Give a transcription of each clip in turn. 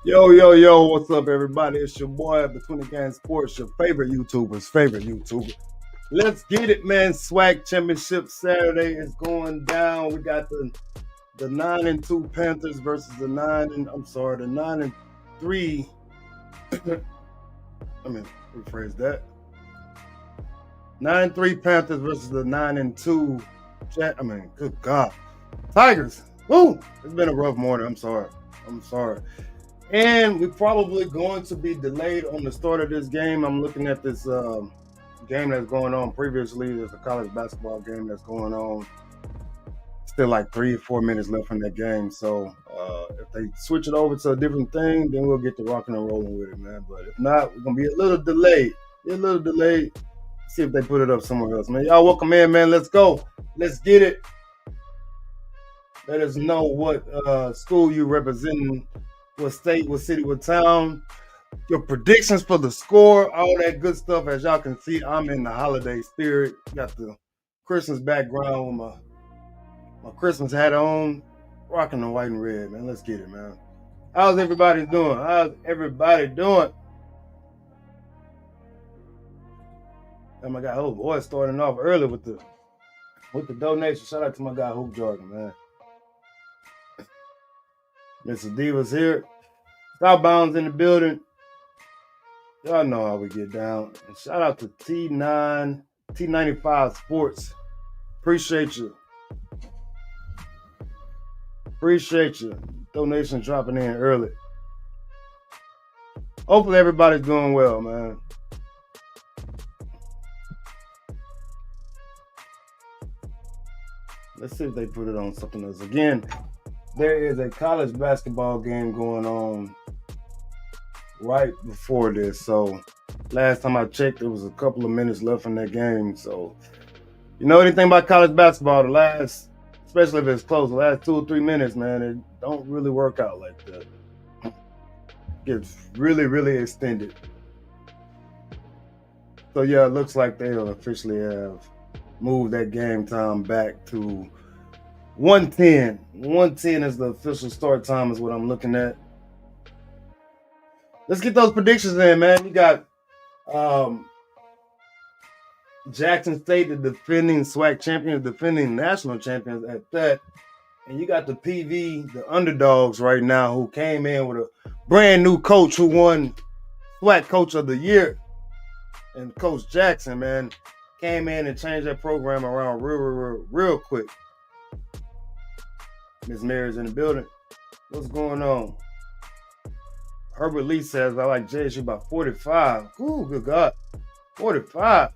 Yo, what's up, everybody? It's your boy, Between the Gang Sports, your favorite YouTuber's favorite YouTuber. Let's get it, man. SWAC Championship Saturday is going down. We got the 9-2 Panthers versus the 9-3. I mean, rephrase that. 9-3 Panthers versus the 9-2. Good God, Tigers. Woo! It's been a rough morning. I'm sorry. And we're probably going to be delayed on the start of this game. I'm looking at this game that's going on previously. There's a college basketball game that's going on. Still like 3 or 4 minutes left in that game. So if they switch it over to a different thing, then we'll get to rocking and rolling with it, man. But if not, we're going to be a little delayed. See if they put it up somewhere else, man. Y'all welcome in, man. Let's go. Let's get it. Let us know what school you representing, what state, what city, what town, your predictions for the score, all that good stuff. As y'all can see, I'm in the holiday spirit. Got the Christmas background with my Christmas hat on, rocking the white and red, man. Let's get it, man. How's everybody doing? Oh my God, oh boy, starting off early with the donation. Shout out to my guy Hoop Jordan, man. Mr. Divas here. Southbound's in the building. Y'all know how we get down. And shout out to T95 Sports. Appreciate you. Donation dropping in early. Hopefully everybody's doing well, man. Let's see if they put it on something else. Again, there is a college basketball game going on right before this. So last time I checked, there was a couple of minutes left in that game. So you know anything about college basketball, especially if it's close, the last 2 or 3 minutes, man, it don't really work out like that. It gets really, really extended. So yeah, it looks like they'll officially have moved that game time back to 1:10. 1:10 is the official start time, is what I'm looking at. Let's get those predictions in, man. You got Jackson State, the defending SWAC champions, defending national champions at that. And you got the PV, the underdogs right now, who came in with a brand new coach who won SWAC Coach of the Year. And Coach Jackson, man, came in and changed that program around real quick. Miss Mary's in the building. What's going on? Herbert Lee says, I like JSU by 45. Ooh, good God. 45.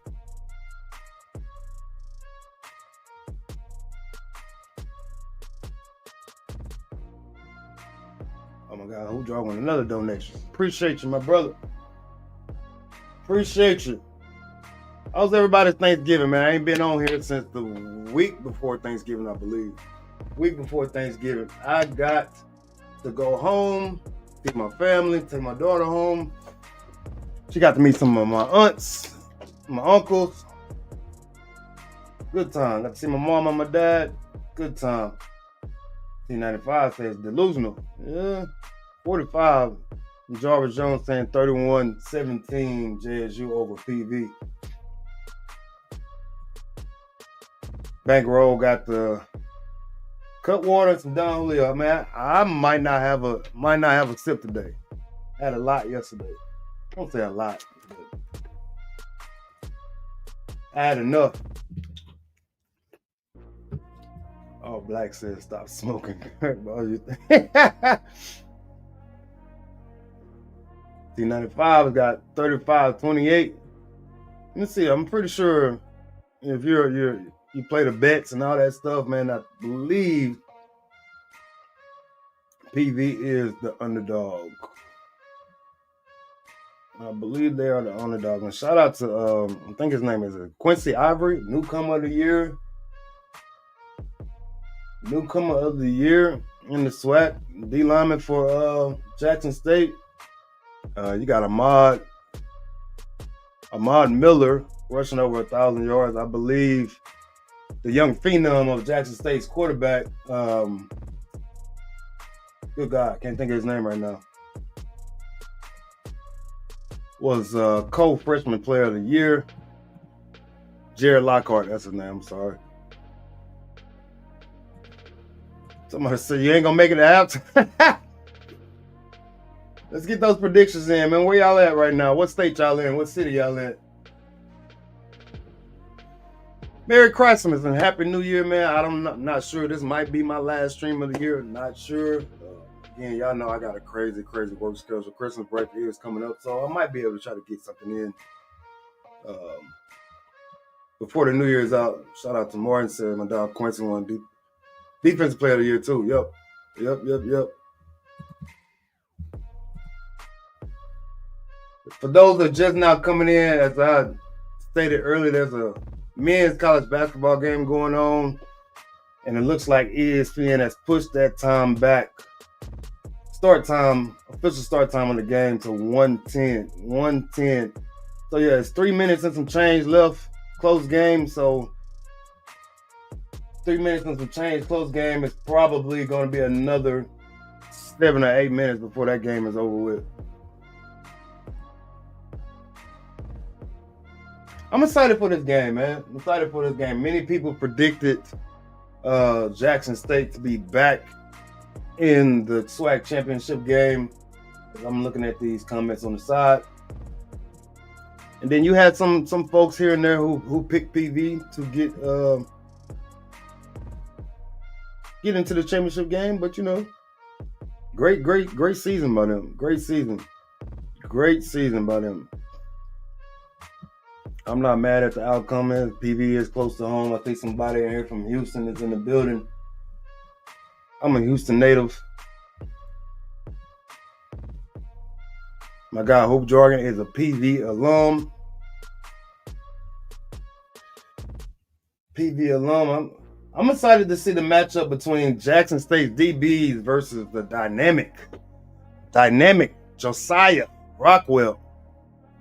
Oh my God, who drawing another donation? Appreciate you, my brother. Appreciate you. How's everybody's Thanksgiving, man? I ain't been on here since the week before Thanksgiving, I believe. Week before Thanksgiving. I got to go home, see my family, take my daughter home. She got to meet some of my aunts, my uncles. Good time. Got to see my mom and my dad. Good time. T95 says delusional. Yeah. 45. Jarvis Jones saying 31-17 JSU over PV. Bankroll got the Cutwater and some Don Julio. Man, I might not have a sip today. I had a lot yesterday. I don't say a lot, but I had enough. Oh, Black says stop smoking. T95 got 35-28. Let me see. I'm pretty sure if you play the bets and all that stuff, man, I believe PV is the underdog. I believe they are the underdog. And shout out to I think his name is Quincy Ivory, newcomer of the year. Newcomer of the year in the SWAC, D lineman for Jackson State. You got Ahmad Miller rushing over 1,000 yards. I believe the young phenom of Jackson State's quarterback. Good God, can't think of his name right now. was co-freshman player of the year. Jared Lockhart, that's his name. I'm sorry. Somebody said you ain't gonna make it out. Let's get those predictions in, man. Where y'all at right now? What state y'all in? What city y'all in? Merry Christmas and Happy New Year, man. I'm not sure. This might be my last stream of the year. Not sure. Again, y'all know I got a crazy work schedule. Christmas break is coming up, so I might be able to try to get something in before the New Year's out. Shout out to Martin, said my dog Quincy won defensive player of the year too. Yep. For those that are just now coming in, as I stated earlier, there's a men's college basketball game going on, and it looks like ESPN has pushed that time back. Official start time on the game to 1:10. So yeah, it's 3 minutes and some change left. Close game, so 3 minutes and some change. Close game. It's probably going to be another 7 or 8 minutes before that game is over with. I'm excited for this game, man. I'm excited for this game. Many people predicted Jackson State to be back in the SWAC championship game. I'm looking at these comments on the side. And then you had some folks here and there who picked PV to get into the championship game. But you know, great season by them. Great season by them. I'm not mad at the outcome. PV is close to home. I think somebody in here from Houston is in the building. I'm a Houston native. My guy Hope Jordan is a PV alum. I'm excited to see the matchup between Jackson State's DBs versus the dynamic Josiah Rockwell.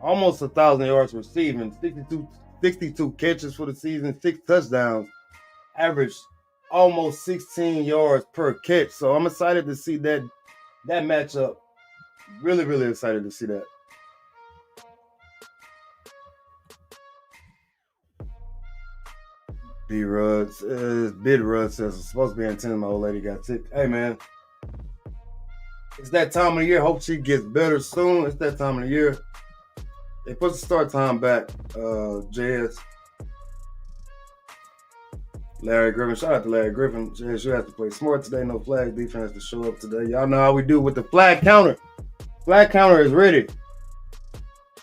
Almost 1,000 yards receiving, 62 catches for the season, 6 touchdowns, averaged almost 16 yards per catch. So I'm excited to see that matchup. Really excited to see that. Bid Rudd says it's supposed to be in 10. My old lady got sick. Hey man, it's that time of the year. Hope she gets better soon. It's that time of the year. They put the start time back. JS. Larry Griffin. Shout out to Larry Griffin. JS, you have to play smart today. No flag defense to show up today. Y'all know how we do with the flag counter. Flag counter is ready.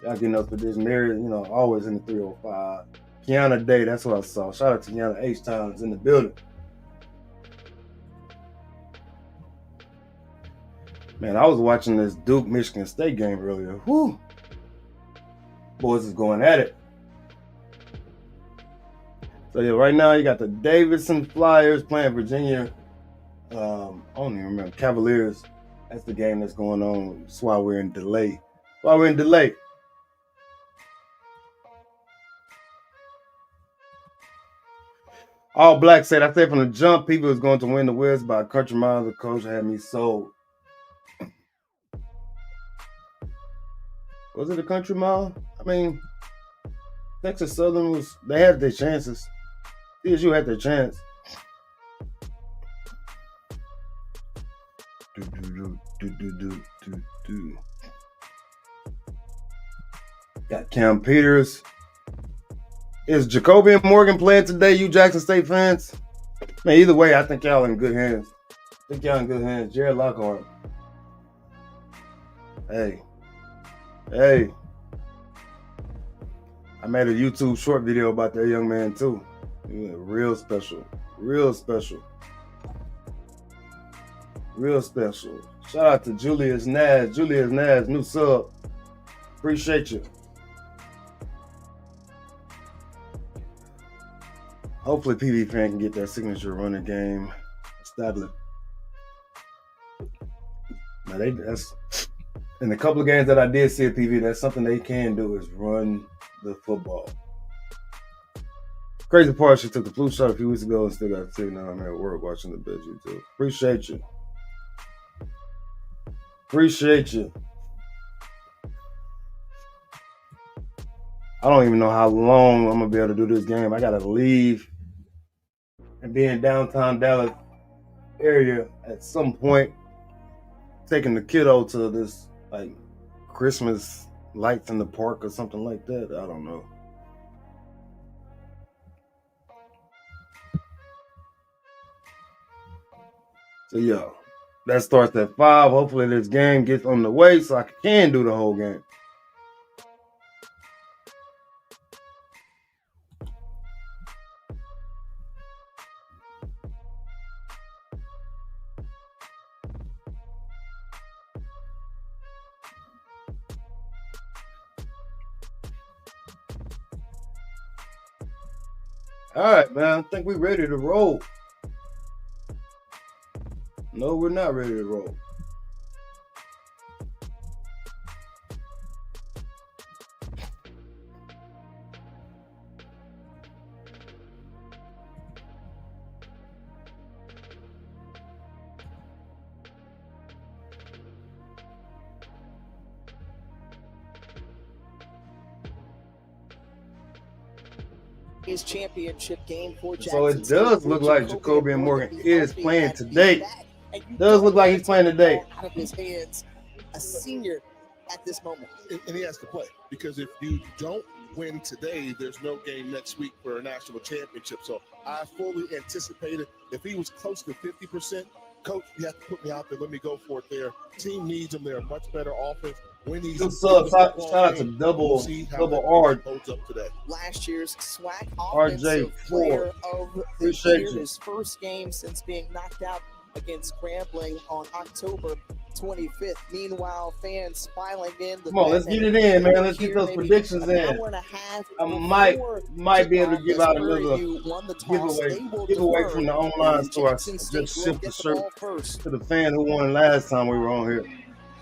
Y'all getting us for this. Mary, always in the 305. Kiana Day, that's what I saw. Shout out to Kiana H-Town is in the building. Man, I was watching this Duke-Michigan State game earlier. Whew. Boys is going at it. So yeah, right now you got the Davidson Flyers playing Virginia. I don't even remember. Cavaliers. That's the game that's going on. That's why we're in delay. All Black said, I said from the jump, people was going to win the West by a country mile. The coach had me sold. Was it a country mile? I mean, Texas Southern they had their chances. TSU had their chance. Got Cam Peters. Is Jacoby and Morgan playing today, you Jackson State fans? Man, either way, I think y'all in good hands. Jared Lockhart. Hey. I made a YouTube short video about that young man too. Real special. Shout out to Julius Nash. New sub. Appreciate you. Hopefully PV fan can get that signature running game established. Now that's in a couple of games that I did see at PV, that's something they can do is run the football. Crazy part, she took the flu shot a few weeks ago and still got sick. Now I'm at work watching the best YouTube. Appreciate you. I don't even know how long I'm gonna be able to do this game. I gotta leave and be in downtown Dallas area at some point, taking the kiddo to this like Christmas lights in the park or something like that. I don't know. So yeah, that starts at 5. Hopefully this game gets on the way so I can do the whole game. All right, man. I think we're ready to roll. No, we're not ready to roll. His championship game for Jackson. So it does look like Jacoby and Morgan is playing today. Does look like he's playing today. Out of his hands, a senior at this moment. And he has to play, because if you don't win today, there's no game next week for a national championship. So I fully anticipated if he was close to 50%, coach, you have to put me out there. Let me go for it there. Team needs him. They're a much better offense. Good sub. Shout out to double R. Holds up today. Last year's SWAC RJ offensive player of the Appreciate year, you. his first game since being knocked out against Grambling on October 25th. Meanwhile, fans filing in. Come on, let's get it in, man. Let's get those predictions in. I might be able to give out a little giveaway from the online store. I just shipped the shirt to the fan who won last time we were on here.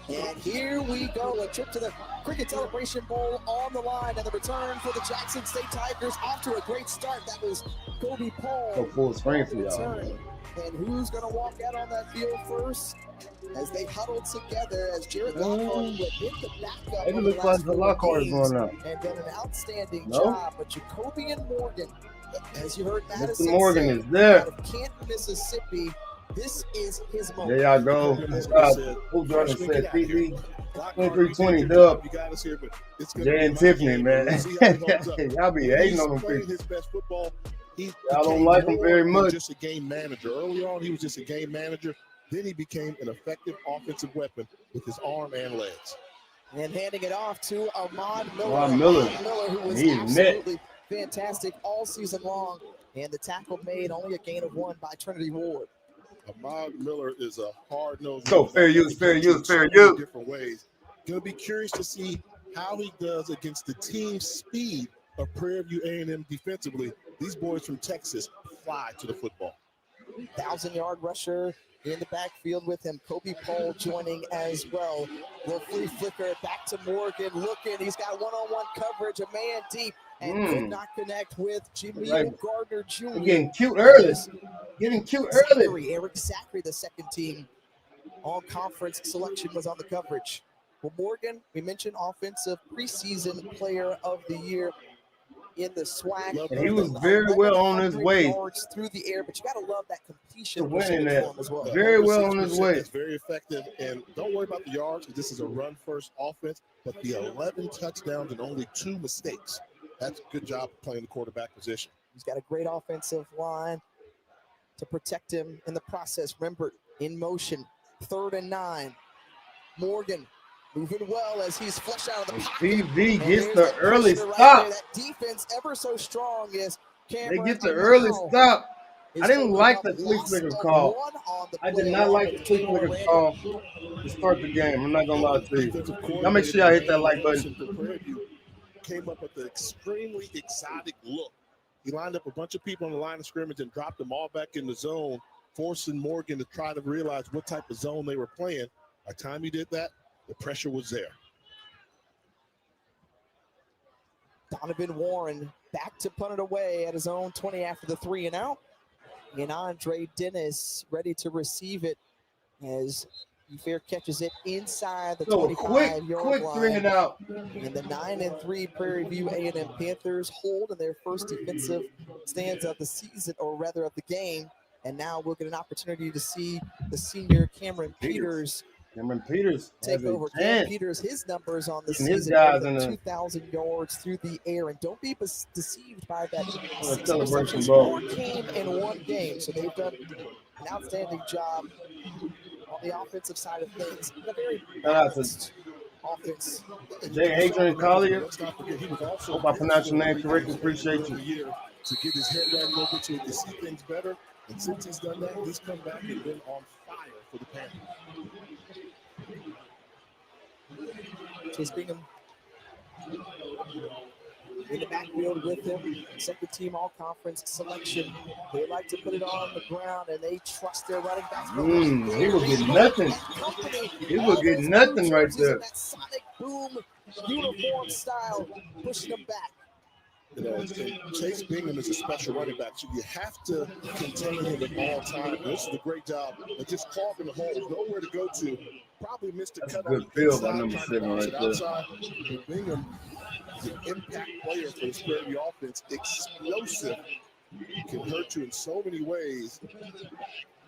And here we go, a trip to the Cricket Celebration Bowl on the line, and the return for the Jackson State Tigers off to a great start. That was Kobe Paul. Go full screen for y'all. And who's going to walk out on that field first? As they huddle together, as Jared Lockhart would hit the backup. It looks like the Lockhart is going out. And done an outstanding job. But Jacoby and Morgan, as you heard Madison Mr. Morgan say, is there. out of Canton, Mississippi. This is his moment. There y'all go. Who Jordan said, PG 2320 dub. Jay and Tiffany, man. Y'all be hating on them people. Y'all don't like him very much. Just a game manager. Early on, he was just a game manager. Then he became an effective offensive weapon with his arm and legs. And handing it off to Ahmad Miller. Ahmad Miller, who was absolutely fantastic all season long. And the tackle made, only a gain of 1 by Trinity Ward. Ahmad Miller is a hard-nosed. So fair use. Different ways. Going to be curious to see how he does against the team speed of Prairie View A&M defensively. These boys from Texas fly to the football. 1,000-yard rusher in the backfield with him. Kobe Paul joining as well. The free flicker back to Morgan. Looking, he's got one-on-one coverage, a man deep, and could not connect with Jimmy Gardner Jr. Getting cute early. Eric Zachary, the second team all-conference selection, was on the coverage. Well, Morgan, we mentioned offensive preseason player of the year in the SWAC. And he was very well on his way through the air, but you got to love that completion to winning that as well. Very well on his way. It's very effective, and don't worry about the yards. This is a run-first offense, but the 11 touchdowns and only 2 mistakes. That's a good job playing the quarterback position. He's got a great offensive line to protect him in the process. Remember, in motion, 3rd and 9. Morgan moving well as he's flushed out of the pocket. PV gets the early stop. That defense ever so strong is Cameron. They get the early stop. I didn't like the flea flicker call. I did not like the flea flicker call to start the game. I'm not going to lie to you. Y'all make sure y'all hit that like button. Came up with an extremely exotic look. He lined up a bunch of people on the line of scrimmage and dropped them all back in the zone, forcing Morgan to try to realize what type of zone they were playing. By the time he did that, the pressure was there. Donovan Warren back to punt it away at his own 20 after the 3 and out. And Andre Dennis ready to receive it as Fair catches it inside the So a quick 25-yard line. 3 and out. And the 9-3 Prairie View A&M Panthers hold in their first defensive stands of the season, or rather of the game. And now we'll get an opportunity to see the senior Cameron Peters take over. Cam Peters, his numbers on the season, more than 2,000 yards through the air. And don't be deceived by that 6 receptions. 4 came in one game. So they've done an outstanding job on the offensive side of things. A very balanced offense. Adrian Collier. Hope I pronounced your name correctly. Appreciate you. To get his head right a little bit so he can see things better. And since he's done that, he's come back and been on fire for the Panthers. Chase Bingham in the backfield with him. Second team all-conference selection. They like to put it on the ground, and they trust their running backs. He will get nothing. He will get nothing right there. That sonic boom uniform style, pushing them back. You know, Chase Bingham is a special running back, so you have to contain him at all times. This is a great job of just carving the hole, nowhere to go to. Probably missed a cut. Good field by number 7 right there. Outside. Bingham is an impact player for the Prairie offense. Explosive. Can hurt you in so many ways.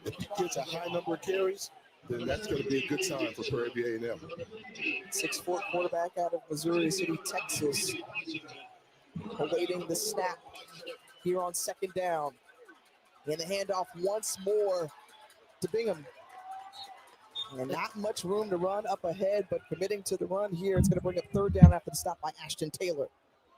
If he gets a high number of carries, then that's going to be a good sign for Prairie A&M. 6'4" quarterback out of Missouri City, Texas. Awaiting the snap here on second down. And the handoff once more to Bingham. And not much room to run up ahead, but committing to the run here. It's going to bring up third down after the stop by Ashton Taylor.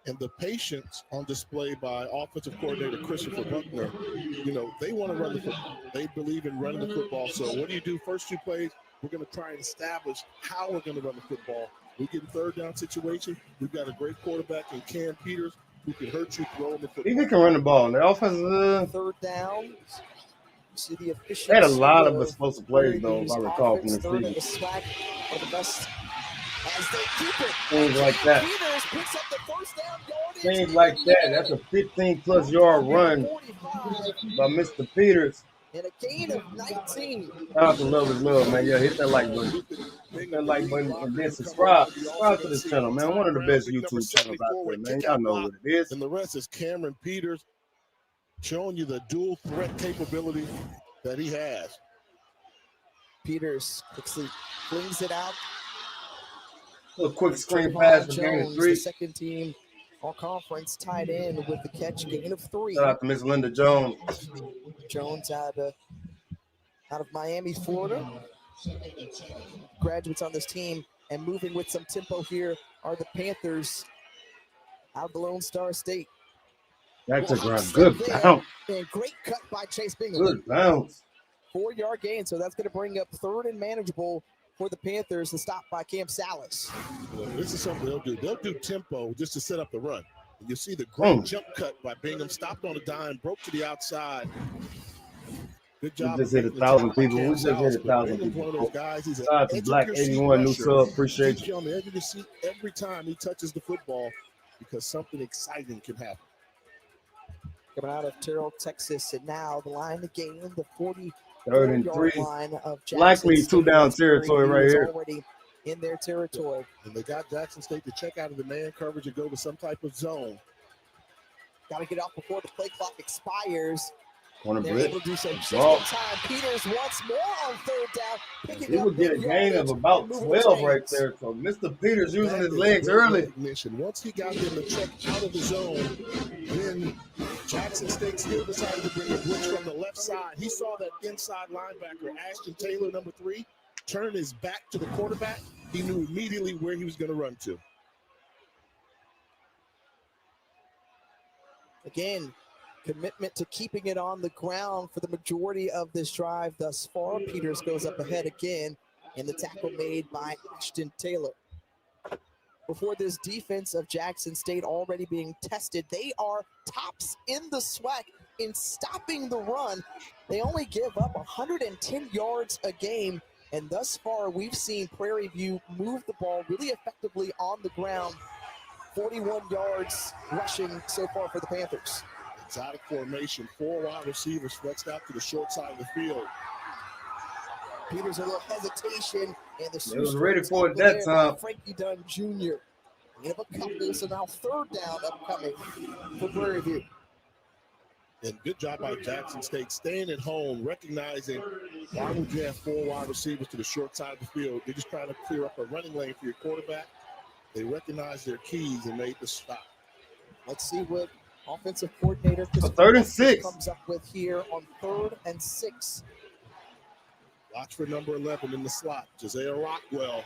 And the patience on display by offensive coordinator Christopher Buckner, you know, they want to run the football. They believe in running the football. So what do you do? First 2 plays, we're going to try and establish how we're going to run the football. We get in third down situation. We've got a great quarterback in Cam Peters who can hurt you throwing the football. He can run the ball. The offense third down. See the efficiency. They had a lot of explosive plays, though, if I recall from the season. The SWAC are the best as they keep it. Things like that. Peters picks up the first down yardage. Things like that. That's a 15-plus yard run by Mr. Peters. And a gain of 19. Shout out to Love is Love, man. Yeah, hit that like button. Hit that like button and then subscribe. Subscribe to this channel, man. One of the best YouTube channels out there, man. Y'all know what it is. And the rest is Cameron Peters showing you the dual threat capability that he has. Peters quickly flings it out. A quick screen pass for gain of 3. The second team all conference tied in with the catch, gain of 3. Shout out to Miss Linda Jones. Jones out of Miami, Florida. Graduates on this team, and moving with some tempo here are the Panthers out of the Lone Star State. That's a good bounce. And great cut by Chase Bingham. Good bounce. 4-yard gain, so that's going to bring up third and manageable for the Panthers. The stop by Cam Salas. Well, this is something they'll do. They'll do tempo just to set up the run. And you see the great jump cut by Bingham. Stopped on a dime, broke to the outside. Good job. We just hit 1,000 people. We just hit 1,000 people. One of those guys. He's Shout out to Black 81 new sub. Appreciate you. you. On the edge of the seat every time he touches the football because something exciting can happen. Coming out of Terrell, Texas, and now the line to gain the 3rd and 3. Line of Likely 2-down territory right here. Already in their territory. And they got Jackson State to check out of the man coverage and go to some type of zone. Got to get off before the play clock expires. Corner They're blitz. able to do so just in time. Peters once more on third down. He would get a gain of about 12 right there. So Mr. Peters using his legs early. Once he got them to check out of the zone, then Jackson State still decided to bring a blitz from the left side. He saw that inside linebacker, Ashton Taylor, number 3, turn his back to the quarterback. He knew immediately where he was going to run to. Again, commitment to keeping it on the ground for the majority of this drive thus far. Peters goes up ahead again, and the tackle made by Ashton Taylor. Before this defense of Jackson State already being tested, they are tops in the SWAC in stopping the run. They only give up 110 yards a game, and thus far we've seen Prairie View move the ball really effectively on the ground. 41 yards rushing so far for the Panthers. Exotic formation, 4 wide receivers flexed out to the short side of the field. Peters a little hesitation, and the They was ready for it that time. Frankie Dunn Jr. We have a couple, so now third down upcoming for Prairie View. And good job by Jackson State staying at home, recognizing why would you have 4 wide receivers to the short side of the field? They're just trying to clear up a running lane for your quarterback. They recognized their keys and made the stop. Let's see what offensive coordinator A 3rd and 6 comes up with here on 3rd and 6. Watch for number 11 in the slot, Josiah Rockwell.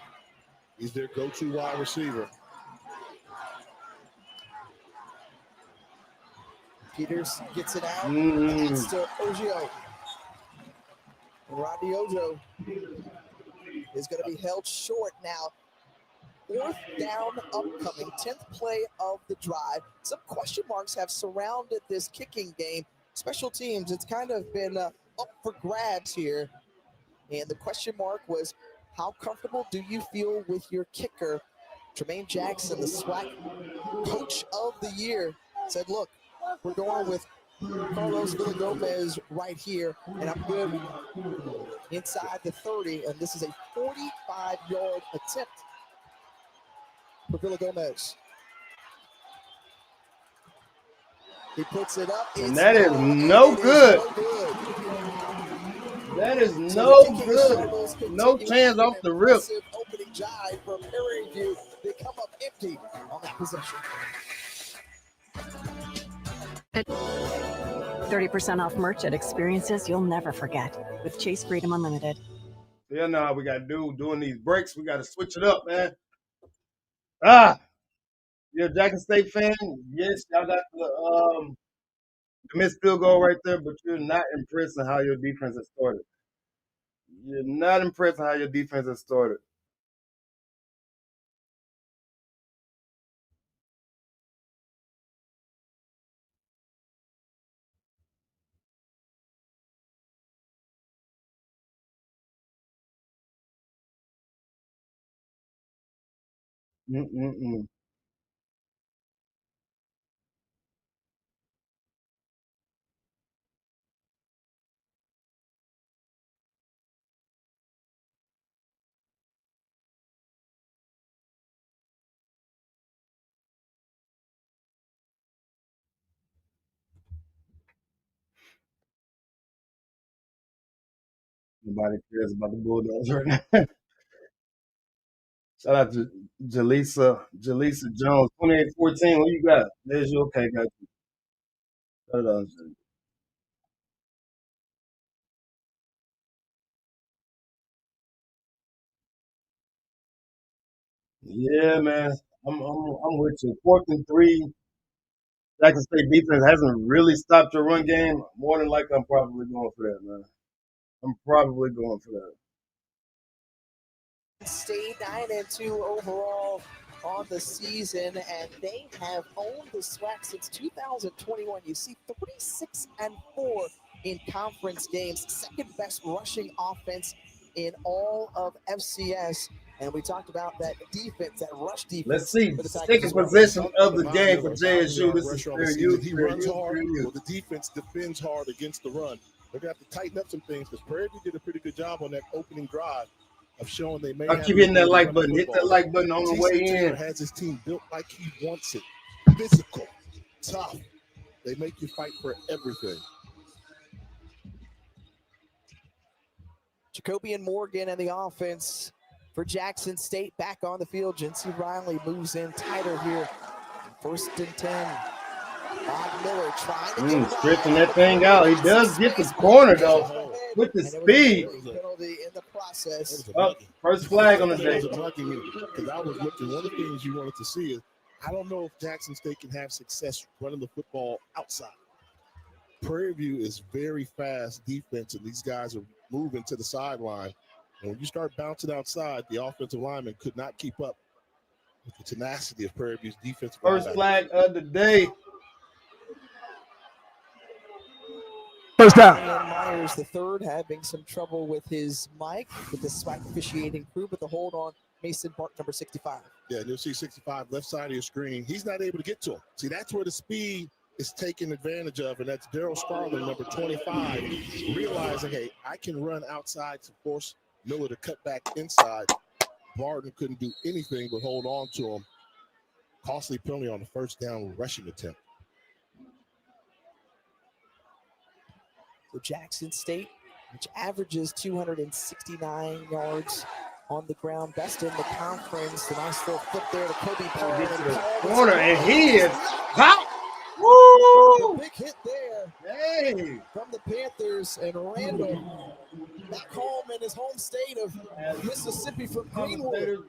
He's their go-to wide receiver. Peters gets it out. Pass to Ojo. Rodney Ojo is going to be held short now. 4th down upcoming, 10th play of the drive. Some question marks have surrounded this kicking game. Special teams, it's kind of been up for grabs here. And the question mark was, how comfortable do you feel with your kicker? Tremaine Jackson, the SWAC Coach of the Year, said, look, we're going with Carlos Villagomez right here, and I'm good inside the 30, and this is a 45-yard attempt for Villagomez. He puts it up. And that is no good. That is no good. No chance off the rip. Opening drive from Prairie View. They come up empty on that possession. 30% off merch at experiences you'll never forget with Chase Freedom Unlimited. You know how we got to do doing these breaks. We got to switch it up, man. You're a Jackson State fan? Yes, y'all got the missed field goal right there, but you're not impressed on how your defense has started. You're not impressed on how your defense has started. Nobody cares about the Bulldogs right now. Shout out to Jaleesa Jones, 28-14. What you got? There's your okay, got you. Shout out to- Yeah, man. I'm with you. 4th and 3. Jackson State defense hasn't really stopped your run game. More than likely, I'm probably going for that, man. I'm probably going for that. State 9-2 overall on the season, and they have owned the SWAC since 2021. You see 36-4 in conference games, 2nd best rushing offense in all of FCS. And we talked about that defense, that rush defense. Let's see. 2nd possession of the game for JSU. This is for you. He runs hard. Well, the defense defends hard against the run. They're going to have to tighten up some things because Prairie did a pretty good job on that opening drive of showing they may. I'll keep hitting that like button. Hit that like button on the way in. Has his team built like he wants it. Physical, tough. They make you fight for everything. Jacobian Morgan and the offense for Jackson State back on the field. Jency Riley moves in tighter here. 1st and 10. Bob Miller trying to stretching that thing out. He does get the corner though with the speed. Penalty in the process. First flag on the day. Because I was looking, one of the things you wanted to see is I don't know if Jackson State can have success running the football outside. Prairie View is very fast defense, and these guys are moving to the sideline. And when you start bouncing outside, the offensive lineman could not keep up with the tenacity of Prairie View's defense. First flag of the day. First down. Myers, the 3rd, having some trouble with his mic, with the SWAC officiating crew, but the hold on Mason Bart, number 65. Yeah, and you'll see 65 left side of your screen. He's not able to get to him. See, that's where the speed is taken advantage of, and that's Daryl Starling, number 25, realizing, hey, I can run outside to force Miller to cut back inside. Barton couldn't do anything but hold on to him. Costly penalty on the first down rushing attempt. So Jackson State, which averages 269 yards on the ground, best in the conference. The nice little flip there to Kobe Paul. Get to the Paul corner, and he is hot. Woo! Big hit there. Hey! From the Panthers, and Randall back home in his home state of Mississippi from Greenwood.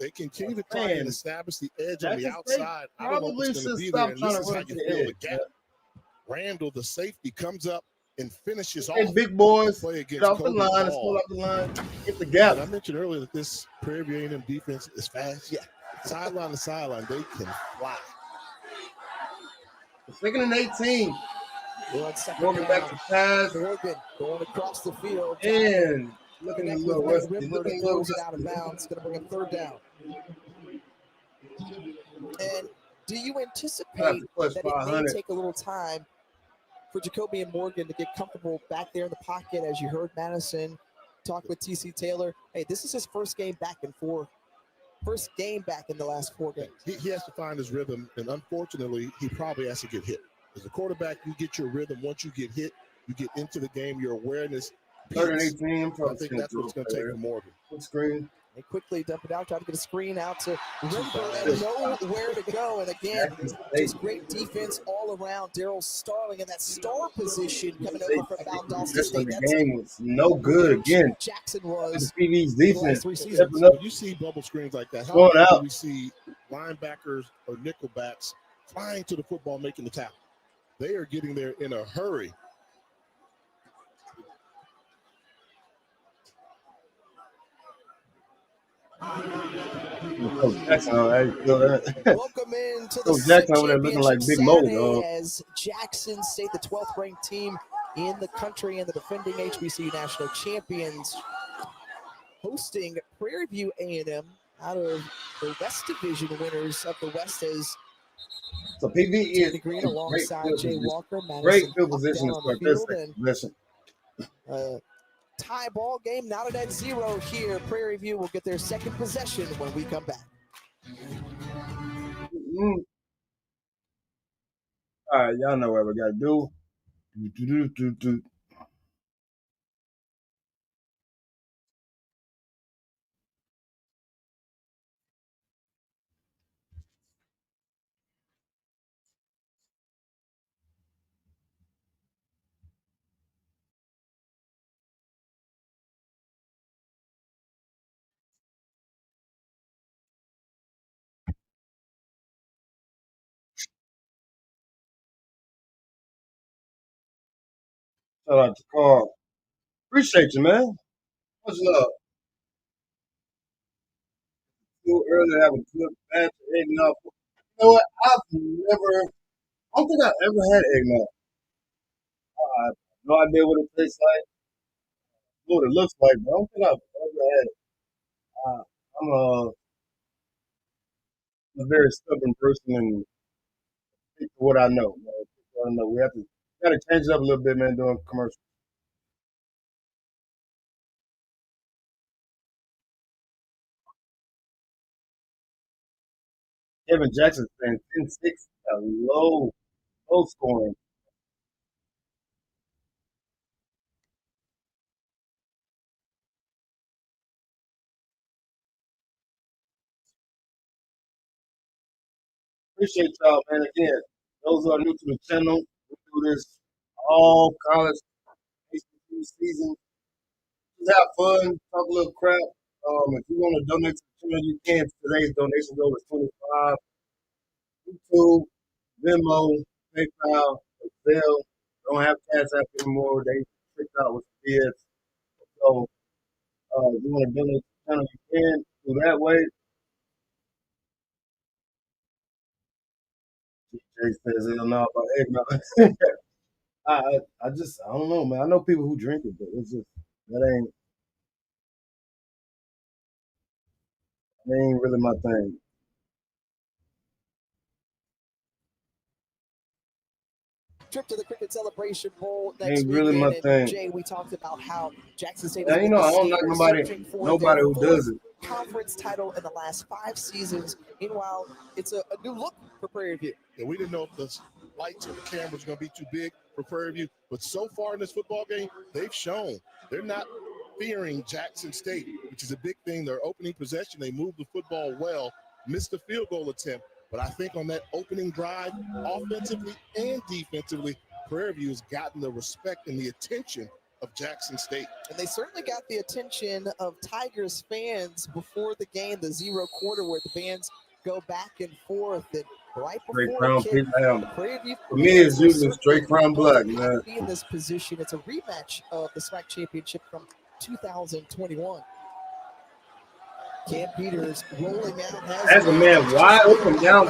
They continue to try and establish the edge on the outside. I don't know probably what's going should to be stop there, and trying this to is how run you to the fill the edge. gap. Randall, the safety, comes up and finishes Hey, off. big boys, Play get against off the Kobe line, Paul. let's pull off the line, get the gap. And I mentioned earlier that this Prairie View A&M defense is fast. Yeah. Sideline to sideline, they can fly. Second and 18. Morgan back to pass. Morgan going across the field. And looking a little rusty. Ripper throws it out of bounds. Going to bring a third down. And do you anticipate that it may take a little time for Jacoby and Morgan to get comfortable back there in the pocket? As you heard Madison talk with TC Taylor, hey, this is his first game back in the last 4 games. He has to find his rhythm, and unfortunately, he probably has to get hit. As a quarterback, you get your rhythm. Once you get hit, you get into the game, your awareness. Third and 18. I think that's what it's going to take for Morgan. Good screen. They quickly dump it out, try to get a screen out to Ripper and know where to go. And again, just great defense all around. Daryl Starling in that star position coming over from Valdosta State. The game was no good again. Jackson was PV's defense. When you see bubble screens like that, how often do we see linebackers or nickelbacks flying to the football, making the tackle? They are getting there in a hurry. Jackson, welcome into the Jackson over there looking like Big Mo, as Jackson State, the 12th ranked team in the country and the defending HBCU national champions, hosting Prairie View A&M out of the West Division winners of the West. As so PV is Green alongside Jay Walker, great field position to start this position. Tie ball game, not a net zero here. Prairie View will get their second possession when we come back. All right, y'all know what we got to do. Shout out to Carl. Appreciate you, man. Much love. Too early to have a good batch of eggnog. You know what? I don't think I've ever had eggnog. I have no idea what it tastes like, what it looks like, but I don't think I've ever had it. I'm a very stubborn person and stick to what I know. We gotta change it up a little bit, man, doing commercials. Kevin Jackson saying 10-6, a low scoring. Appreciate y'all, man. Again, those who are new to the channel, we do this all college HBCU season. Just have fun, talk a little crap. If you want to donate to the channel, you can. Today's donation goal is $25. YouTube, Venmo, PayPal, Zelle. Don't have Cash App anymore. They tricked out with the kids. So if you want to donate to the channel, you can do that way. Jay says he'll know about eggnog. I don't know, man. I know people who drink it, but it's just that ain't really my thing. trip to the Cricket Celebration Bowl next Ain't really my weekend. thing. And Jay, we talked about how Jackson State Now, is you know, I don't the like same, nobody searching for nobody their who does fourth it. conference title in the last 5 seasons. Meanwhile, it's a new look for Prairie View. And we didn't know if the lights or the cameras were going to be too big for Prairie View. But so far in this football game, they've shown they're not fearing Jackson State, which is a big thing. Their opening possession, they moved the football well, missed a field goal attempt. But I think on that opening drive, offensively and defensively, Prairie View has gotten the respect and the attention of Jackson State. And they certainly got the attention of Tigers fans before the game, the zero quarter where the bands go back and forth. And right Straight before crown kick, pick. Prairie View For me, it's fans usually were straight crown black, happy man. to be in this position. It's a rematch of the SWAC championship from 2021. Cam Peters rolling out. That's a man wide open down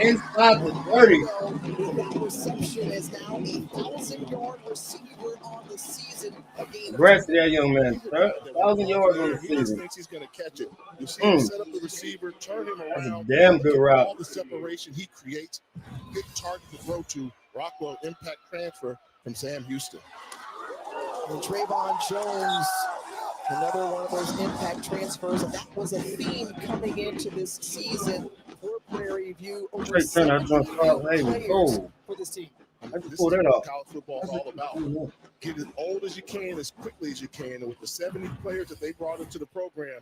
inside the 30. That reception is now a 1,000-yard receiver on the season. Congrats to that young man. 1,000 yards on the He just season. thinks he's going to catch it. You see him set up the receiver, turn him That's a around. damn good route. All the separation he creates. Good target to throw to. Rockwell impact transfer from Sam Houston. And Trayvon Jones, another one of those impact transfers. And that was a theme coming into this season for Prairie View. Over Straight turn, I jumped out. Hey, players oh. for this team. I just This pulled is that what off. college football is all about. Get as old as you can, as quickly as you can. And with the 70 players that they brought into the program,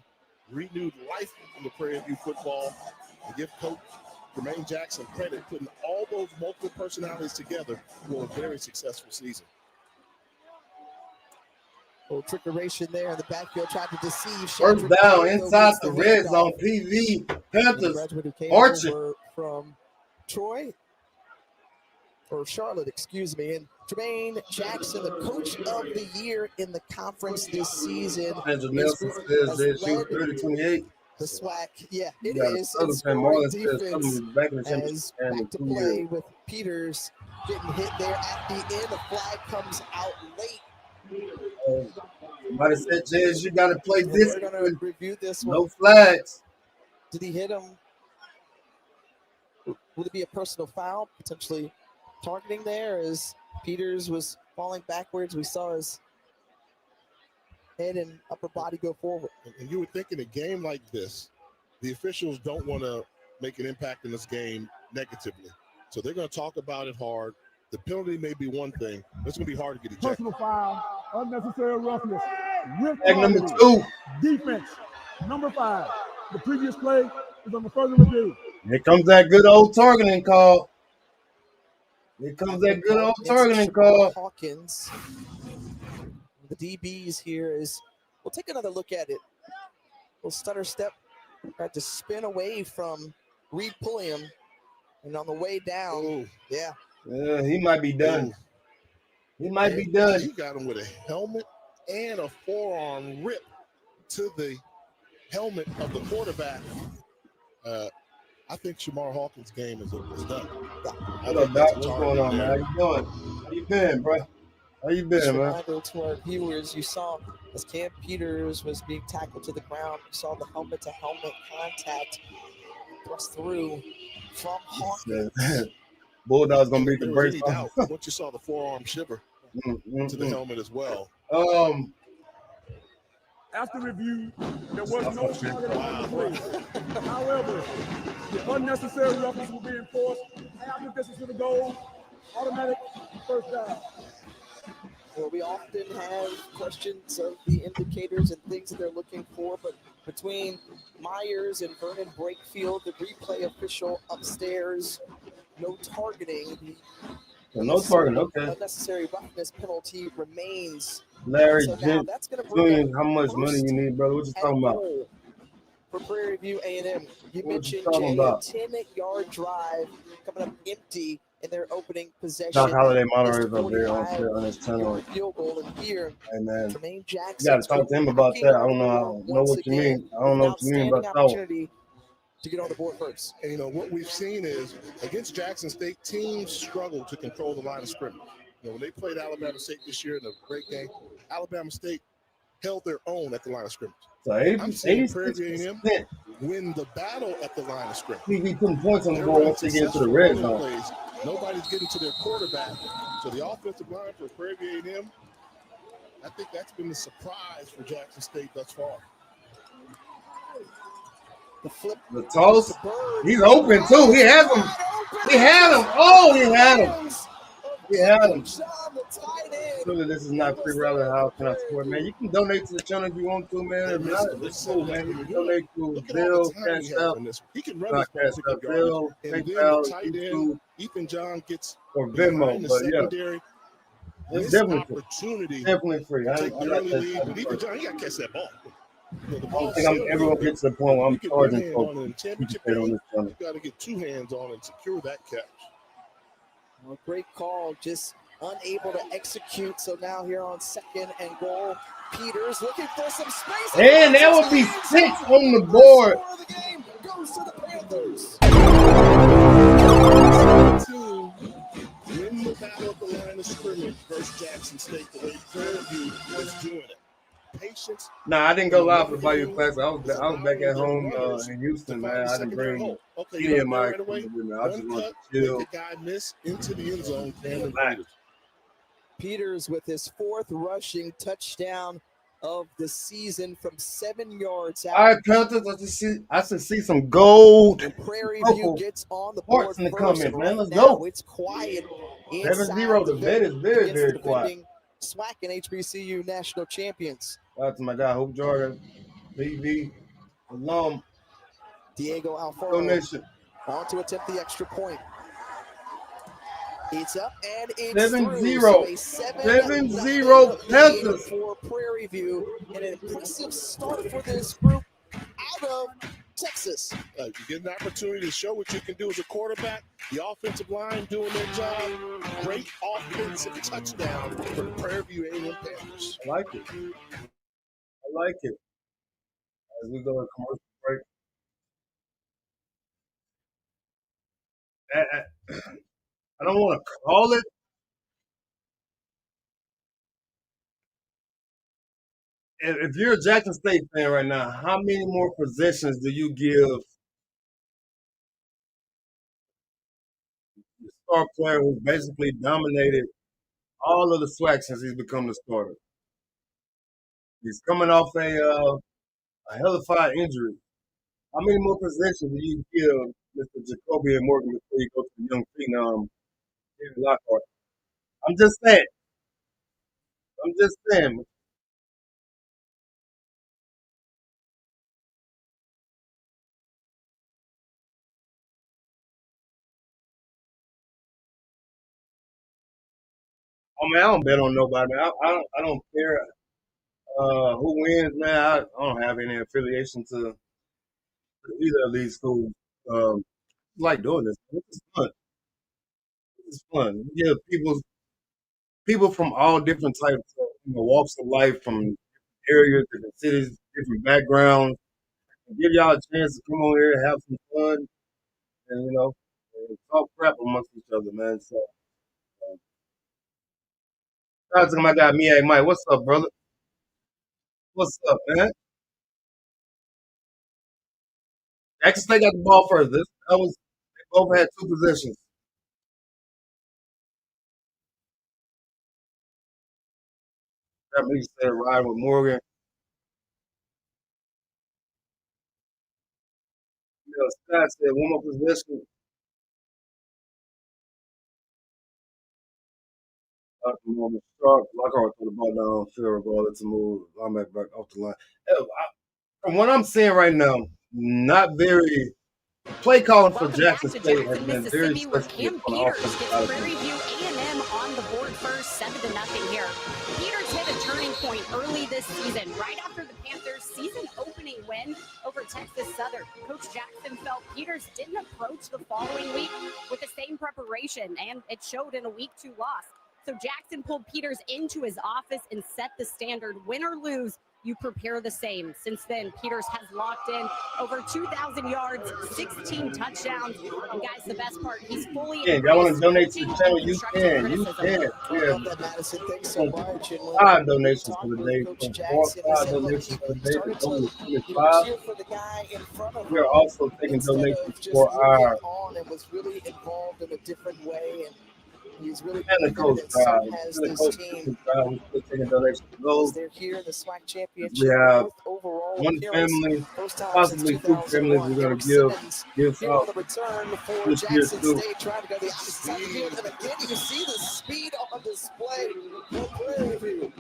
renewed life in the Prairie View football. And give Coach Jermaine Jackson credit, putting all those multiple personalities together for a very successful season. Little trickeration there in the backfield, tried to deceive. First Shadrick down Perry, inside though, the gets red handoff. zone. PV The Panthers graduate who came marching. over from Troy, or Charlotte, excuse me. And Jermaine Jackson, the coach of the year in the conference this season. Andrew His Nelson group says has they shoot led 30-28. the SWAC. Yeah, You it got is. Southern It's Penn scoring Marlin says defense something back in the as championship and back to 2 play years. with Peters getting hit there at the end. The flag comes out late. Somebody said, Jez, you got to play And this. we're going to review this one. No flags. Did he hit him? Would it be a personal foul? Potentially targeting there as Peters was falling backwards. We saw his head and upper body go forward. And you would think in a game like this, the officials don't want to make an impact in this game negatively. So they're going to talk about it hard. The penalty may be one thing, but it's going to be hard to get ejected. Personal foul, unnecessary roughness. Rick Flag number Marley. 2. Defense, number 5. The previous play is on the further review. Here comes that good old targeting call. Here comes that good old targeting call. Hawkins. The DBs here is, we'll take another look at it. Little stutter step, tried to spin away from Reed Pulliam. And on the way down, Ooh. yeah. Yeah, he might be done. He might be done. He got him with a helmet and a forearm rip to the helmet of the quarterback. I think Shamar Hawkins' game is done. What up, Doc? What's going on, man? How you doing? How you been, bro? How you been, man? Reminder to our viewers, you saw as Cam Peters was being tackled to the ground, you saw the helmet-to-helmet contact thrust through from Hawkins. Bulldog's gonna beat the There was brakes any off. doubt once you saw the forearm shiver to the helmet as well. After review, there was no target on the play. However, the unnecessary roughness will be enforced after distance to the goal. Automatic first down. Well, we often have questions of the indicators and things that they're looking for, but between Myers and Vernon Brakefield, the replay official upstairs, no targeting. No targeting, okay. Unnecessary roughness penalty remains. Larry So now Gent, that's going to bring how much money you need, brother? What you talking about? For Prairie View A&M. You What mentioned, you talking Jay, about? a 10-yard drive coming up empty in their opening possession. Doc Holiday It's monitors a up there on his channel. 45-yard field goal, and here, Hey, man. Jermaine You Jackson. got to talk to him about that. I don't know what you mean. I don't know what you mean about that. Opportunity to get on the board first. And, you know, what we've seen is against Jackson State, teams struggle to control the line of scrimmage. You know, when they played Alabama State this year in a great game, Alabama State held their own at the line of scrimmage. So I'm seeing Prairie 86% win the battle at the line of scrimmage. we putting points on the They're board running once they get into the red zone. plays Nobody's getting to their quarterback. So the offensive line for Prairie A&M, I think that's been the surprise for Jackson State thus far. The flip. The toss. He's open too. He has him. He had him. Oh, he had him. He had him. Surely this is not free rally. How can I support, man? You can donate to the channel if you want to, man. If not, it's cool, man. You can donate to Bill, Cash App, not Cash App, Bill, PayPal, YouTube, Ethan John gets or Venmo. But yeah, it's definitely free. I like that. Ethan John, he got to catch that ball. I don't think I'm ever gonna get to the point where I'm charging folks. You got to get two hands on and secure that catch. Well, great call, just unable to execute. So now here on 2nd and goal, Peters looking for some space. And that would be 6 on the board. The game goes to the Panthers. Win the battle at the line of scrimmage versus Jackson State the way Prairie was doing it. Patience. Nah, I didn't go live for Bayou Classic. I was back at home in Houston, man. I didn't bring any of my equipment with me. I just wanted to chill. The guy missed into the end zone. Peters with his 4th rushing touchdown of the season from 7 yards out. All right, Panthers, I should see some gold. And Prairie View gets on the board board in the first. comments, man. Let's Now go. it's quiet. 7-0. The vet is very, very quiet. SWAC and HBCU national champions. Shout out to my guy, Hope Jordan, BV, alum. Diego Alfaro Donation. on to attempt the extra point. It's up and it's 7-0. 7-0 Panthers for Prairie View. And an impressive start for this group out of Texas. You get an opportunity to show what you can do as a quarterback. The offensive line doing their job. Great offensive touchdown for the Prairie View A&M Panthers. I like it. I like it. As we go to commercial break. I don't want to call it. If you're a Jackson State fan right now, how many more possessions do you give the star player who basically dominated all of the SWAC since he's become the starter? He's coming off a hellified injury. How many more possessions do you give Mr. Jacoby and Morgan before you go to the young phenom, David Lockhart? I'm just saying. I mean, I don't bet on nobody. I don't care who wins, man. I don't have any affiliation to either of these schools. I like doing this. This is fun. This is fun. You give people from all different types of walks of life, from different areas, different cities, different backgrounds. Give y'all a chance to come on here and have some fun, and and talk crap amongst each other, man. So. Shout out to my guy, Mia Mike. What's up, brother? What's up, man? Jackson State got the ball first. They both had 2 possessions. That means said ride with Morgan. Scott said 1 more possession. Morgan Stark, Lockhart threw the ball down field, regardless to move linebacker back off the line. From what I'm seeing right now, not very play calling for Jackson State has been very specific on the offensive side. Prairie View A&M on the board first, 7-0 here. Peters hit a turning point early this season, right after the Panthers' season-opening win over Texas Southern. Coach Jackson felt Peters didn't approach the following week with the same preparation, and it showed in a Week 2 loss. So Jackson pulled Peters into his office and set the standard. Win or lose, you prepare the same. Since then, Peters has locked in over 2,000 yards, 16 touchdowns. And guys, the best part, he's fully Yeah, y'all want to donate to the channel? You can. Yeah. 5 donations for the day. 5 donations for the day. Over 25. We are also taking donations for our and was really involved in a different way, and he's really And the coach and so proud. has And the this coach team. is proud. We're still taking donations to As those. they're here in the SWAC We championship, have fourth overall one appearance, family, first time possibly since two families 2001. we're going Eric to give Simmons gifts here on out the return for this year Jackson too. State, trying to go the opposite side of the field, and again you see the speed on display for Prairie View.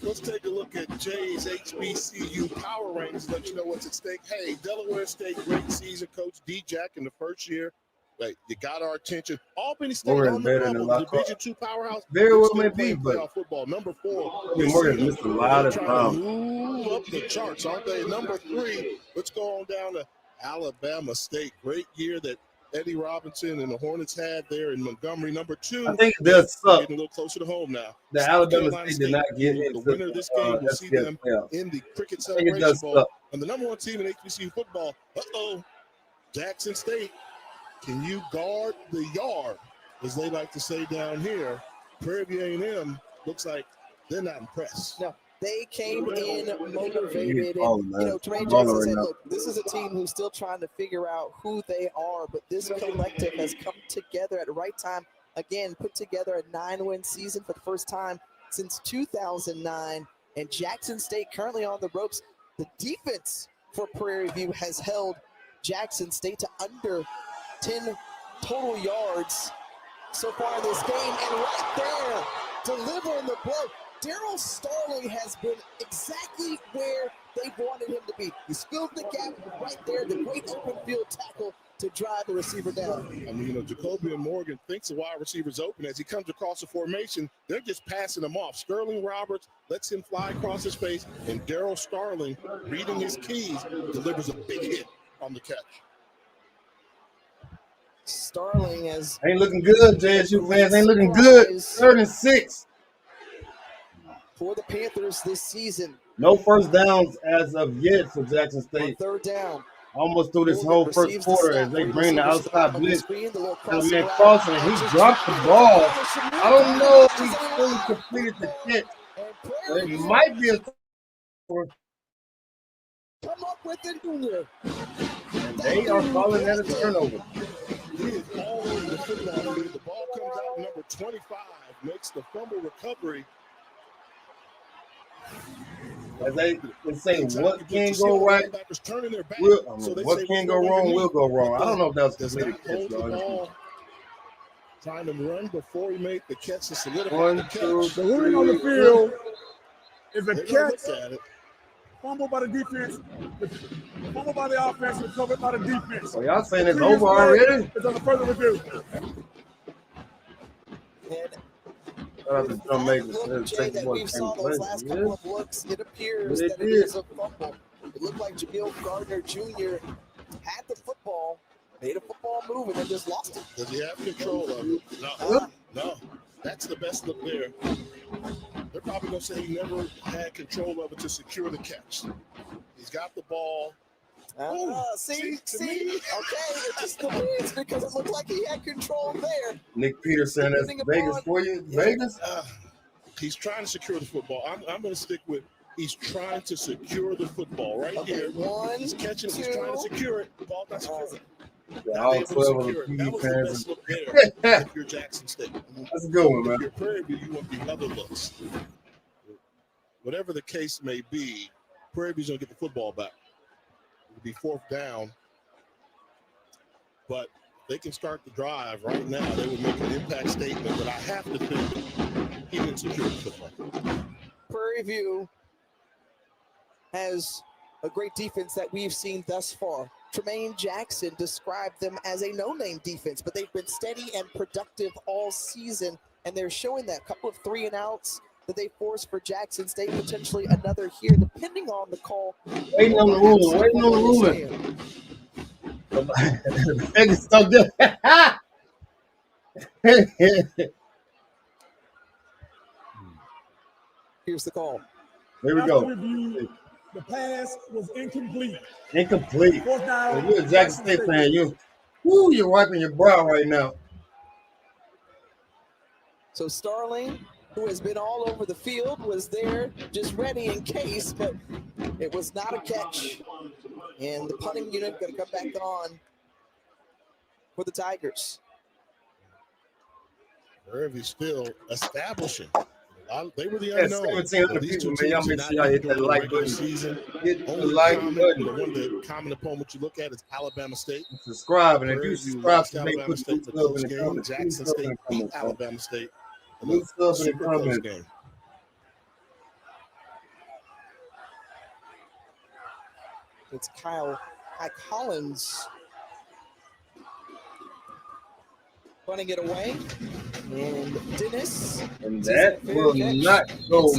Let's take a look at Jay's HBCU power rankings. Let you know what's at stake. Hey, Delaware State, great season. Coach D-Jack in the first year. Like, you got our attention. Albany State Morgan on the better than bubble, Lockhart. Division II powerhouse. Very They're well still may be, playing but playoff football. Number 4. Morgan missed a lot They're of trying time. to move up the charts, aren't they? Number 3. Let's go on down to Alabama State. Great year that Eddie Robinson and the Hornets had there in Montgomery. Number 2. I think it does suck. Getting a little closer to home now. The South Alabama Carolina State did not get the into winner of this game will see FCS them playoffs. in the Cricket I think it Celebration does Bowl. suck. And the number 1 team in HBCU football, Jackson State. Can you guard the yard, as they like to say down here? Prairie View A&M looks like they're not impressed. No, they came in motivated, and Tremaine Balling Jackson right said, now. "Look, this is a team who's still trying to figure out who they are, but this collective has come together at the right time. Again, put together a 9-win season for the first time since 2009, and Jackson State currently on the ropes. The defense for Prairie View has held Jackson State to under 10 total yards so far in this game, and right there, delivering the blow. Daryl Starling has been exactly where they wanted him to be. He's filled the gap right there, the great open field tackle to drive the receiver down. I mean, Jacoby Morgan thinks the wide receiver's open. As he comes across the formation, they're just passing him off. Sterling Roberts lets him fly across his face, and Daryl Starling, reading his keys, delivers a big hit on the catch. Starling has Ain't looking good, JSU fans. Ain't looking good. 3rd and 6. for the Panthers this season. No first downs as of yet for Jackson On State. 3rd down. Almost through this Morgan whole first receives the quarter snap as they for the bring the receivers outside on the blitz. screen, the little And crossing man route. crossing, and he dropped the ball. I don't know if he fully completed the catch. And It might be a come up with it, Junior. and they are calling that a turnover. He is all over the football field. The ball comes out, number 25 makes the fumble recovery. As they say, what can go right? What can go wrong will go wrong. I don't know if that was completed catch, y'all. Trying to run before he made the catch to solidify One, the catch. two, The ruling on the field is a They're gonna catch, look at it. fumble by the defense, fumble by the offense, recovered by the defense. So y'all saying it's Previous over play already? is under further review. And Shout out to John Mason. look, Jay, that we saw those last Yeah. couple of looks, it appears It that it did. is a fumble. It looked like Jamil Gardner Jr. had the football, made a football move, and then just lost it. Does he have control of it? No. No. That's the best look there. They're probably going to say he never had control of it to secure the catch. He's got the ball. See, okay, it just depends because it looked like he had control there. Nick Peterson, that's Vegas for you. Vegas? He's trying to secure the football. I'm going to stick with he's trying to secure the football right here. He's catching it. He's trying to secure it. The ball not secured. Yeah, all 12 of the That was the fans. best look there if you're Jackson State. That's a good one, If man. you're Prairie View, you want the other looks. Whatever the case may be, Prairie View's going to get the football back. It'll be 4th down. But they can start the drive right now. They would make an impact statement, but I have to think he didn't secure the football. Prairie View has a great defense that we've seen thus far. Tremaine Jackson described them as a no-name defense, but they've been steady and productive all season, and they're showing that. Couple of 3-and-outs that they forced for Jackson State, potentially another here, depending on the call. Waiting on the ruling. Waiting on the ruling. Vegas so good. Here's the call. Here we After go. review, the pass was incomplete. Incomplete. 4th down. If you're a Jackson State fan, you're wiping your brow right now. So Starling, who has been all over the field, was there just ready in case, but It was not a catch. And the punting unit going to come back on for the Tigers. Prairie still establishing. They were the Yeah, unknown. 1,700 These people, two man. Y'all teams make did sure not y'all meet hit that during the like regular button. season. Hit the Only like one button. the common opponent you look at is Alabama State. Subscribe, and if Prairie you View subscribe lost to today, Alabama put new State in a sub in close the game. comments. New Jackson sub in State the beat comments, man. Alabama State in New a sub in the super close comments. game. It's Kyle Collins running it away. And Dennis. And that will not go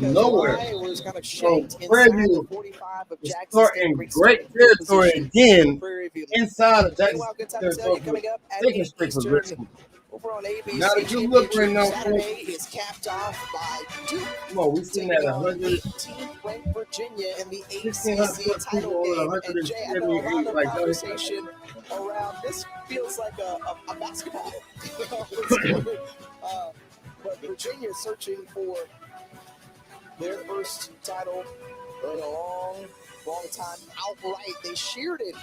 nowhere. Eli was kind of So shanked Prairie inside View the 45 of is Jackson State. starting Great great starting field territory position again for Prairie View. inside of Jackson Meanwhile, good time to tell territory you, coming up at taking 8 straight Eastern, position. over on ABC Not a good look right Championship now, Saturday folks. is capped off by Duke Come on, we sitting taking at on 100, 18th ranked Virginia in the 1,600 ACC plus title people on game. And Jay, I know a lot 178. of Like, y'all hit conversation around this feels like a basketball. But Virginia is searching for their first title in a long time outright. They shared it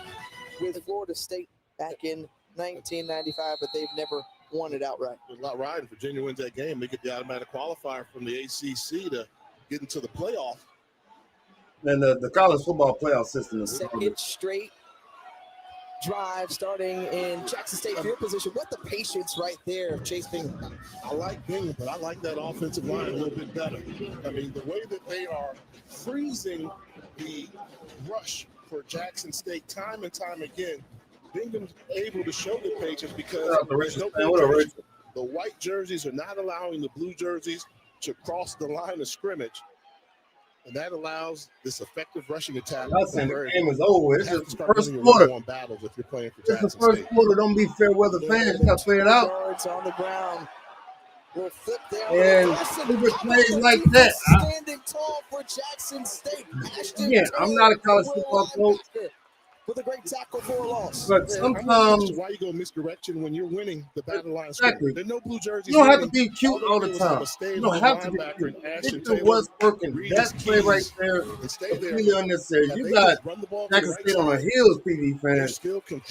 with Florida State back in 1995, but they've never won it outright. A lot right. If Virginia wins that game, they get the automatic qualifier from the ACC to get into the playoff. And the college football playoff system is Second straight drive starting in Jackson State field position. What the patience right there of Chase Bingham. I like Bingham, but I like that offensive line a little bit better. I mean, the way that they are freezing the rush for Jackson State time and time again, Bingham's able to show the patience because there's no penetration. The white jerseys are not allowing the blue jerseys to cross the line of scrimmage. And that allows this effective rushing attack. Y'all saying the game is over. This is the first quarter. Battles if you're playing for this is Jackson the first State. quarter. Don't be fair weather fans. You got to play it out. Yards on the ground. Will flip down. And stupid plays like that. Standing tall for Jackson State. Yeah, I'm not a college football coach. With a great tackle for a loss. But sometimes, why you go misdirection when you're winning the battle line? Exactly. There's no blue jerseys. You don't have to be cute all the time. You don't have to be cute. It was working. That play right there is completely unnecessary. You got Jackson State on the heels, PD fans.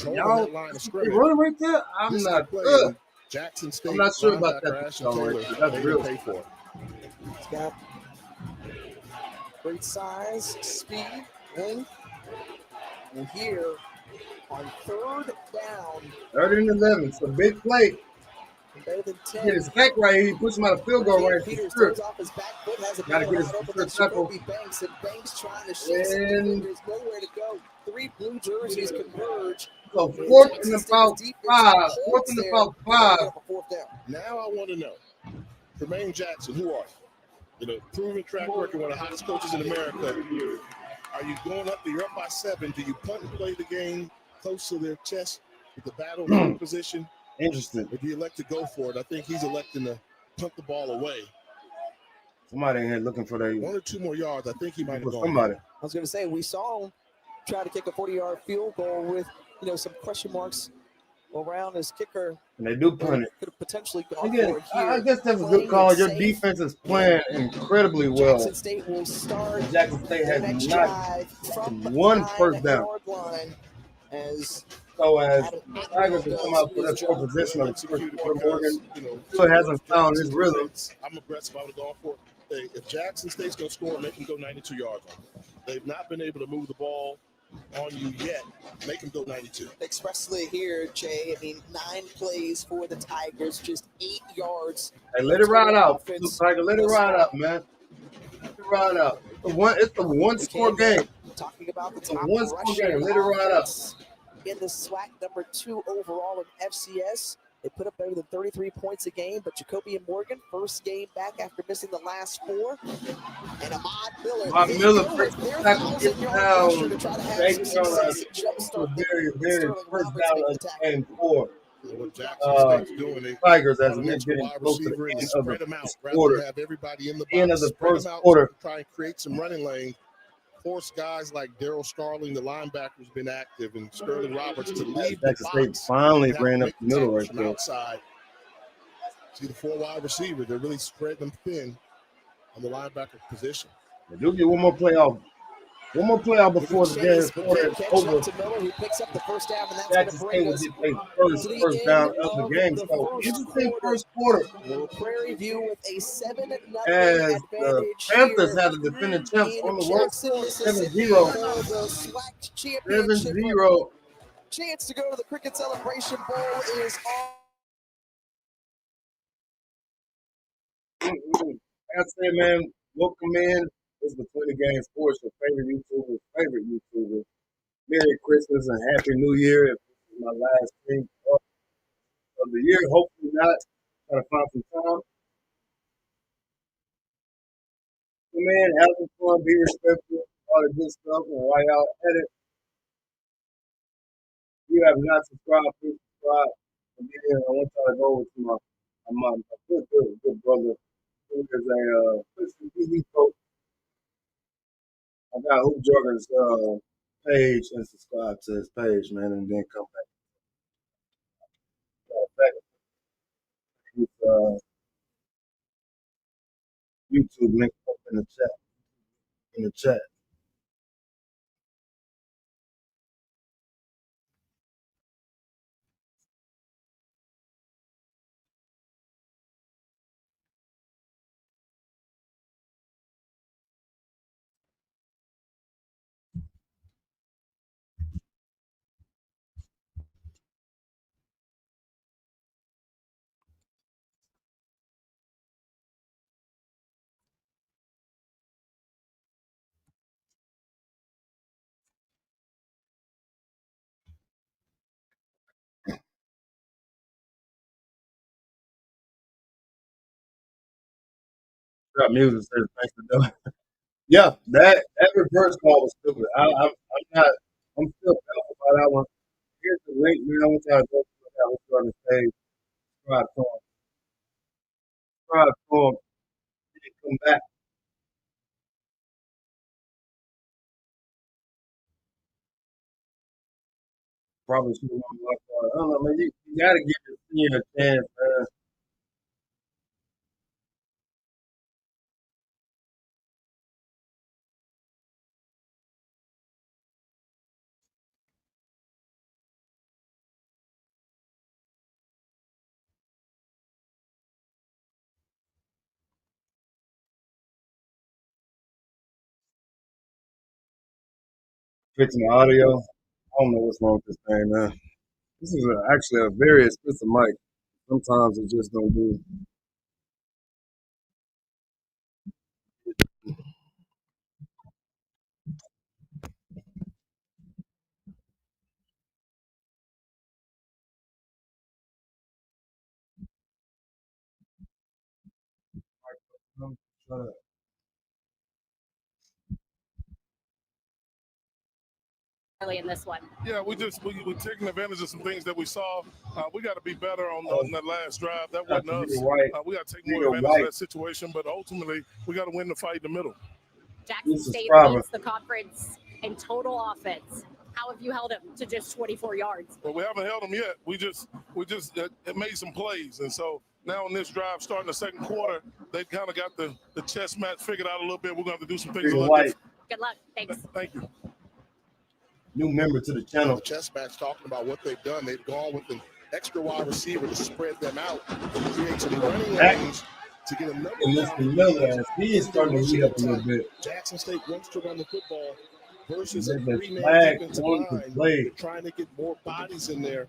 Y'all running right there? I'm not good. Jackson State. I'm not sure about that. That's real. He's got great size, speed, length. And here on third down. 3rd and 11. It's a big play. Better than 10. Get his back right here. He puts him out of field goal right. Peters throws off his back foot, has a got to get his first tackle. Banks, and Banks trying to shake some defenders. Nowhere to go. 3 blue jerseys converge. So 4th and about 5. 4th and about 5. Now I want to know, Jermaine Jackson, who are you? You know, proven track record, one of the hottest coaches in America. Are you going up? You're up by 7. Do you punt and play the game close to their chest with the battle position? Interesting. Or do you elect to go for it? I think he's electing to punt the ball away. Somebody in here looking for that. 1 or 2 more yards. I think he might have gone. Somebody. I was going to say, we saw him try to kick a 40-yard field goal with, some question marks around his kicker. And they do punt it. Could have potentially gone Again, for it here. I guess that's a good call. Your defense is playing incredibly well. Jackson State will start. Jackson State has not one first down. So as Tigers can come out for that 4th position of Morgan, still hasn't found his rhythm. I'm aggressive. I would have gone for it. If Jackson State's going to score, make them go 92 yards on them. They've not been able to move the ball on you yet. Make them go 92. Expressly here, Jay. I mean, 9 plays for the Tigers, just 8 yards. Hey, let it ride out. Tiger, let it ride out, man. Let it ride out. It's a one-score game. Talking about the top one-score game. Let it ride out. In the SWAC, number 2 overall in FCS. They put up better than 33 points a game, but Jacoby and Morgan, first game back after missing the last 4. And Ahmad Miller breaks the tackle, gets down, banks on a very, very first down of game 4. What Jackson State's doing, Tigers as we getting close to the end of the quarter. Have everybody in the end of the first quarter. Try and create some running lane. Force guys like Daryl Starling, the linebacker's been active, and Sterling Roberts to leave the box. State finally ran up the middle right there. Outside. See the 4 wide receiver. They're really spreading them thin on the linebacker position. They do get one more play off One more playoff before the game Chase, but quarter good is catch over. up to Miller, who picks up the first down, and that's going to Jackson State bring will us get their to the first end down of the of game. the So first interesting quarter. first quarter Well, Prairie View with a 7-0 as the advantage Panthers here had the defending champs in on the road Jackson, Mississippi 7-0. for the SWAC championship. 7-0. Chance to go to the Cricket Celebration Bowl is on. I say, man, welcome in. It's Between the Game Sports, your favorite YouTuber. Merry Christmas and Happy New Year. If this is my last thing of the year, hopefully not. Try to find some time. Come in, have some fun, be respectful, all the good stuff. And while y'all at it, if you have not subscribed, please subscribe. And then I want y'all to go over to my good brother who is a Christian TV coach. I got Hoop Jordan's page and subscribe to his page, man, and then come back to his YouTube link up in the chat. Got music says thanks for doing. Yeah, that reverse call was stupid. I'm not. I'm still baffled by that one. Here's the link, man. I want y'all to go to that. What's on the page? Subscribe to him. Subscribe to him. Then come back. Probably should have won like I don't know, man. You gotta give the senior a chance, man. Fixing the audio. I don't know what's wrong with this thing, man. This is actually a very expensive mic. Sometimes it just don't do. Shut up. Early in this one. Yeah, we're taking advantage of some things that we saw. We got to be better on that last drive. That wasn't us. We got to take more advantage of that situation, but ultimately we got to win the fight in the middle. Jackson State leads the conference in total offense. How have you held him to just 24 yards? Well, we haven't held him yet. We just made some plays, and so now in this drive, starting the second quarter, they kind of got the chess match figured out a little bit. We're going to have to do some things a little different. Good luck. Thanks. Thank you. New member to the channel. The chess match talking about what they've done. They've gone with an extra wide receiver to spread them out, create some running lanes to get another. And Mr. Miller, he is starting to heat up a little bit. Jackson State wants to run the football versus a There's three-man defensive line. They're trying to get more bodies in there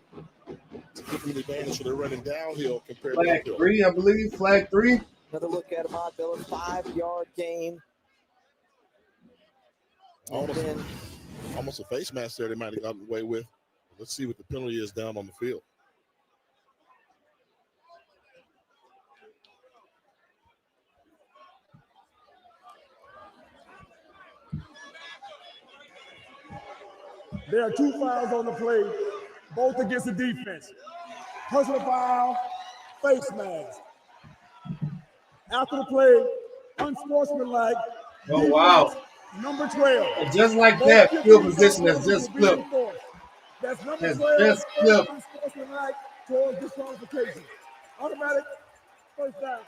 to give them the advantage, so they're running downhill compared to flag uphill. 3, I believe. Flag 3. Another look at Ahmad Miller, 5-yard gain. Almost a face mask there they might have gotten away with. Let's see what the penalty is down on the field. There are 2 fouls on the play, both against the defense. Personal foul, face mask. After the play, unsportsmanlike. Oh, wow. Number 12. And just like that, field position has just flipped. That's number Has 12. just flipped. Unsportsmanlike towards disqualification. Automatic first down.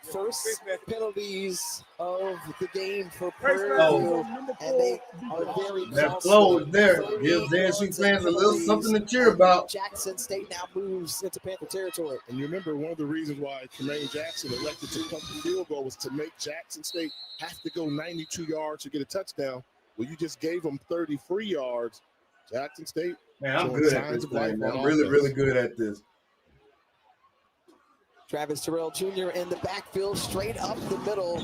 first penalties of the game for Face Prairie mask View, on number and they 4 are very That costly. flow is there. 30 Gives the yards NSU of fans a little something to penalties, cheer about. Jackson State now moves into Panther territory. And you remember one of the reasons why Tremaine Jackson elected to punt the field goal was to make Jackson State have to go 92 yards to get a touchdown. Well, you just gave them 30 free yards. Jackson State. Man, I'm showing good at signs this of life thing, man. on I'm really, offense. really good at this. Travis Terrell Jr. in the backfield, straight up the middle.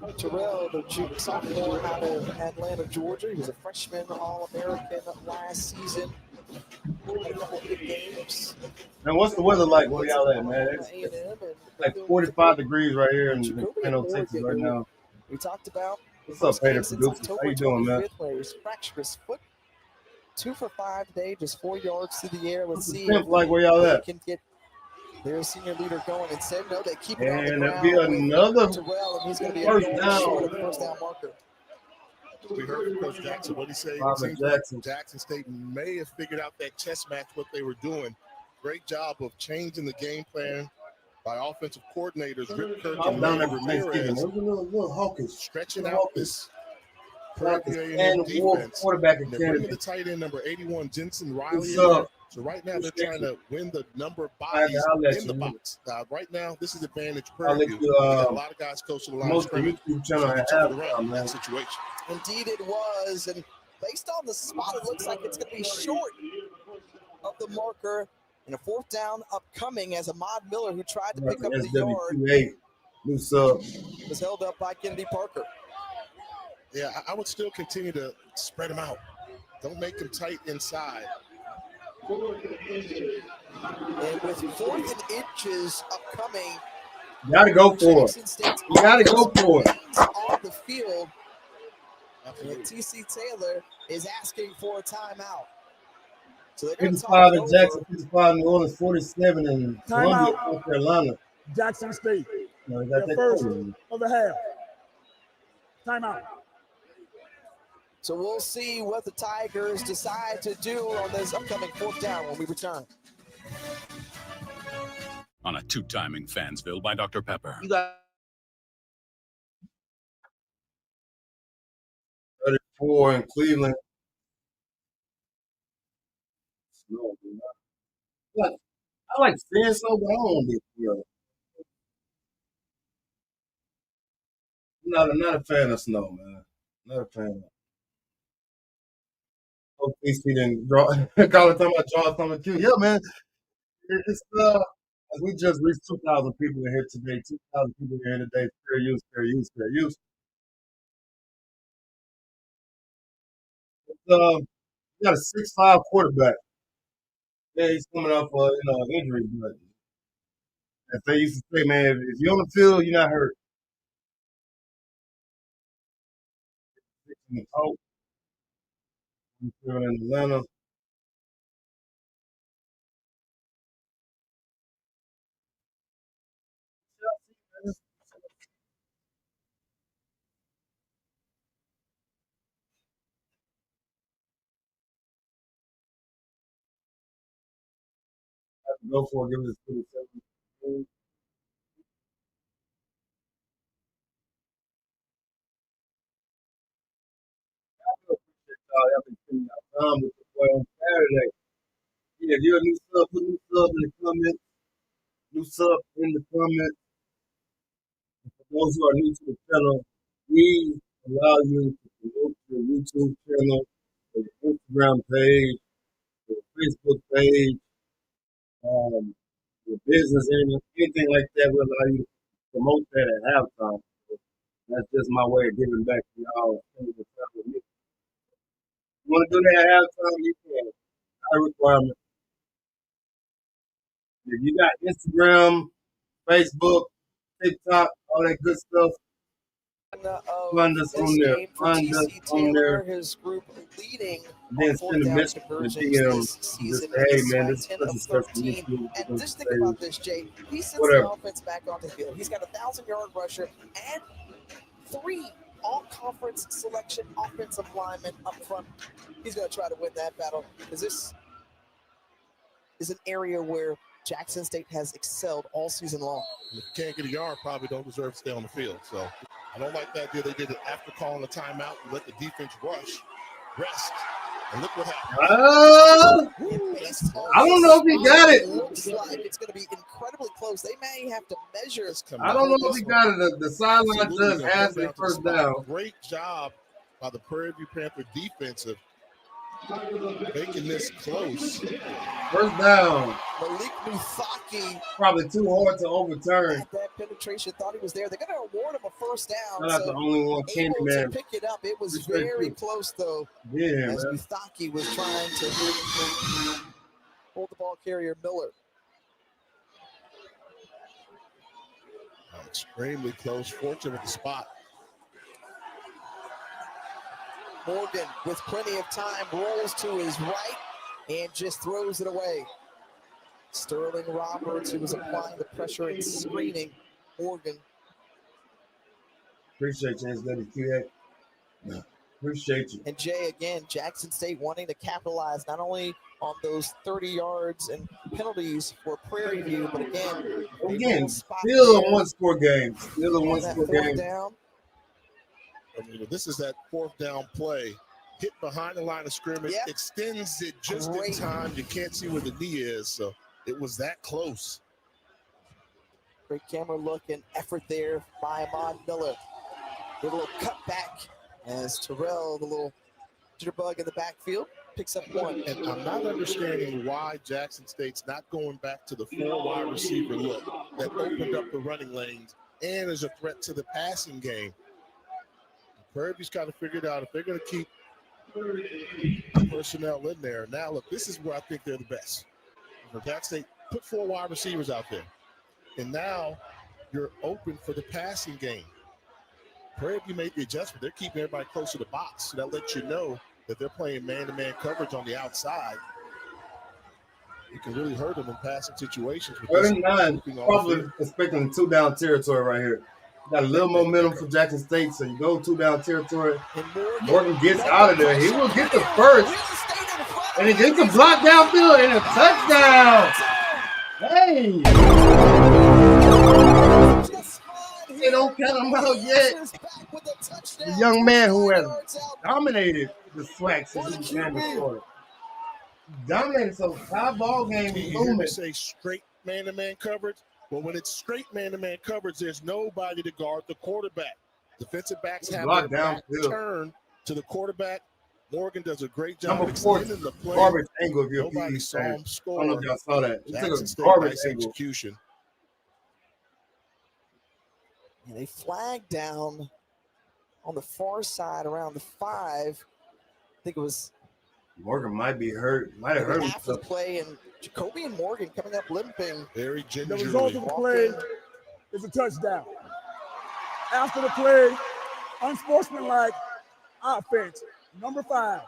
And Terrell, the sophomore out of Atlanta, Georgia. He was a freshman All-American last season. Had a couple of good games. Man, what's the weather like where y'all at, man? It's like 45 degrees right here in Plano, Texas right now. We talked about What's up, Peter Producers? How you doing, man? Where he's fractured his foot. 2 for 5 today, just 4 yards through the air. Let's see if like where y'all at? Can get their senior leader going. Instead, no, they keep it on the And ground. that'll be another Terrell, and he's going to be first short of down. the first down marker. We heard from Coach Jackson. What he said? Jackson State may have figured out that chess match, what they were doing. Great job of changing the game plan by offensive coordinators Rip Kirk and Manny Ramirez, little hawkish, stretching out this like Prairie and defense. quarterback And in they're Canada. bringing the tight end number 81, Jensen Riley. So right now they're trying to win the number of bodies in the box. Right now, this is advantage Prairie View. Got a lot of guys close to the line of scrimmage. YouTube channel around that situation. Indeed it was, and based on the spot, it looks like it's going to be short of the marker. And a fourth down upcoming as Ahmad Miller, who tried to pick up the yard, new sub, was held up by Kennedy Parker. Yeah, I would still continue to spread them out. Don't make them tight inside. And with 4th and inches upcoming, you gotta go for it. You gotta go for it. On the field, and TC Taylor is asking for a timeout. So they're going to 55 in Jackson, 55 New Orleans, 47 in Columbia, North Carolina. Jackson State. No, got that first of the half. Timeout. So we'll see what the Tigers decide to do on this upcoming 4th down when we return. On a two-timing Fansville by Dr. Pepper. You got 34 in Cleveland. Snow, I like seeing snow, but I don't want to be here. I'm not a fan of snow, man. Not a fan of it. Oh, please, he didn't draw. Call it talking about draw something cute. Yeah, man. It's we just reached 2,000 people in here today. 2,000 people in here today. Fair use, fair use, fair use. We got a 6'5" quarterback. Yeah, he's coming off injury, but as they used to say, man, if you're on the field, you're not hurt. In Atlanta. Go for it, give it a 27. Y'all been spending y'all time with the boy on Saturday. Yeah, if you're a new sub, put new sub in the comments. New sub in the comments. For those who are new to the channel, we allow you to promote your YouTube channel, your Instagram page, your Facebook page, your business, anything like that. We allow you to promote that at halftime. So that's just my way of giving back to y'all. With me. You want to do that at halftime? You can. Not a requirement. If you got Instagram, Facebook, TikTok, all that good stuff, find us on there. Find us on there. His group leading then send a message to the DM. Just say, hey, man, this is such and such an issue. And just think about this, Jay. He sends the offense back on the field. He's got a 1,000-yard rusher and 3 all-conference selection offensive linemen up front. He's going to try to win that battle because this is an area where Jackson State has excelled all season long. And if you can't get a yard, probably don't deserve to stay on the field. So I don't like that idea. They did it after calling a timeout and let the defense rest. And look what happened. I don't know if he got it. It looks like it's going to be incredibly close. They may have to measure. I don't know if he got it. The sideline does ask for first down. Great job by the Prairie View Panther defense of making this close. First down. Malik Muthaki. Probably too hard to overturn. That penetration, thought he was there. They're going to award him a first down. Not the only one candy man. To pick it up. It was very close though. Yeah, as Muthaki was trying to hold the ball carrier Miller. Extremely close. Fortunate with the spot. Morgan, with plenty of time, rolls to his right and just throws it away. Sterling Roberts, who was applying the pressure and screening Morgan. Appreciate you, SWQA. Appreciate you. And Jay, again, Jackson State wanting to capitalize not only on those 30 yards and penalties for Prairie View, but again, still a one-score game. Still a one-score game. Down. I mean, this is that fourth down play. Hit behind the line of scrimmage, extends it just in time. You can't see where the knee is, so it was that close. Great camera look and effort there by Ahmad Miller. With a little cutback as Terrell, the little jitterbug in the backfield, picks up one. And I'm not understanding why Jackson State's not going back to the 4 wide receiver look that opened up the running lanes and is a threat to the passing game. Prairie View's got to figure it out if they're going to keep personnel in there. Now, look, this is where I think they're the best. Jackson State put 4 wide receivers out there, and now you're open for the passing game. Prairie View made the adjustment. They're keeping everybody close to the box, so that lets you know that they're playing man-to-man coverage on the outside. You can really hurt them in passing situations. 39, probably expecting 2-down territory right here. Got a little momentum for Jackson State, so you go 2-down territory. Morgan gets out of there. He will get the first, and he gets a block downfield and a touchdown. Hey! They don't count him out yet. The young man who has dominated the SWAC since he began the sport. Dominated, so high ball game is booming. Say straight man-to-man coverage. Well, when it's straight man-to-man coverage, there's nobody to guard the quarterback. Defensive backs have their back turn to the quarterback. Morgan does a great job extending the play. Garbage angle of your Nobody saw him score. I don't know if y'all saw that. It's a garbage nice execution. And they flag down on the far side around the 5. I think it was Morgan might be hurt. Might have hurt half the play, and Jacoby and Morgan coming up limping. Very gingerly. The result of the play is a touchdown. After the play, unsportsmanlike offense, number 5.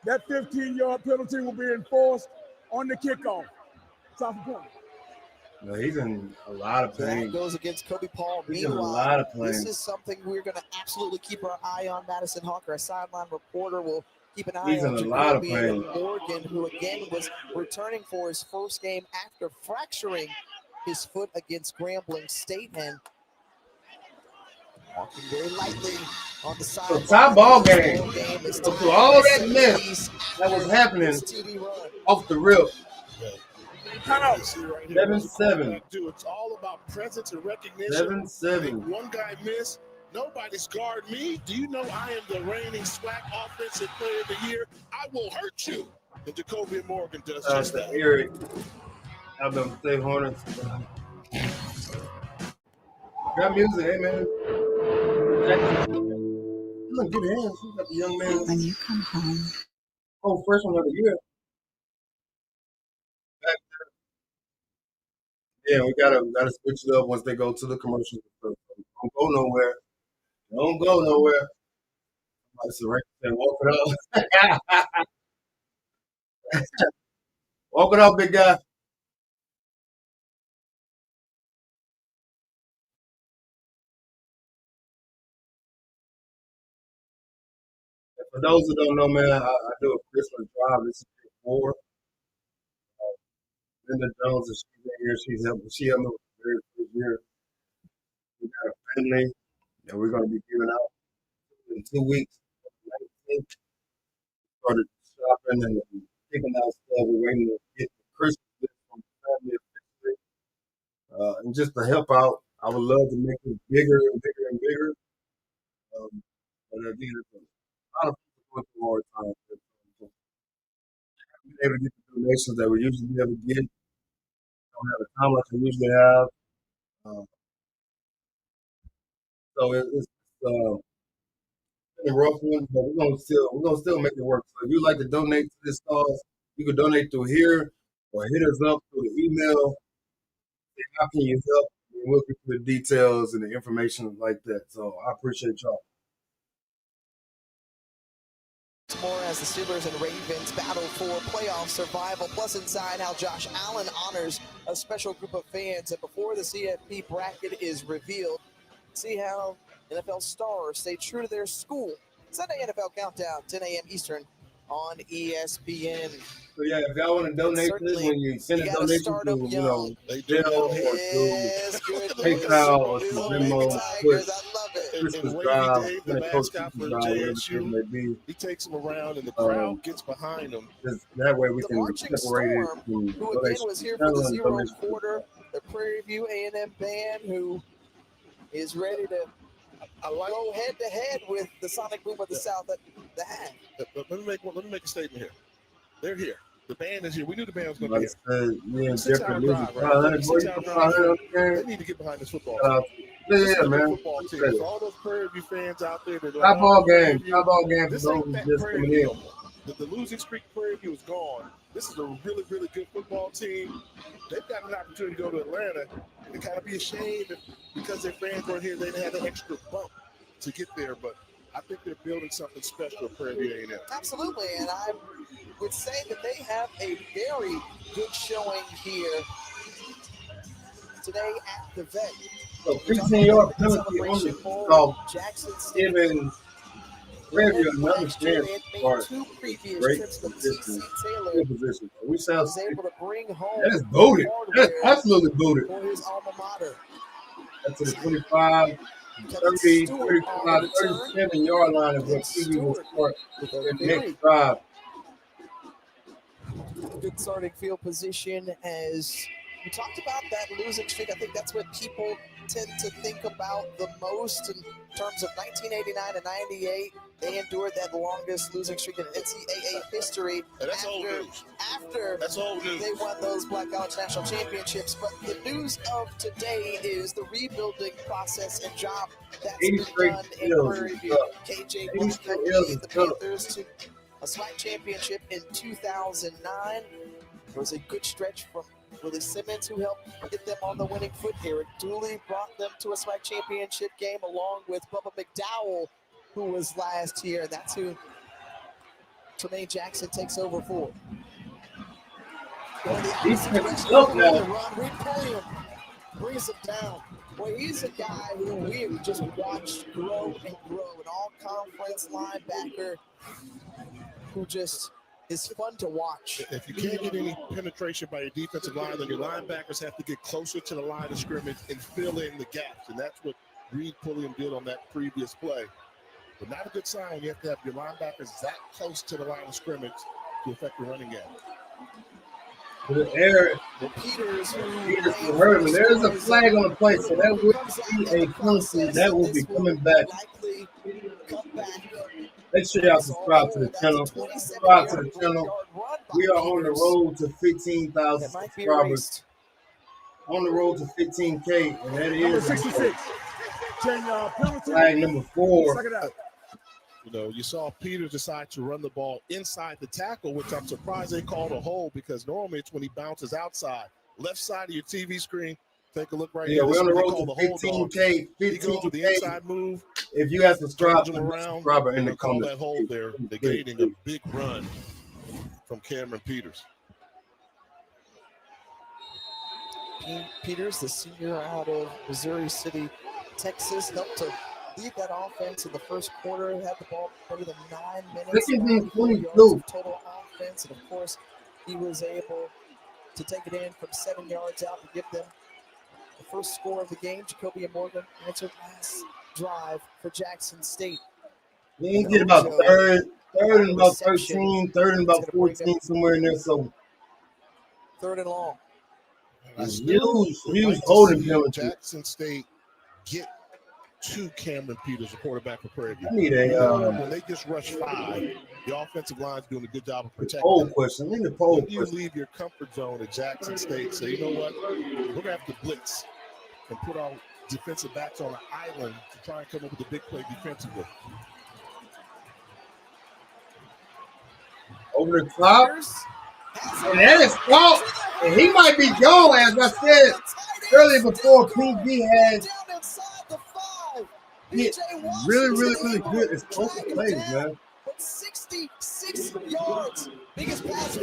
That 15-yard penalty will be enforced on the kickoff. Top of point. No, he's in a lot of pain. That goes against Kobe Paul. He's in a lot of pain. This is something we're going to absolutely keep our eye on. Madison Hawker, a sideline reporter, will keep an eye on Jacoby and Morgan, who again was returning for his first game after fracturing his foot against Grambling State and walking very lightly on the side. So tie ball game. So through all that mess that was happening off the rip. 7-7. It's all about presence and recognition. 7-7. One guy missed. Nobody's guard me. Do you know I am the reigning SWAC Offensive Player of the Year? I will hurt you. And Jacoby Morgan does just that. Eric, Alabama State Hornets. Got music, hey man. Look, good hands. You got the young man. When you come home. Oh, first one of the year. Yeah, we gotta switch it up once they go to the commercials. Don't go nowhere. Don't go nowhere. That's the right thing. Walk it up. Walk it up, big guy. For those who don't know, man, I do a Christmas drive. This is 4. Linda Jones, is she's in here. She helped me with the very first year. We got a family that we're going to be giving out in 2 weeks. 19th. Started shopping and picking out stuff. We're waiting to get the Christmas list from the family officially. And just to help out, I would love to make it bigger and bigger and bigger. But again, it's a lot of people going through hard times. So being able to get the donations that we usually be able to get, don't have the time like we usually have. Um, so it's been a rough one, but we're gonna still make it work. So if you'd like to donate to this cause, you can donate through here or hit us up through the email. Say, how can you help? And we'll get you the details and the information like that. So I appreciate y'all. More as the Steelers and Ravens battle for playoff survival, plus inside how Josh Allen honors a special group of fans. And before the CFP bracket is revealed, see how NFL stars stay true to their school. Sunday NFL Countdown, 10 a.m. Eastern on ESPN. So yeah, if y'all want to donate to this, when you send a donation to, Zelle or to PayPal or to Venmo, put Christmas Drive, send a Coach Christmas Drive, whatever it may be. He takes them around and the crowd gets behind him. That way we can separate it from who again was here for the zero quarter, the Prairie View A&M band, who is ready to go head-to-head with the Sonic Boom of the South at the half. Let me make a statement here. They're here. The band is here. We knew the band was going to be here. They need to get behind this football team. Yeah, man. Football team. For all those Prairie View fans out there that Top ball game. This ain't that Prairie View. The losing streak Prairie View is gone. This is a really, really good football team. They've got an opportunity to go to Atlanta and kind of be ashamed because their fans weren't here. They had an extra bump to get there, but I think they're building something special at Prairie View A&M. Absolutely, and I would say that they have a very good showing here today at the Vet. So 15-yard penalty on the called giving Prairie View another chance for great position. Good position. We shall see. That is booted. That's absolutely booted. That's to the 25, 30, 35, 37-yard line is what TV will start with their next drive. Good starting field position. As we talked about that losing streak, I think that's what people tend to think about the most in terms of 1989 and 98. They endured that longest losing streak in NCAA history after they won those Black College National Championships. But the news of today is the rebuilding process and job that's been done in Prairie View. KJ Black lead the Panthers to a SWAC championship in 2009. It was a good stretch from Willie Simmons, who helped get them on the winning foot. Eric Dooley brought them to a SWAC championship game, along with Bubba McDowell, who was last year. That's who Tremaine Jackson takes over for. Reed Pulliam brings him down. Boy, he's a guy who we have just watched grow and grow. An all-conference linebacker who just is fun to watch. If you can't get any penetration by your defensive line, then your linebackers have to get closer to the line of scrimmage and fill in the gaps. And that's what Reed Pulliam did on that previous play. But not a good sign. You have to have your linebackers that close to the line of scrimmage to affect the running game. Peters hurt him. There's a flag on the play, so that would be a penalty. That will be coming back. Make sure y'all subscribe to the channel. Subscribe to the channel. We are on the road to 15,000 subscribers. On the road to 15K, and that is 66. Flag number 4. You know, you saw Peters decide to run the ball inside the tackle, which I'm surprised they called a hold, because normally it's when he bounces outside. Left side of your TV screen. Take a look right here. Yeah, we're on the road to 15K. 15K. The inside move. If you have subscribed to the subscriber in the call comments, that hold there, negating a big run from Cameron Peters. Peters, the senior out of Missouri City, Texas, helped to lead that offense in the first quarter. Had the ball better than 9 minutes. 22. Total offense, and of course, he was able to take it in from 7 yards out to give them the first score of the game. Jacoby and Morgan answered last drive for Jackson State. We ain't get about third and about 13, third and about 14, somewhere in there. So third and long. Huge holding penalty. Jackson State get to Cameron Peters, the quarterback for Prairie. I need when they just rush 5, the offensive line's doing a good job of protecting. Poll question. Need a poll when you leave your comfort zone at Jackson State, say, you know what, we're gonna have to blitz and put our defensive backs on an island to try and come up with a big play defensively. Over the top. And that is fault. And he might be gone, as I said earlier before. PG had really good explosive plays, man. 66 yards. Biggest pass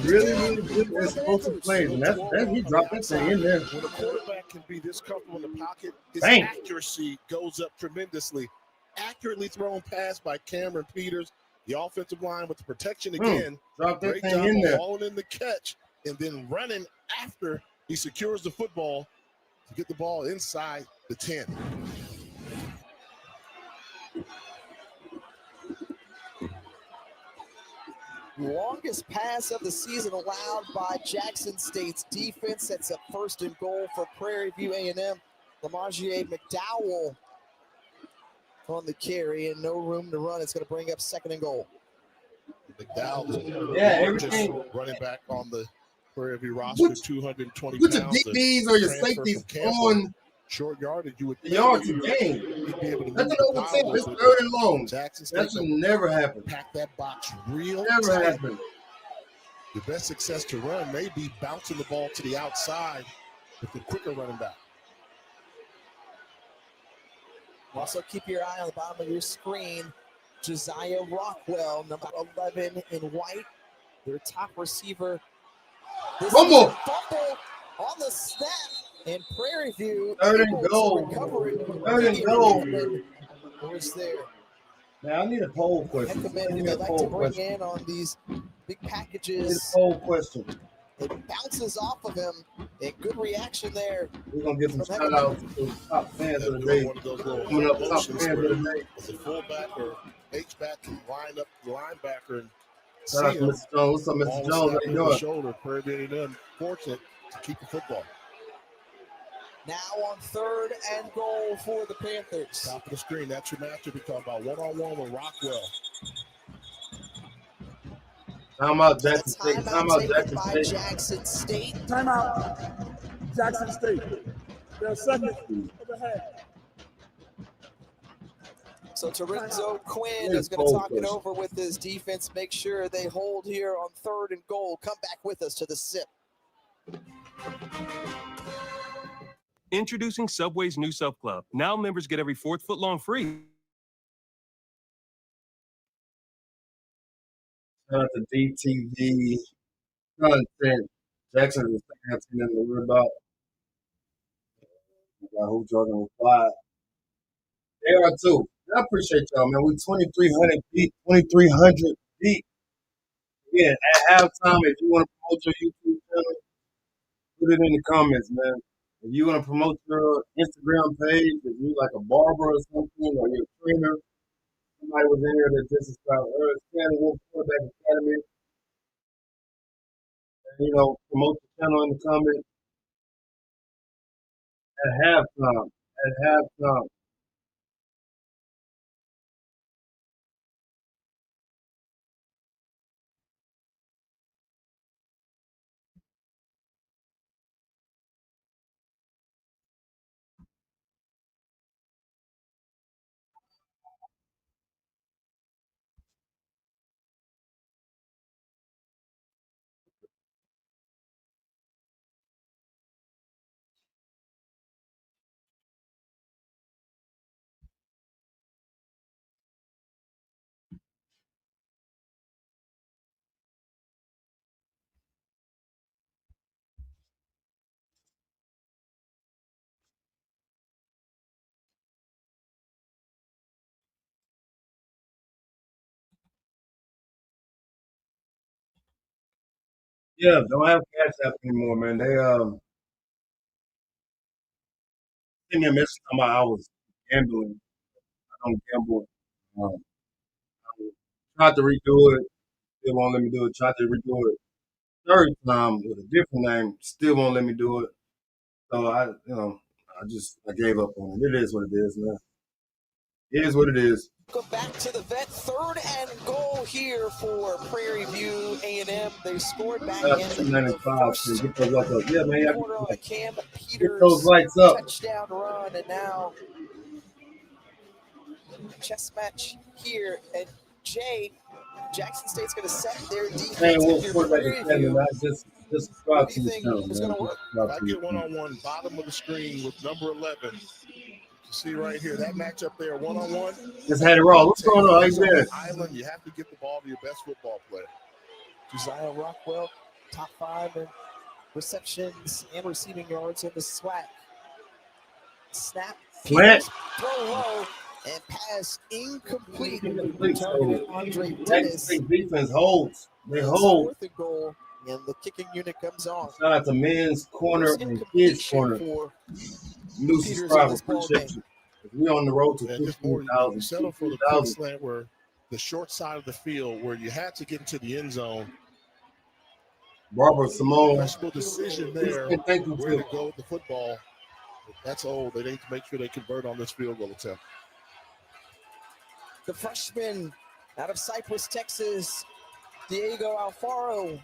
really good explosive plays. And that's he dropped that thing in there. When a quarterback can be this comfortable in the pocket, his accuracy goes up tremendously. Accurately thrown pass by Cameron Peters. The offensive line with the protection again. Drop that Great thing job in there. falling in the catch and then running after he secures the football to get the ball inside the 10. Longest pass of the season allowed by Jackson State's defense. That's a first and goal for Prairie View A&M. Lamagier McDowell on the carry and no room to run. It's going to bring up second and goal. McDowell, everything running back on the Prairie View roster, 220 pounds. Put your DBs or your safeties on short yardage. You would the yards a game. That's an open tip. It's third and long. Jackson State that should never happen. Pack that box real Never tight. happen. The best success to run may be bouncing the ball to the outside with the quicker running back. Also, keep your eye on the bottom of your screen. Josiah Rockwell, number 11 in white, their top receiver. Fumble on the snap, and Prairie View. Third and goal. Third and goal. Was there? Now I need a poll question. They like to bring in on these big packages. Poll question. It bounces off of him. A good reaction there. We're gonna give some shout outs to top fans of the day. Coming up, top fans of the day. As a fullback or H-back can line up the linebacker and shout out to Mr. Jones. What's up, Mr. Jones? How you doing? Shoulder, Prairie View fortunate to keep the football. Now on third and goal for the Panthers. Top of the screen. That's your matchup. We talk about one-on-one with Rockwell. Timeout Jackson State. Timeout Jackson State. Timeout Jackson State. Their second of the half. So Torenzo Quinn is going to talk it over with his defense. Make sure they hold here on third and goal. Come back with us to the SIP. Introducing Subway's new Sub Club. Now members get every 4th foot-long free. Shout out to DTV content. Jackson is asking them to worry about. Who Jordan replied. They are too. I appreciate y'all, man. We 2,300 deep. 2,300 deep. Yeah, at halftime, if you want to promote your YouTube channel, put it in the comments, man. If you want to promote your Instagram page, if you like a barber or something, or you're a trainer, somebody was in here that just subscribed earlier, Wolf Quarterback Academy. And, promote the channel in the comments. At halftime. At halftime. Yeah, don't have Cash App anymore, man. They sent me a message talking about I was gambling. I don't gamble. Um, tried to redo it, still won't let me do it. Tried to redo it third time with a different name, still won't let me do it. So I gave up on it. It is what it is, man. It is what it is. Go back to the vet. 3rd and goal here for Prairie View A&M. They scored back in the 295 to first get those lights up. Yeah, man, quarter on a Cam get those Peters lights up. touchdown run, and now chess match here. And Jackson State's going to set their defense. Man, we'll If you're quarterback Prairie is standing. View, I just what subscribe do to you this think channel, is man. going to work? If I get one-on-one, bottom of the screen with number 11. You see right here, that matchup there, one-on-one. Just had it raw. What's going on? How you been? Island, you have to get the ball to your best football player. Josiah Rockwell, top 5 in receptions and receiving yards in the SWAC. Snap, Slant. throw low, and pass incomplete. So, Andre Jackson Dennis. State defense holds. They It's hold. 4th and goal, and the kicking unit comes on. Shout out to men's corner First and kids incompletion corner. for New Peters in subscriber, this ball appreciate game. you. We on the road to And just more, you 15,000. settle for the quick slant where the short side of the field where you had to get into the end zone. Barbara Simone. Questionable decision there. Thank you, Where to go with the football. That's old. They need to make sure they convert on this field goal attempt. The freshman out of Cypress, Texas, Diego Alfaro,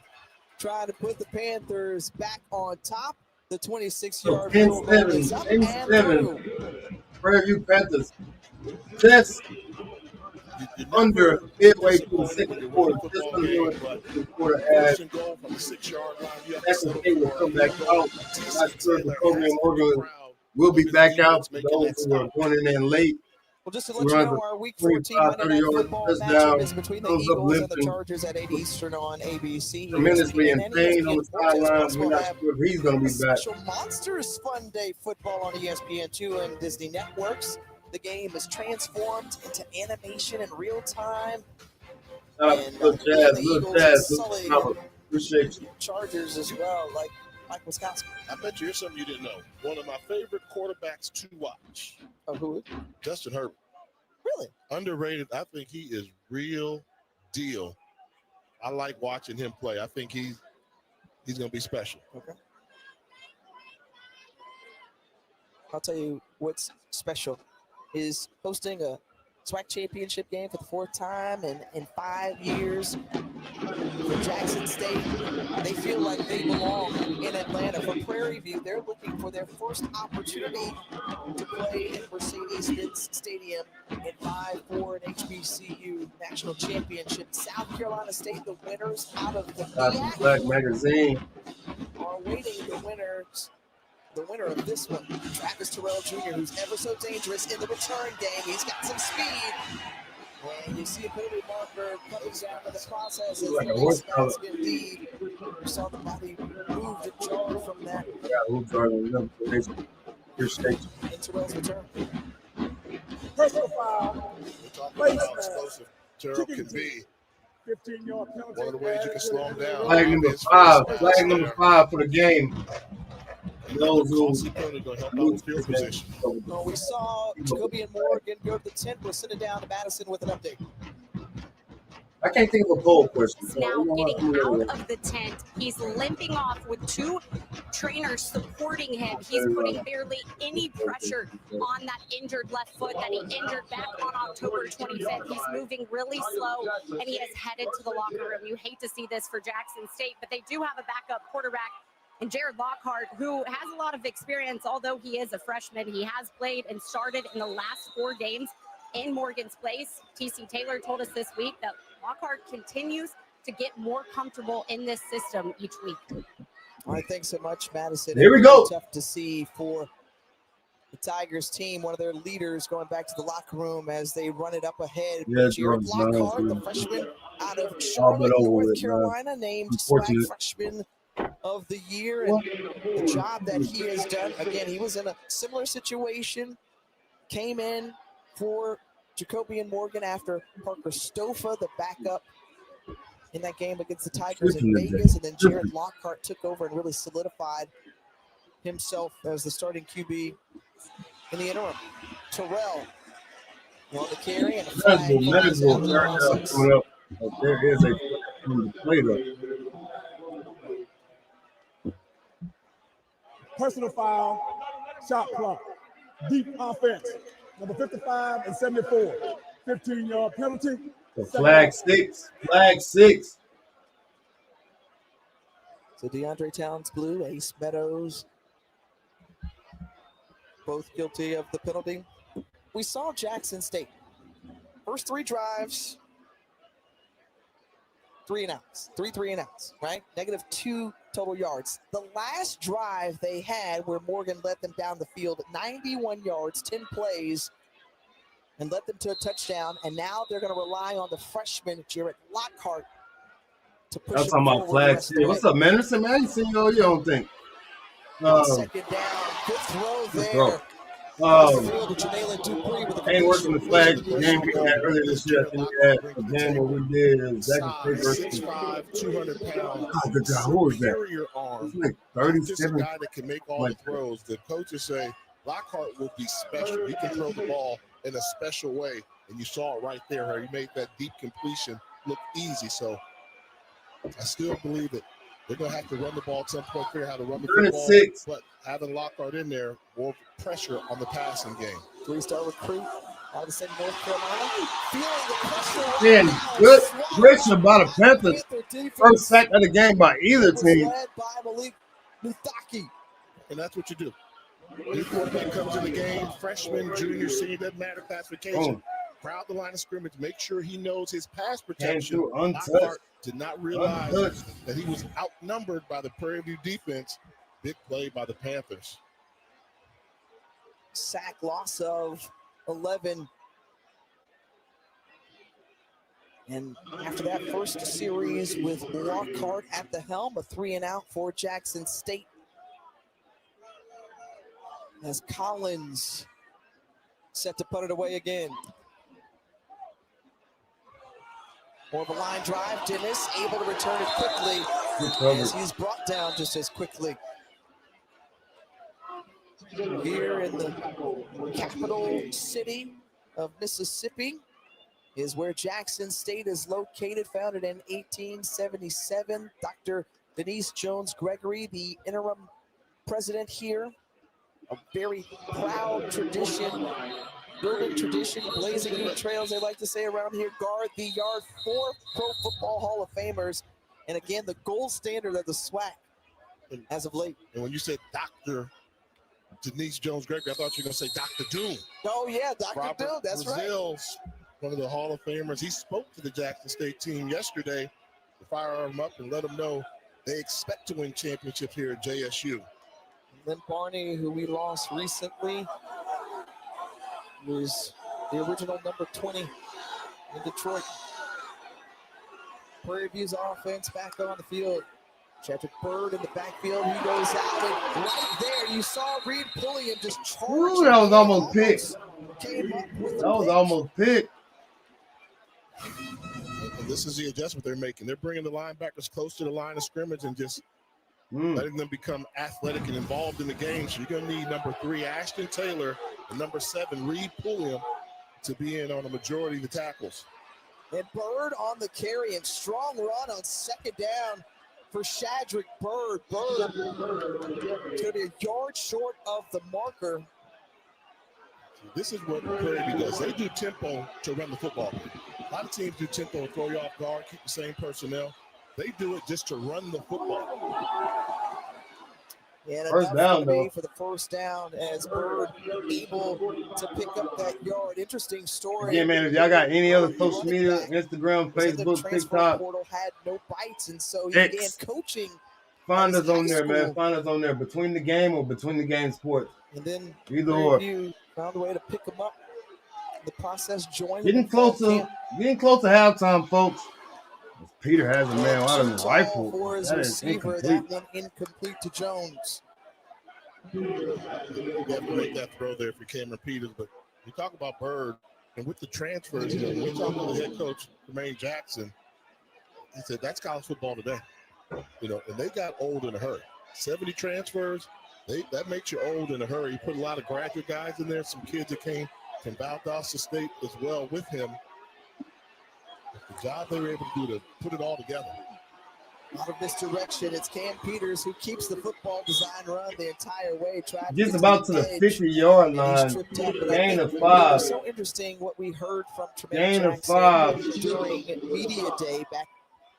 trying to put the Panthers back on top. The 26-yard field goal is up and through. Prairie View Panthers just under midway through the second quarter. Just under midway through the quarter. First and goal from the 6-yard line. You have to Jackson settle State will for come back out. Not sure if Kobe and Morgan will be back out for those who are going in late. Well, just to let you know, our Week 14 Monday Night Football matchup is between the Eagles and the Chargers at 8 Eastern on ABC. Tremendously in pain on the sidelines. We're not sure if he's going to be back. Special Monsters Fun Day football on ESPN2 and Disney Networks. The game is transformed into animation in real time. Little Jazz, appreciate you. Chargers as well, like Wisconsin. I bet you here's something you didn't know. One of my favorite quarterbacks to watch. Oh, who? Justin Herbert. Really? Underrated. I think he is real deal. I like watching him play. I think he's going to be special. Okay. I'll tell you what's special is hosting a SWAC championship game for the 4th time in 5 years. For Jackson State, they feel like they belong in Atlanta. For Prairie View, they're looking for their first opportunity to play at Mercedes-Benz Stadium in 5-4 and HBCU National Championship. South Carolina State, the winners out of the Black Magazine, are waiting the winner of this one, Travis Terrell Jr., who's ever so dangerous in the return game. He's got some speed. And you see a penalty marker coming down to the process. As like a the horse color. indeed. You saw the body move and jar from that. Yeah, who's going to appreciate you. In Terrell's return. Personal foul. We're talking about how explosive Terrell can be. 15-yard penalty. One of the ways you can slow him down. Flag number 5 for the game. Those who Well, we saw Jacoby and Morgan go to the tent. We'll send it down to Madison with an update. I can't think of a poll question. Now getting out of the tent. He's limping off with 2 trainers supporting him. He's putting barely any pressure on that injured left foot that he injured back on October 25th. He's moving really slow, and he is headed to the locker room. You hate to see this for Jackson State, but they do have a backup quarterback and Jared Lockhart, who has a lot of experience, although he is a freshman. He has played and started in the last 4 games in Morgan's Place. TC Taylor told us this week that Lockhart continues to get more comfortable in this system each week. All right, thanks so much, Madison. Here we go. Tough to see for the Tigers team, one of their leaders going back to the locker room as they run it up ahead. Yeah, Jared Lockhart, the freshman out of Charlotte, North Carolina, named SWAC Freshman of the Year, and the job that he has done. Again, he was in a similar situation, came in for Jacoby and Morgan after Parker Stofa, the backup, in that game against the Tigers in Vegas, and then Jared Lockhart took over and really solidified himself as the starting QB in the interim. Terrell on the carry and a flag flies out of the process. There is a play though. Personal foul, shot clock. Deep offense, number 55 and 74. 15-yard penalty. Flag 6. Flag 6. So DeAndre Towns blue, Ace Meadows, both guilty of the penalty. We saw Jackson State. First 3 drives, 3 and outs, 3 and outs, right? -2 total yards. The last drive they had where Morgan led them down the field, 91 yards, 10 plays, and led them to a touchdown. And now they're going to rely on the freshman, Jared Lockhart, to push I'm talking about flag 6. What's up, Menderson, man? I ain't seen you all year, I don't think. Second down, good throw there. Ain't working the flag game we had earlier this year. I think we had a game where we did Jackson State versus 6'5", 200 pounds. Oh, good God. Who was that? Superior arm. It's like Just a 37. guy that can make all the throws. The coaches say Lockhart will be special. He can throw the ball in a special way, and you saw it right there. How he made that deep completion look easy. So I still believe that they're going to have to run the ball at some point, figure out how to run the football. But having Lockhart in there, more pressure on the passing game. 3-star recruit out of the state of North Carolina. Feeling the pressure. Man, good pressure by the Panthers. First sack of the game by either team. Led by Malik Muthaki. And that's what you do. New quarterback comes in the game, freshman, junior, senior, doesn't matter classification. Crowd the line of scrimmage, make sure he knows his pass protection. Lockhart did not realize that he was outnumbered by the Prairie View defense. Big play by the Panthers. Sack loss of 11. And after that first series with Lockhart at the helm, a 3 and out for Jackson State. As Collins set to put it away again. More of a line drive. Dennis able to return it quickly as he's brought down just as quickly. Here in the capital city of Mississippi is where Jackson State is located, founded in 1877. Dr. Denise Jones Gregory, the interim president here. A very proud tradition, building tradition, blazing new trails, they like to say around here. Guard the yard, 4 Pro Football Hall of Famers. And again, the gold standard of the SWAC as of late. And when you said Dr. Denise Jones Gregory, I thought you were going to say Dr. Doom. Oh, yeah, Dr. Doom, that's Brazil's one of the Hall of Famers. He spoke to the Jackson State team yesterday to fire them up and let them know they expect to win championships here at JSU. Lynn Barney, who we lost recently, was the original number 20 in Detroit. Prairie View's offense back on the field. Chadwick Bird in the backfield. He goes out, and right there, you saw Reed Pulliam just charge. Ooh, that was almost picked. That was almost picked. And this is the adjustment they're making. They're bringing the linebackers close to the line of scrimmage and just letting them become athletic and involved in the game. So you're going to need number 3, Ashton Taylor, and number 7, Reed Pulliam, to be in on a majority of the tackles. And Bird on the carry, and strong run on second down for Shadrick Bird. Bird going to be a yard short of the marker. This is what Prairie View does. They do tempo to run the football. A lot of teams do tempo to throw you off guard, keep the same personnel. They do it just to run the football. And first down, though. For the first down, as Bird able to pick up that yard. Interesting story. Yeah, man, if y'all got any other social media, Instagram, Facebook, TikTok, portal had no bites, and so he began coaching. Find us on there, man. Find us on there. Between the Game or Between the Game Sports. And then either or. Found a way to pick him up. The process joined. Getting close to halftime, folks. Peter has a man out of his rifle. For his receiver, that one incomplete to Jones. You have to make that throw there for Cameron Peters, but you talk about Bird, and with the transfers, we talk to the head coach, Jermaine Jackson. he said that's college football today. You know, and they got old in a hurry. 70 transfers, that makes you old in a hurry. He put a lot of graduate guys in there, some kids that came from Valdosta State as well with him. The job they were able to do to put it all together. Out of misdirection, it's Cam Peters who keeps the football design run the entire way. Just about to the 50-yard line. Gain of 5. It was so interesting what we heard from Tremaine Gain of Jackson 5 during media day back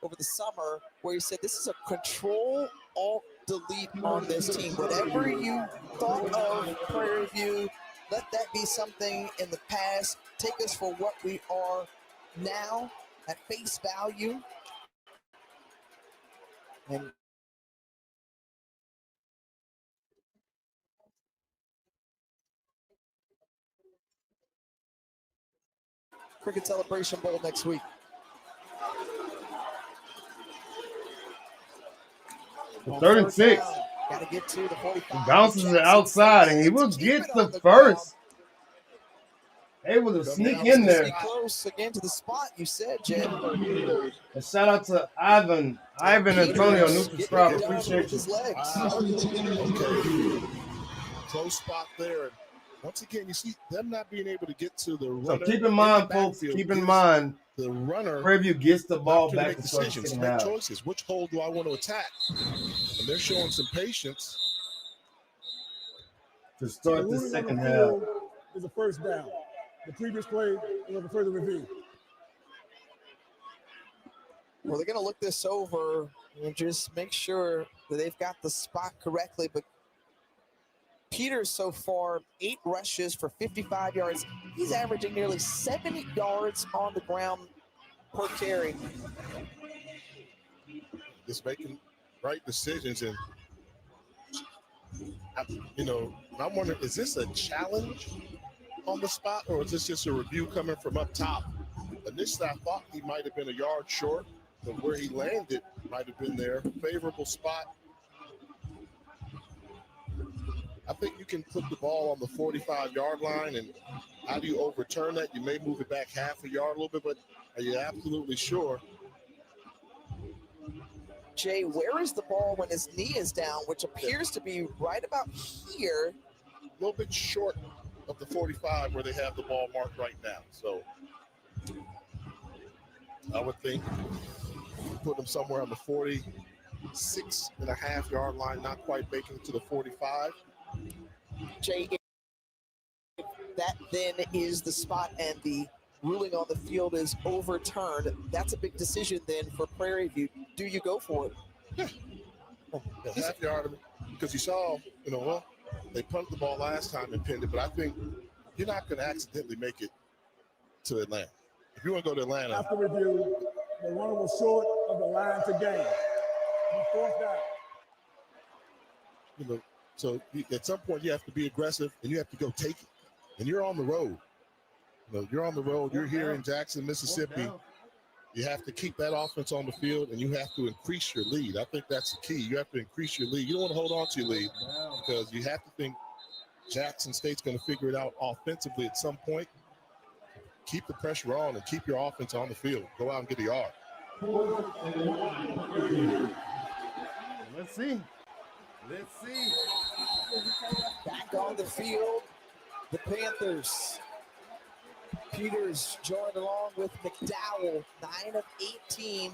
over the summer, where he said this is a control alt delete on this team. Whatever you thought of Prairie View, let that be something in the past. Take us for what we are now at face value. And Cricket Celebration Bowl next week. Third and 6. Got to get to the 45. He bounces it outside, and he will get the first. Able to sneak in there. Close again to the spot, you said, Jed. And shout out to Ivan Antonio, new subscriber. Appreciate you. Okay. Close spot there. And once again, you see them not being able to get to the runner. So keep in mind, folks, keep in mind, the runner Prairie View gets the ball back make decisions, make choices. Which hole do I want to attack? And they're showing some patience to start the second half. Is a first down. The previous play was a further review. Well, they're going to look this over and just make sure that they've got the spot correctly. But Peters so far, 8 rushes for 55 yards. He's averaging nearly 70 yards on the ground per carry. Just making right decisions. And, I'm wondering, is this a challenge on the spot, or is this just a review coming from up top? Initially, I thought he might have been a yard short, but where he landed might have been there. Favorable spot. I think you can put the ball on the 45-yard line, and how do you overturn that? You may move it back half a yard a little bit, but are you absolutely sure? Jay, where is the ball when his knee is down, which appears to be right about here? A little bit short of the 45 where they have the ball marked right now. So I would think put them somewhere on the 46.5-yard line, not quite making it to the 45. Jay, if that then is the spot and the ruling on the field is overturned, that's a big decision then for Prairie View. Do you go for it? Yeah. Half yard, because you saw, they punted the ball last time and pinned it, but I think you're not going to accidentally make it to Atlanta. If you want to go to Atlanta. After review, the runner was short of the line to gain. Fourth down. So at some point you have to be aggressive and you have to go take it. And you're on the road. You're on the road. You're here in Jackson, Mississippi. You have to keep that offense on the field, and you have to increase your lead. I think that's the key. You have to increase your lead. You don't want to hold on to your lead because you have to think Jackson State's going to figure it out offensively at some point. Keep the pressure on and keep your offense on the field. Go out and get a yard. Let's see. Back on the field, the Panthers. Peters joined along with McDowell, 9 of 18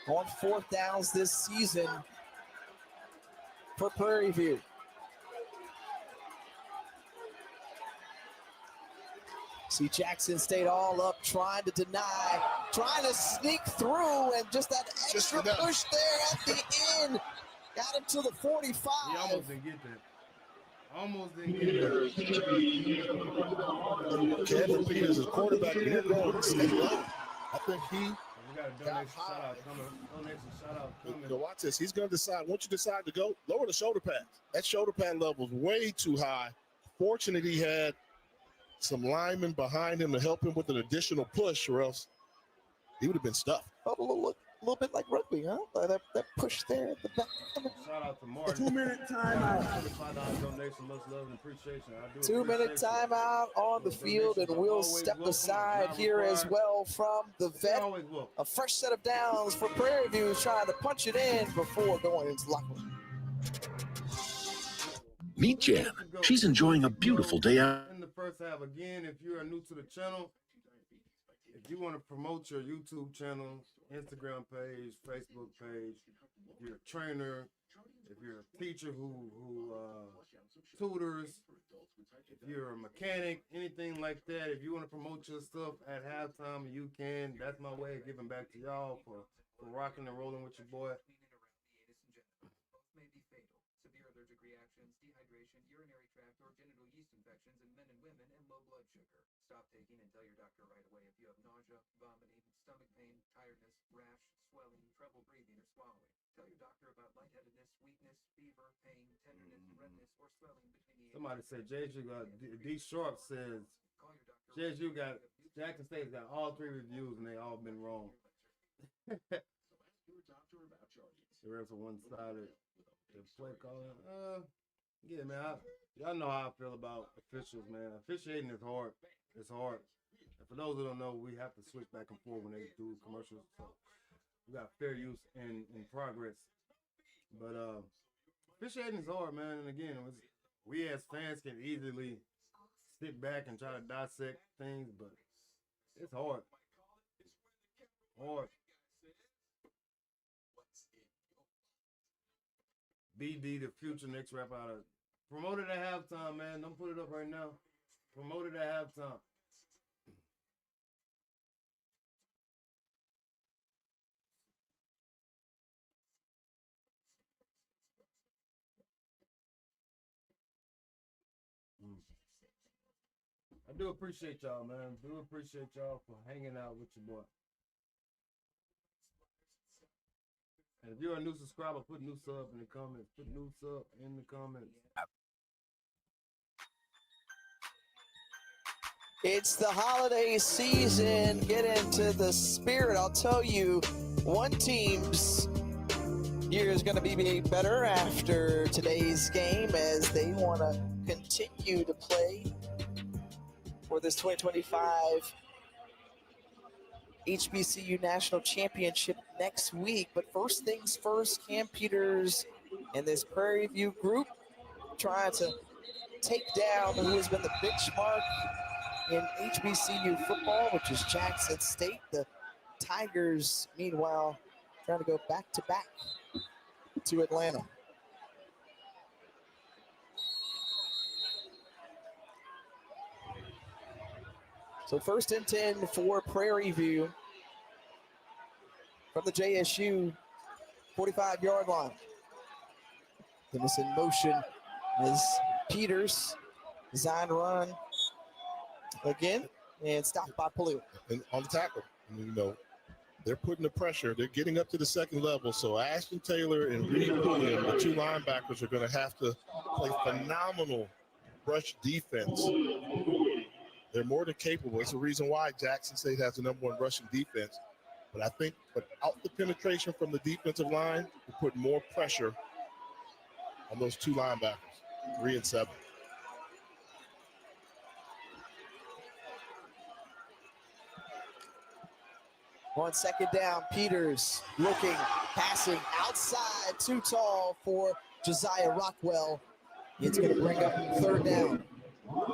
on 4th downs this season for Prairie View. See Jackson State all up, trying to deny, trying to sneak through, and just that extra push there at the end got him to the 45. He almost didn't get that. Kevin Peters is quarterback. They're going to stay low. I think he got high. Watch this. He's going to decide. Once you decide to go, lower the shoulder pads. That shoulder pad level is way too high. Fortunate he had some linemen behind him to help him with an additional push, or else he would have been stuffed. Oh, look. little bit like rugby, huh? That push there at the back. Shout out to Martin. 2-minute timeout. $25 donation, much love and appreciation. I do 2-minute timeout on the field, and we'll step aside here as well from the vet. A fresh set of downs for Prairie View, trying to punch it in before going into the locker room. Meet Jan. She's enjoying a beautiful day out. In the first half, again, if you are new to the channel, if you want to promote your YouTube channel, Instagram page, Facebook page, if you're a trainer, if you're a teacher who tutors, if you're a mechanic, anything like that, if you want to promote your stuff at halftime, you can. That's my way of giving back to y'all for rocking and rolling with your boy. Stop taking and tell your doctor right away if you have nausea, vomiting, stomach pain, tiredness, rash, swelling, trouble breathing, or swallowing. Tell your doctor about lightheadedness, weakness, fever, pain, tenderness, redness, or swelling between the Somebody said JSU got D Sharp says JSU got Jackson State's got all 3 reviews and they all been wrong. The rest are one-sided. The play calling. Yeah, man. Y'all know how I feel about officials, man. Officiating is hard. It's hard. And for those who don't know, we have to switch back and forth when they do commercials. So we got fair use in progress. But officiating is hard, man. And again, we as fans can easily sit back and try to dissect things, but it's hard. Hard. BD, the future next rap out of promoted at halftime, man. Don't put it up right now. Promoted at halftime. I do appreciate y'all, man. Do appreciate y'all for hanging out with your boy. And if you're a new subscriber, put new sub in the comments. Put new sub in the comments. It's the holiday season. Get into the spirit. I'll tell you, one team's year is going to be better after today's game as they want to continue to play for this 2025 HBCU National Championship next week. But first things first, Cam Peters and this Prairie View group trying to take down who has been the benchmark in HBCU football, which is Jackson State. The Tigers, meanwhile, trying to go back-to-back to Atlanta. So 1st and 10 for Prairie View from the JSU 45-yard line. Then it's in motion as Peters design run again and stopped by Pallil. And on the tackle, you know, they're putting the pressure. They're getting up to the second level. So Ashton Taylor and Reed Pulliam, the 2 linebackers, are going to have to play phenomenal rush defense. They're more than capable. It's the reason why Jackson State has the #1 rushing defense. But I think without the penetration from the defensive line, we put more pressure on those 2 linebackers, 3 and 7. On 2nd down, Peters looking, passing outside, too tall for Josiah Rockwell. It's going to bring up 3rd down. Now,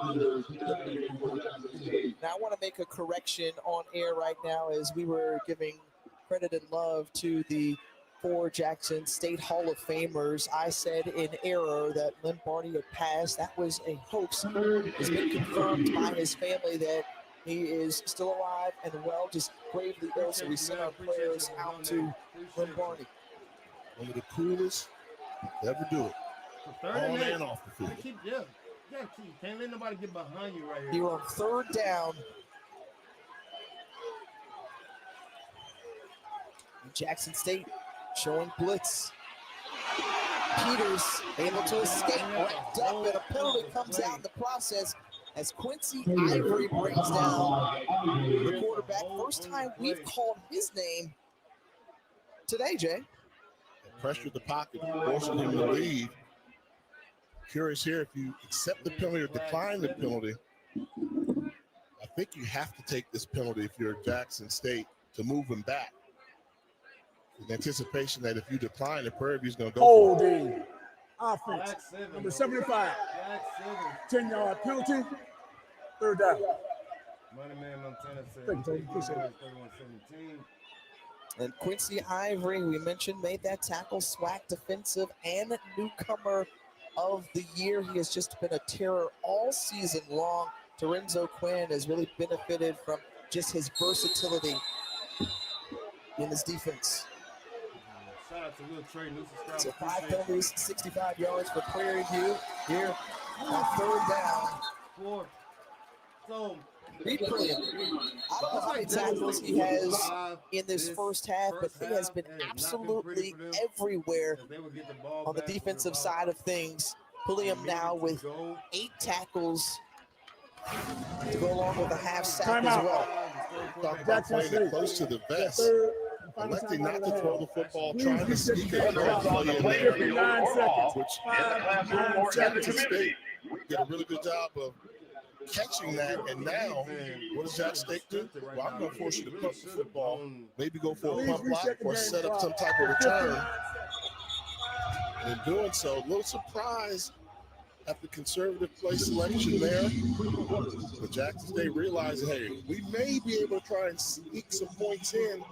I want to make a correction on air right now as we were giving credit and love to the 4 Jackson State Hall of Famers. I said in error that Lynn Barney had passed. That was a hoax. It's been confirmed by his family that he is still alive and well, just gravely ill. So we send our prayers out to Lynn Barney. One of the coolest to ever do it. On and off the field. Can't let nobody get behind you right here. You're on 3rd down. Jackson State showing blitz. Peters able to escape, wrapped up, and a penalty comes out in the process as Quincy Ivory brings down the quarterback. First time we've called his name today, Jay. Pressured the pocket, forcing him to leave. Curious here, if you accept the penalty or decline the penalty, I think you have to take this penalty if you're Jackson State to move him back. In anticipation that if you decline it, Prairie View's going to go holding offense. Number 75. 10-yard penalty. Third down. Money Man Montana said, Thank you, appreciate it. 31-17. And Quincy Ivory, we mentioned, made that tackle, SWAC defensive and newcomer of the year. He has just been a terror all season long. Terenzo Quinn has really benefited from just his versatility in his defense. Shout out to Will Trey, new subscriber. So 5 penalties, 65 yards for Prairie View here on third down. 4. So, Reed Pulliam, I don't know how many tackles he has in this first half, but he has been absolutely everywhere on the defensive side of things. Pulliam now with 8 tackles to go along with a half sack as well. Talk about playing it close to the vest. Electing not to throw the football, trying to sneak a play in there, which Jackson State did a really good job of catching that. And now, what does Jackson State do? Well, I'm going to force you to pump the football, maybe go for a pump block or set up some type of return. And in doing so, a little surprise at the conservative play selection there. But Jackson State realizing, hey, we may be able to try and sneak some points in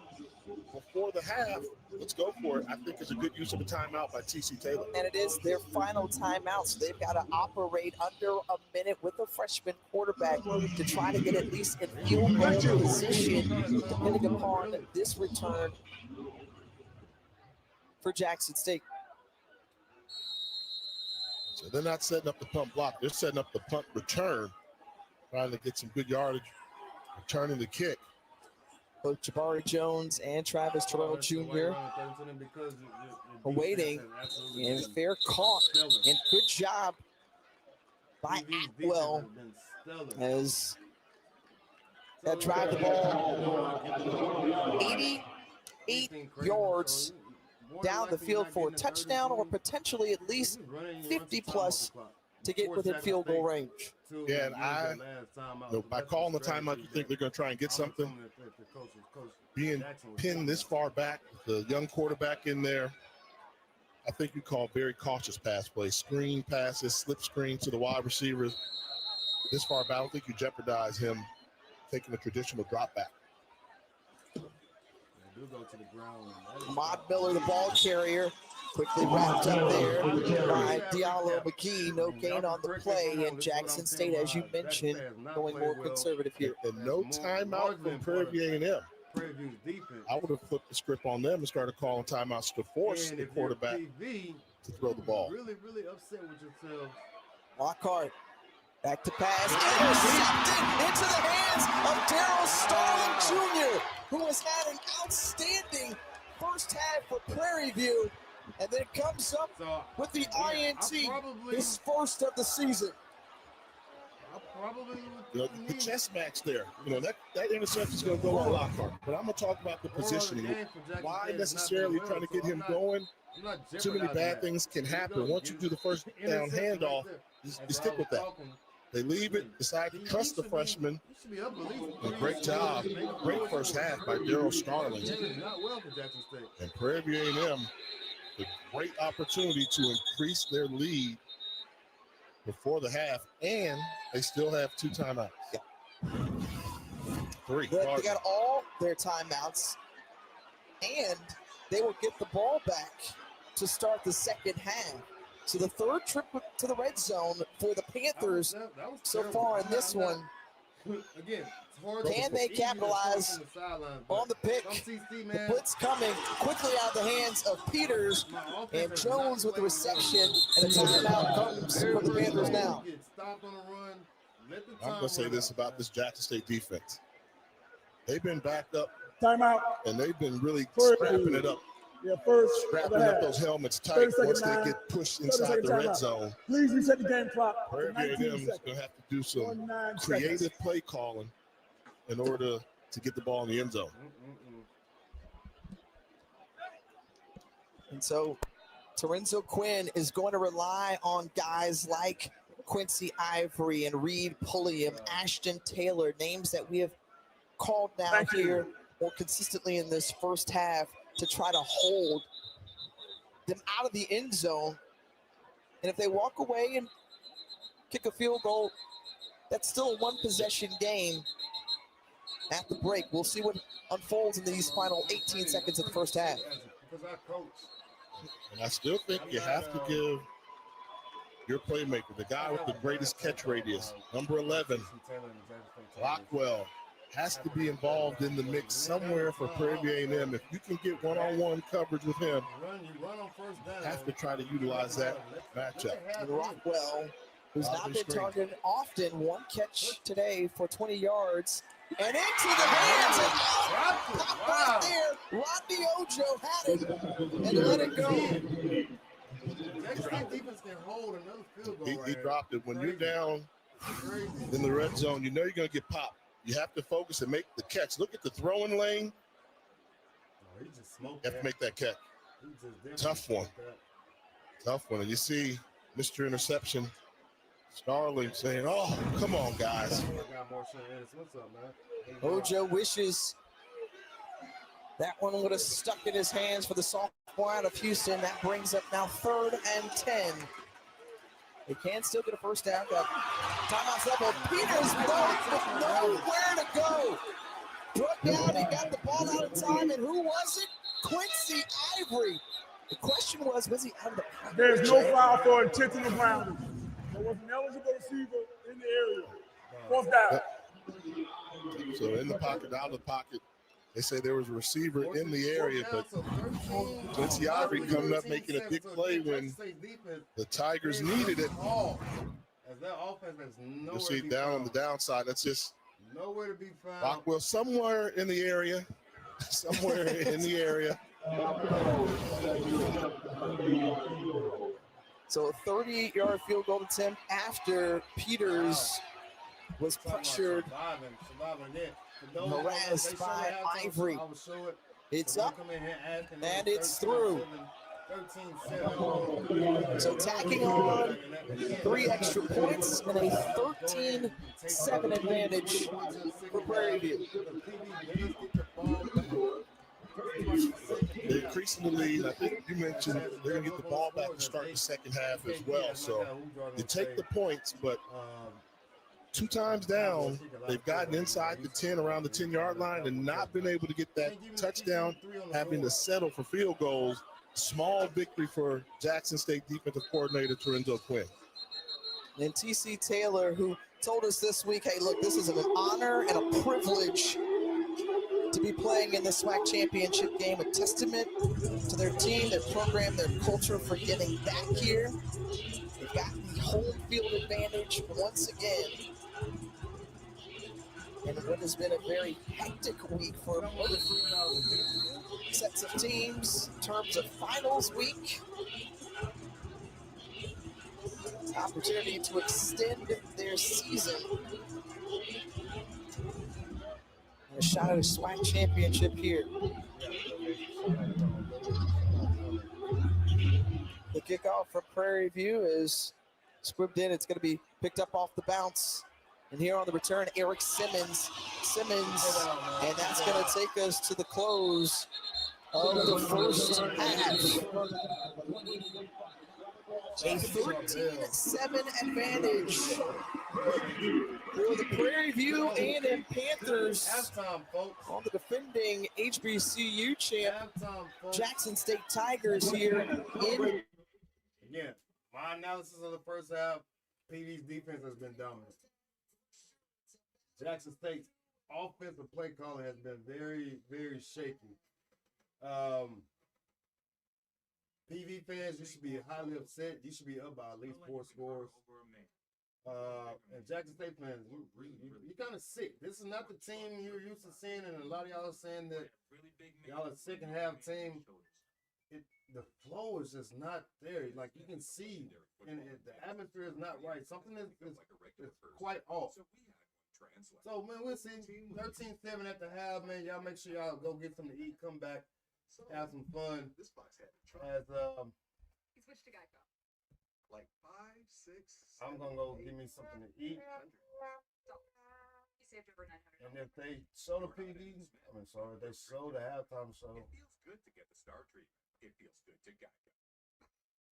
before the half. Let's go for it. I think it's a good use of a timeout by T.C. Taylor. And it is their final timeout, so they've got to operate under a minute with a freshman quarterback to try to get at least in field goal position, depending upon this return for Jackson State. So they're not setting up the punt block. They're setting up the punt return, trying to get some good yardage, returning the kick. Both Jabari Jones and Travis Terrell Jr. awaiting, and fair caught, and good job by Atwell as that drive the ball 88 yards down the field for a touchdown, or potentially at least 50 plus to get within field goal range. Yeah, and by calling the timeout, you think they're going to try and get something. Being pinned this far back, the young quarterback in there, I think you call very cautious pass play. Screen passes, slip screen to the wide receivers. This far back, I don't think you jeopardize him taking a traditional drop back. Ahmad Miller, the ball carrier, quickly wrapped up there by Diallo McGee. No gain on the play, and Jackson State, as you mentioned, going more conservative here. And no timeout from Prairie View A&M. I would have flipped the script on them and started calling timeouts to force the quarterback to throw the ball. Really upset with yourself. Lockhart, back to pass, intercepted into the hands of Daryl Starling Jr., who has had an outstanding first half for Prairie View, and then comes up with the INT, his first of the season. The chess match there, that interception is going to go on Lockhart. But I'm going to talk about the positioning. Why necessarily trying to get him going? Too many bad things can happen. Once you do the first down handoff, you stick with that. They leave it, decide to trust the freshman. A great job, great first half by Daryl Starling. And Prairie View A&M, a great opportunity to increase their lead before the half, and they still have 2 timeouts. Yeah. 3. They got all their timeouts, and they will get the ball back to start the second half. So the third trip to the red zone for the Panthers so far in this one. Can they capitalize on the pick? The blitz coming quickly out of the hands of Peters, and Jones with the reception, and a timeout comes for the Panthers now. I'm going to say this about this Jackson State defense. They've been backed up. Timeout. And they've been really scrapping it up. Yeah, first. Strapping up those helmets tight once they get pushed inside the red zone. Please reset the game clock. Prairie View A&M is going to have to do some creative play calling in order to get the ball in the end zone. And so Lorenzo Quinn is going to rely on guys like Quincy Ivory and Reed Pulliam, Ashton Taylor, names that we have called now here more consistently in this first half to try to hold them out of the end zone. And if they walk away and kick a field goal, that's still a one-possession game at the break. We'll see what unfolds in these final 18 seconds of the first half. And I still think you have to give your playmaker, the guy with the greatest catch radius, number 11, Rockwell, has to be involved in the mix somewhere for Prairie A&M. If you can get one-on-one coverage with him, you have to try to utilize that matchup. And Rockwell, who's not been targeted often, one catch today for 20 yards, and into the hands of pop right there. Rodney Ojo had it and let it go. He dropped it. When you're down in the red zone, you know you're going to get popped. You have to focus and make the catch. Look at the throwing lane. You have to make that catch. Tough one. Tough one. And you see Mr. Interception Starling saying, oh, come on, guys. Ojo wishes that one would have stuck in his hands for the sophomore out of Houston. That brings up now 3rd and 10. They can still get a first down. Got timeout level. Peters with nowhere to go. Broke out. He got the ball out of time. And who was it? Quincy Ivory. The question was he out of the pocket? There's no foul for intentional grounding. There was an eligible receiver in the area. Fourth down. So in the pocket, out of the pocket. They say there was a receiver in the area, but Quincy Ivory coming up making a big play when the Tigers needed it. You'll see down on the downside. That's just nowhere to be found. Rockwell somewhere in the area. Somewhere in the area. So a 38-yard field goal attempt after Peters was pressured, harassed by Ivory. It's up, and it's through. So tacking on 3 extra points and a 13-7 advantage for Prairie View. They're increasing the lead. I think you mentioned they're going to get the ball back to start the second half as well. So you take the points, but 2 times down, they've gotten inside the 10 around the 10-yard line and not been able to get that touchdown, having to settle for field goals. Small victory for Jackson State defensive coordinator Lorenzo Quinn. And TC Taylor, who told us this week, hey, look, this is an honor and a privilege to be playing in the SWAC championship game, a testament to their team, their program, their culture for getting back here. They've got the home field advantage once again. And what has been a very hectic week for both sets of teams in terms of finals week. It's an opportunity to extend their season. And a shot at a SWAC championship here. The kickoff from Prairie View is squibbed in. It's going to be picked up off the bounce. And here on the return, Eric Simmons, and that's going to take us to the close of the first half. A 13-7 advantage for the Prairie View A&M Panthers on the defending HBCU champ Jackson State Tigers here in. Again, my analysis of the first half, PV's defense has been dominant. Jackson State's offensive play calling has been very, very shaky. PV fans, you should be highly upset. You should be up by at least 4 scores. And Jackson State fans, you're kind of sick. This is not the team you're used to seeing, and a lot of y'all are saying that y'all a second half team. The flow is just not there. Like you can see, and the atmosphere is not right. Something is quite off. So, man, we'll see. 13-7 at the half, man. Y'all make sure y'all go get something to eat, come back. have some fun. This box had to try. As He switched to Geico. Like 5, 6. I'm gonna go give me something to eat. He saved over $900. And if they show the PD, if they show the halftime show. It feels good to get the star treatment. It feels good to Geico.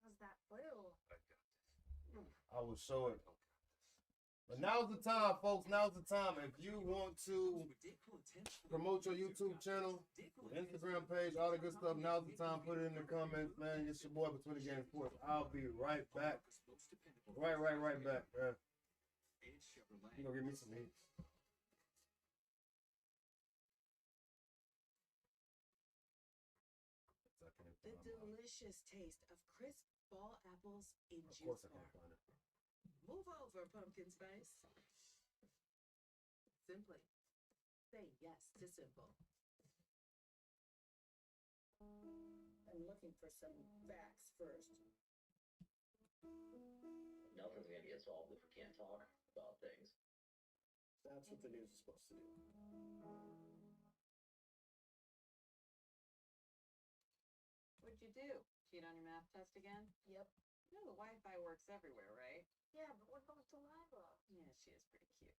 How's that blue? I will show it. But now's the time, folks. Now's the time. If you want to promote your YouTube channel, Instagram page, all the good stuff, now's the time. Put it in the comments, man. It's your boy Between the Game Sports. I'll be right back. Right back, man. You gonna give me some heat? The delicious taste of crisp fall apples in juice bar. Move over, pumpkin spice. Simply say yes to simple. I'm looking for some facts first. Nothing's gonna get solved if we can't talk about things. That's what the news is supposed to do. What'd you do? Cheat on your math test again? Yep. You know the Wi-Fi works everywhere, right? Yeah, but what about saliva? Yeah, she is pretty cute.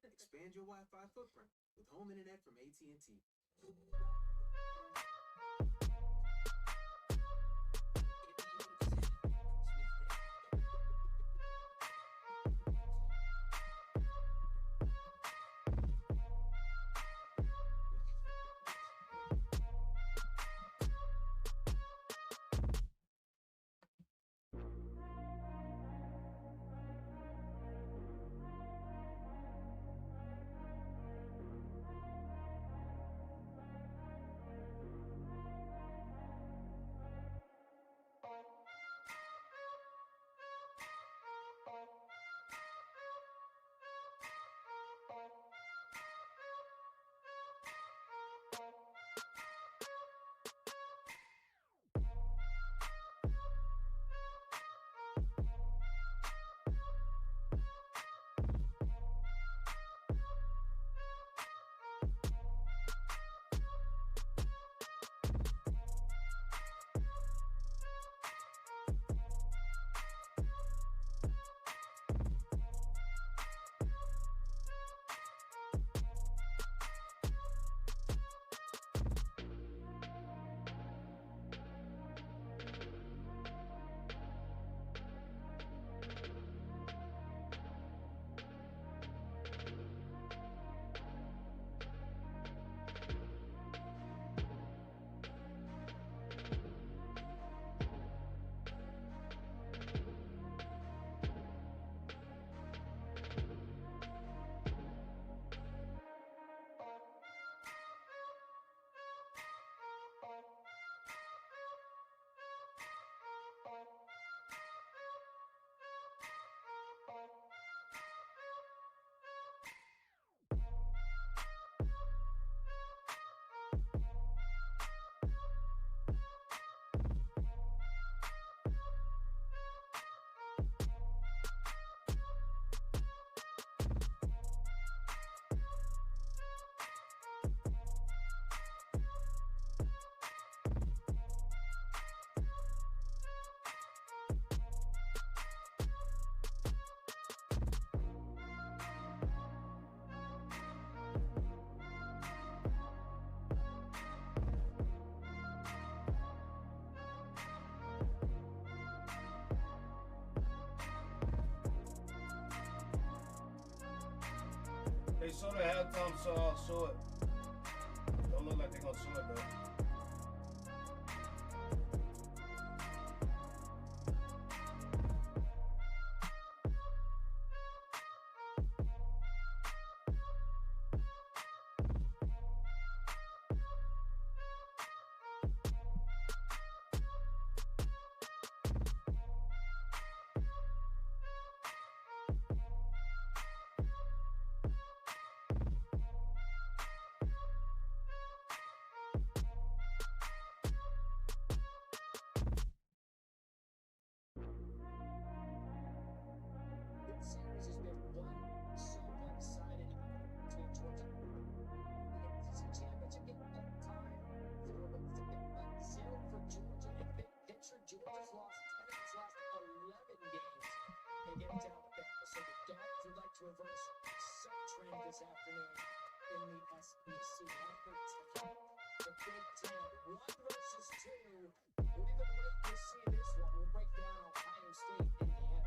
Expand your Wi-Fi footprint with home internet from AT&T. They show the halftime show, I'll show it. Don't look like they're gonna show it though. reverse set trend this afternoon in the SEC. The Big Ten, 1 versus 2. We're going to wait to see this one. We'll break down Ohio State, Indiana.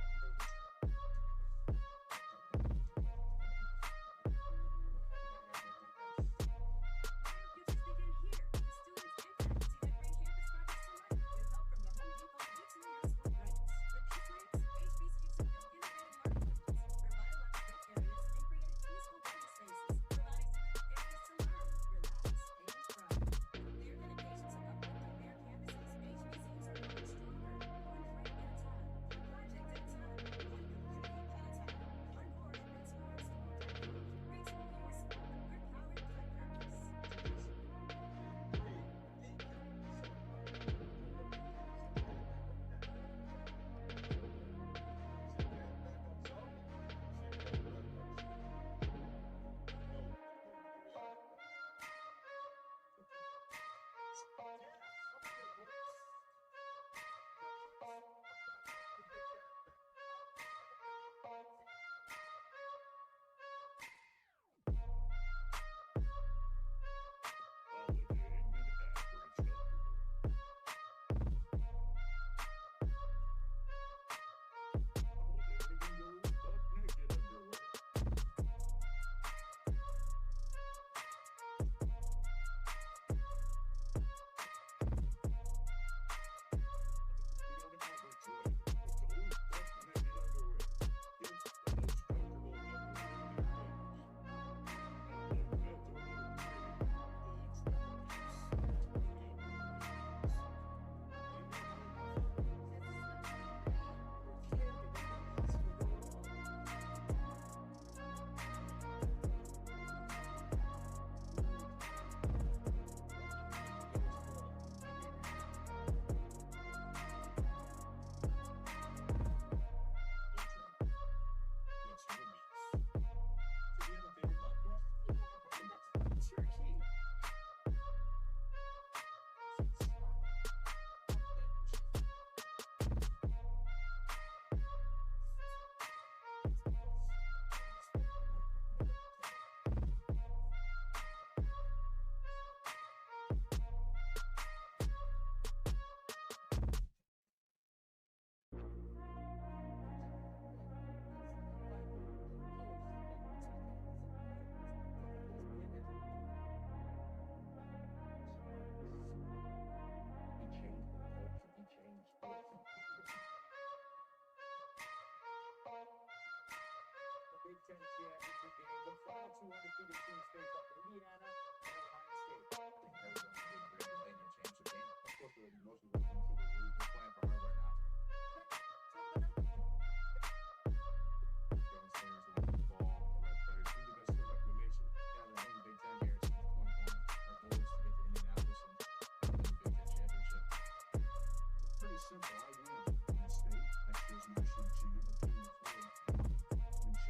Big Ten championship game. The final 2 undefeated teams face up Indiana and Ohio State. That was a big Pennsylvania championship game. Of course, the most of the teams who were playing for hard right now. Young seniors who want the ball, the right players. Who's the best quarterback in the nation? Yeah, in the Big Ten here since 2020. Our goal is to get to Indianapolis and win the Big Ten championship. It's pretty simple. I win Ohio State. Next year's national champ. A team of 4.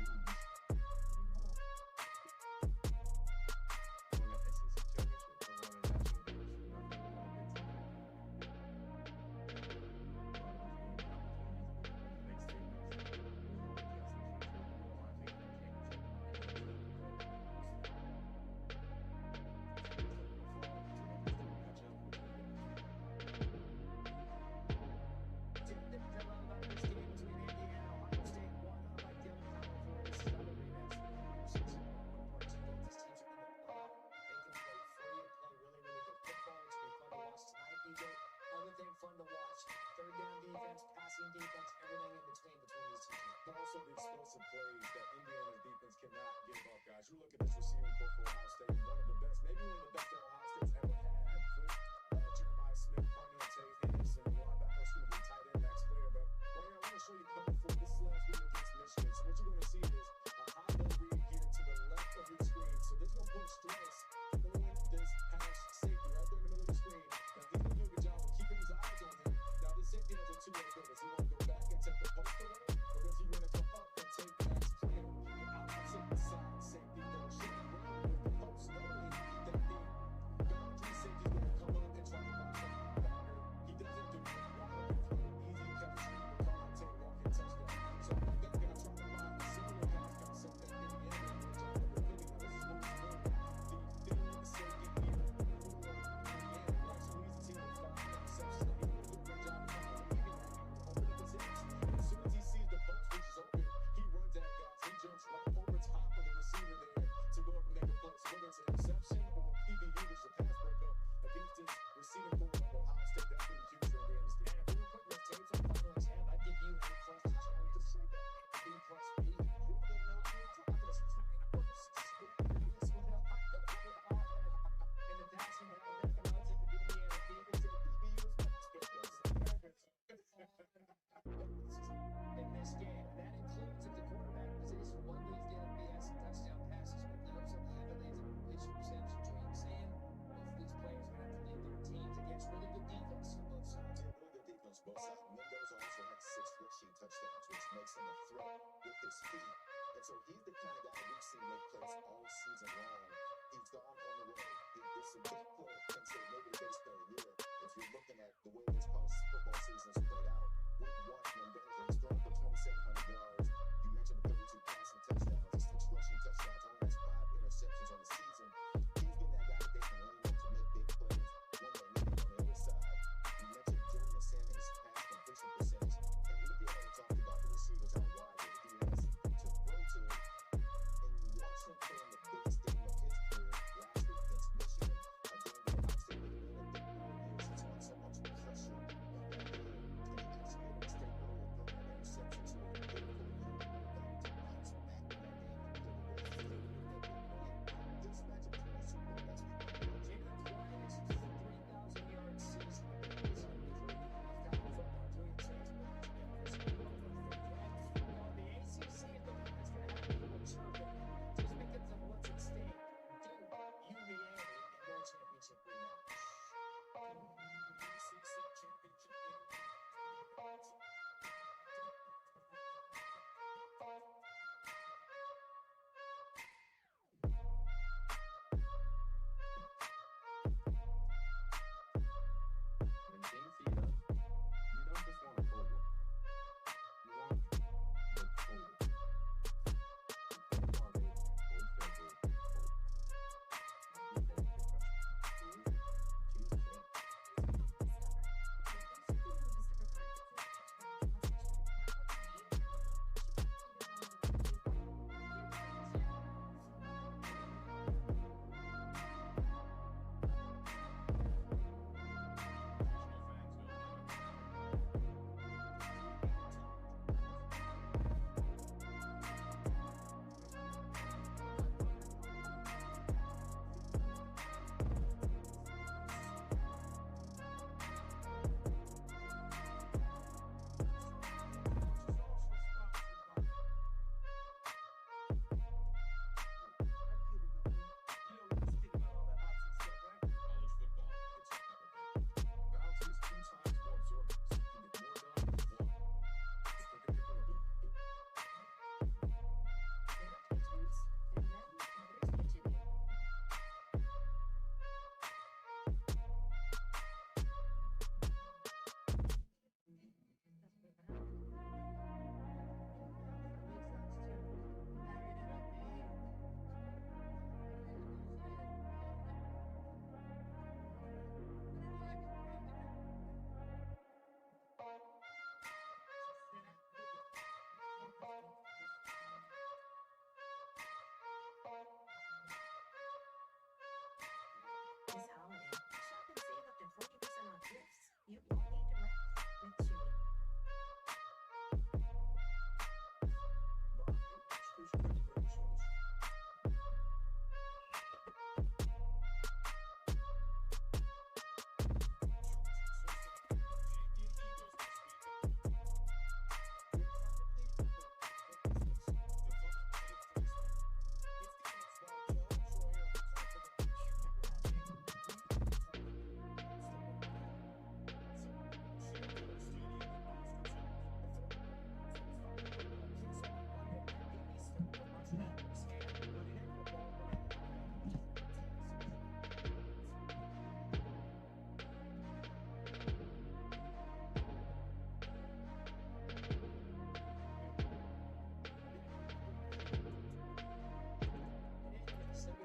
Fun to watch. Third down defense, passing defense, everything in between these two teams. But also the explosive plays that Indiana's defense cannot give up, guys. You look at this receiving core for Ohio State, one of the best, maybe one of the best that Ohio State's ever had. Jeremiah Smith, Parnell Tate, Henderson, the linebacker, excuse me, tight end, Max Blair. But right here, I want to show you a couple for this last week against Michigan. So what you're going to see is a high-low read here to the left of your screen. So this is going to put stress on this hash safety right there in the middle of the screen. Now, this is going to do a good job of keeping his eyes on him. Now, this safety has a two-way go. Does he want to go back and take the post away? Or does he want to go up and take Max Blair? Opposite side safety, though, should run with the post only. That the receiving core of Ohio State, that's going to be huge for Indiana's team. And if we were putting the tapes on final exam, I'd give you A plus to Charlie to say that. B plus B. You don't even know who you're talking to. In the passing game, relative to Indiana defense, DBU was in this game. That includes at the quarterback position. One leads the other BS and touchdown passes, but the also the other leads in completion percentage. So you're saying both these players are going to have to lead their teams against really good defense on both sides. Yeah, really good defense both sides. Mendoza also had 6 rushing touchdowns, which makes him a threat with his feet. And so he's the kind of guy we've seen make plays all season long. He's gone on the road. This is a big play. Penn State, maybe the biggest play of the year. If you're looking at the way this college football season has played out, we've watched Mendoza. He's thrown for 2,700 yards. You mentioned the 32 passing touchdowns, the 6 rushing touchdowns, only has 5 interceptions on the season. He's been that guy that they can lean on to make big plays when they need him on the other side. You mentioned Julian Sammons' pass completion percentage, and EPA talked about the receivers out wide that he has to throw to. And you watch him play in the biggest game of his career last week against Michigan, a game that Ohio State would have been in 4 years. It's been so much pressure on that game. And he actually made a mistake earlier, throwing that interception to him. They pulled him back to bounce back in that game and pull away. They would have been winning this matchup between these two quarterbacks. Jalen Grimes, 3,000-yard season. He's got the football to him, says, the ACC is the one that's going to have people chirping just because of what's at stake. Duke, UVA, and their championship rematch. ACC championship game. When team feed up, you don't just want a full one. You want the full one. Full body, full schedule, full. Not the full professional. Choose champ. College football, it's a pepper bake. Bounty is 2 times more absorbent, so you can get more done with one. It's predictable. This holiday, shop and save up to 40% off gifts you won't need to wrap with Chewy.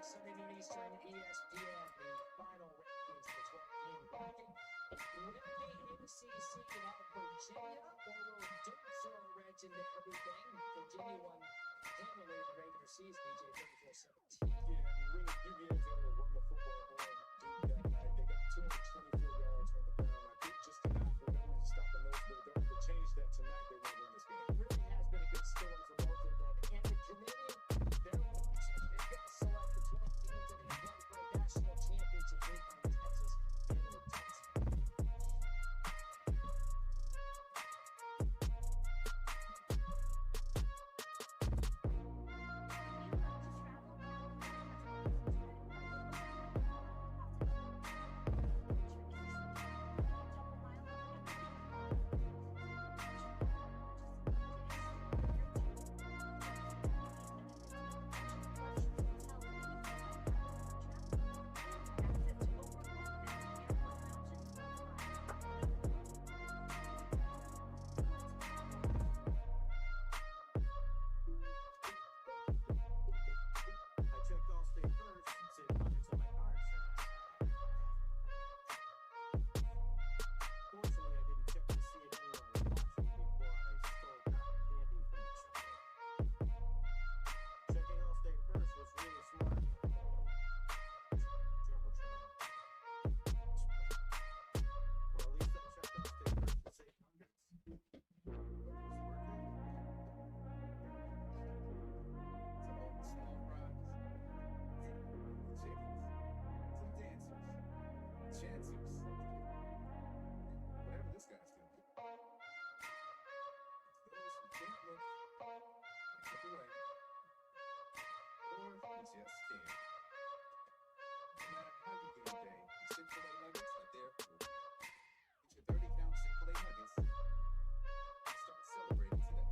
Sunday noon Eastern, ESPN, the final rankings for 12-team bracket. Will ACC get out of Virginia, or will Duke throw a wrench into everything? Virginia won handily in the regular season, DJ 34-17. Yeah, and really, UVA is able to run the football on Duke that night. They got 224 yards Chick-fil-A nuggets up there. Get your 30 count Chick-fil-A nuggets. Start celebrating today.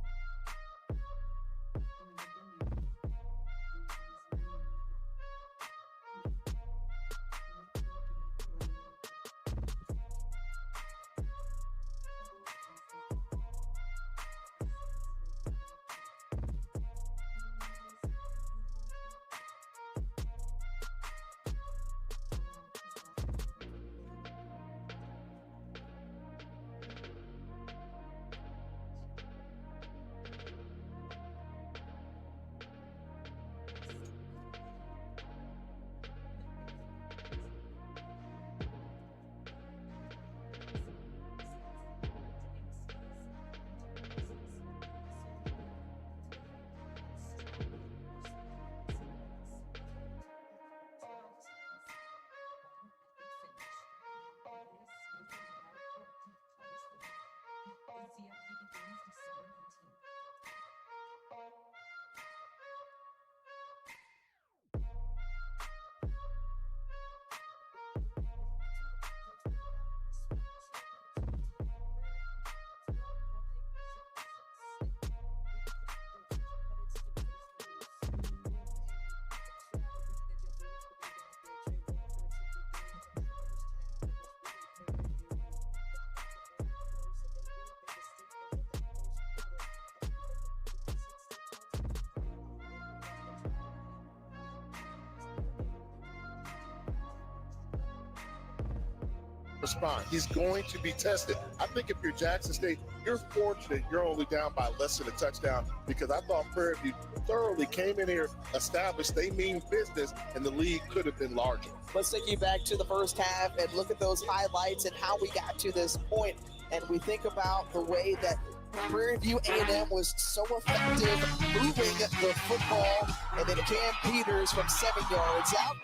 Respond. He's going to be tested. I think if you're Jackson State, you're fortunate you're only down by less than a touchdown, because I thought Prairie View thoroughly came in here, established they mean business, and the lead could have been larger. Let's take you back to the first half and look at those highlights and how we got to this point. And we think about the way that Prairie View A&M was so effective moving the football, and then Cam Peters from 7 yards out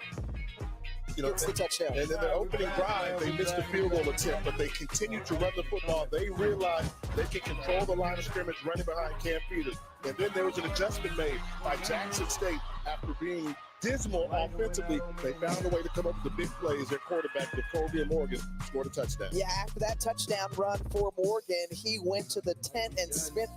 gets the touchdown. And in their opening drive, they missed the field goal attempt, but they continued to run the football. They realized they can control the line of scrimmage running behind Cam Peters. And then there was an adjustment made by Jackson State after being dismal offensively. They found a way to come up with the big plays. Their quarterback, Jacoby Morgan, scored a touchdown. Yeah, after that touchdown run for Morgan, he went to the tent and spent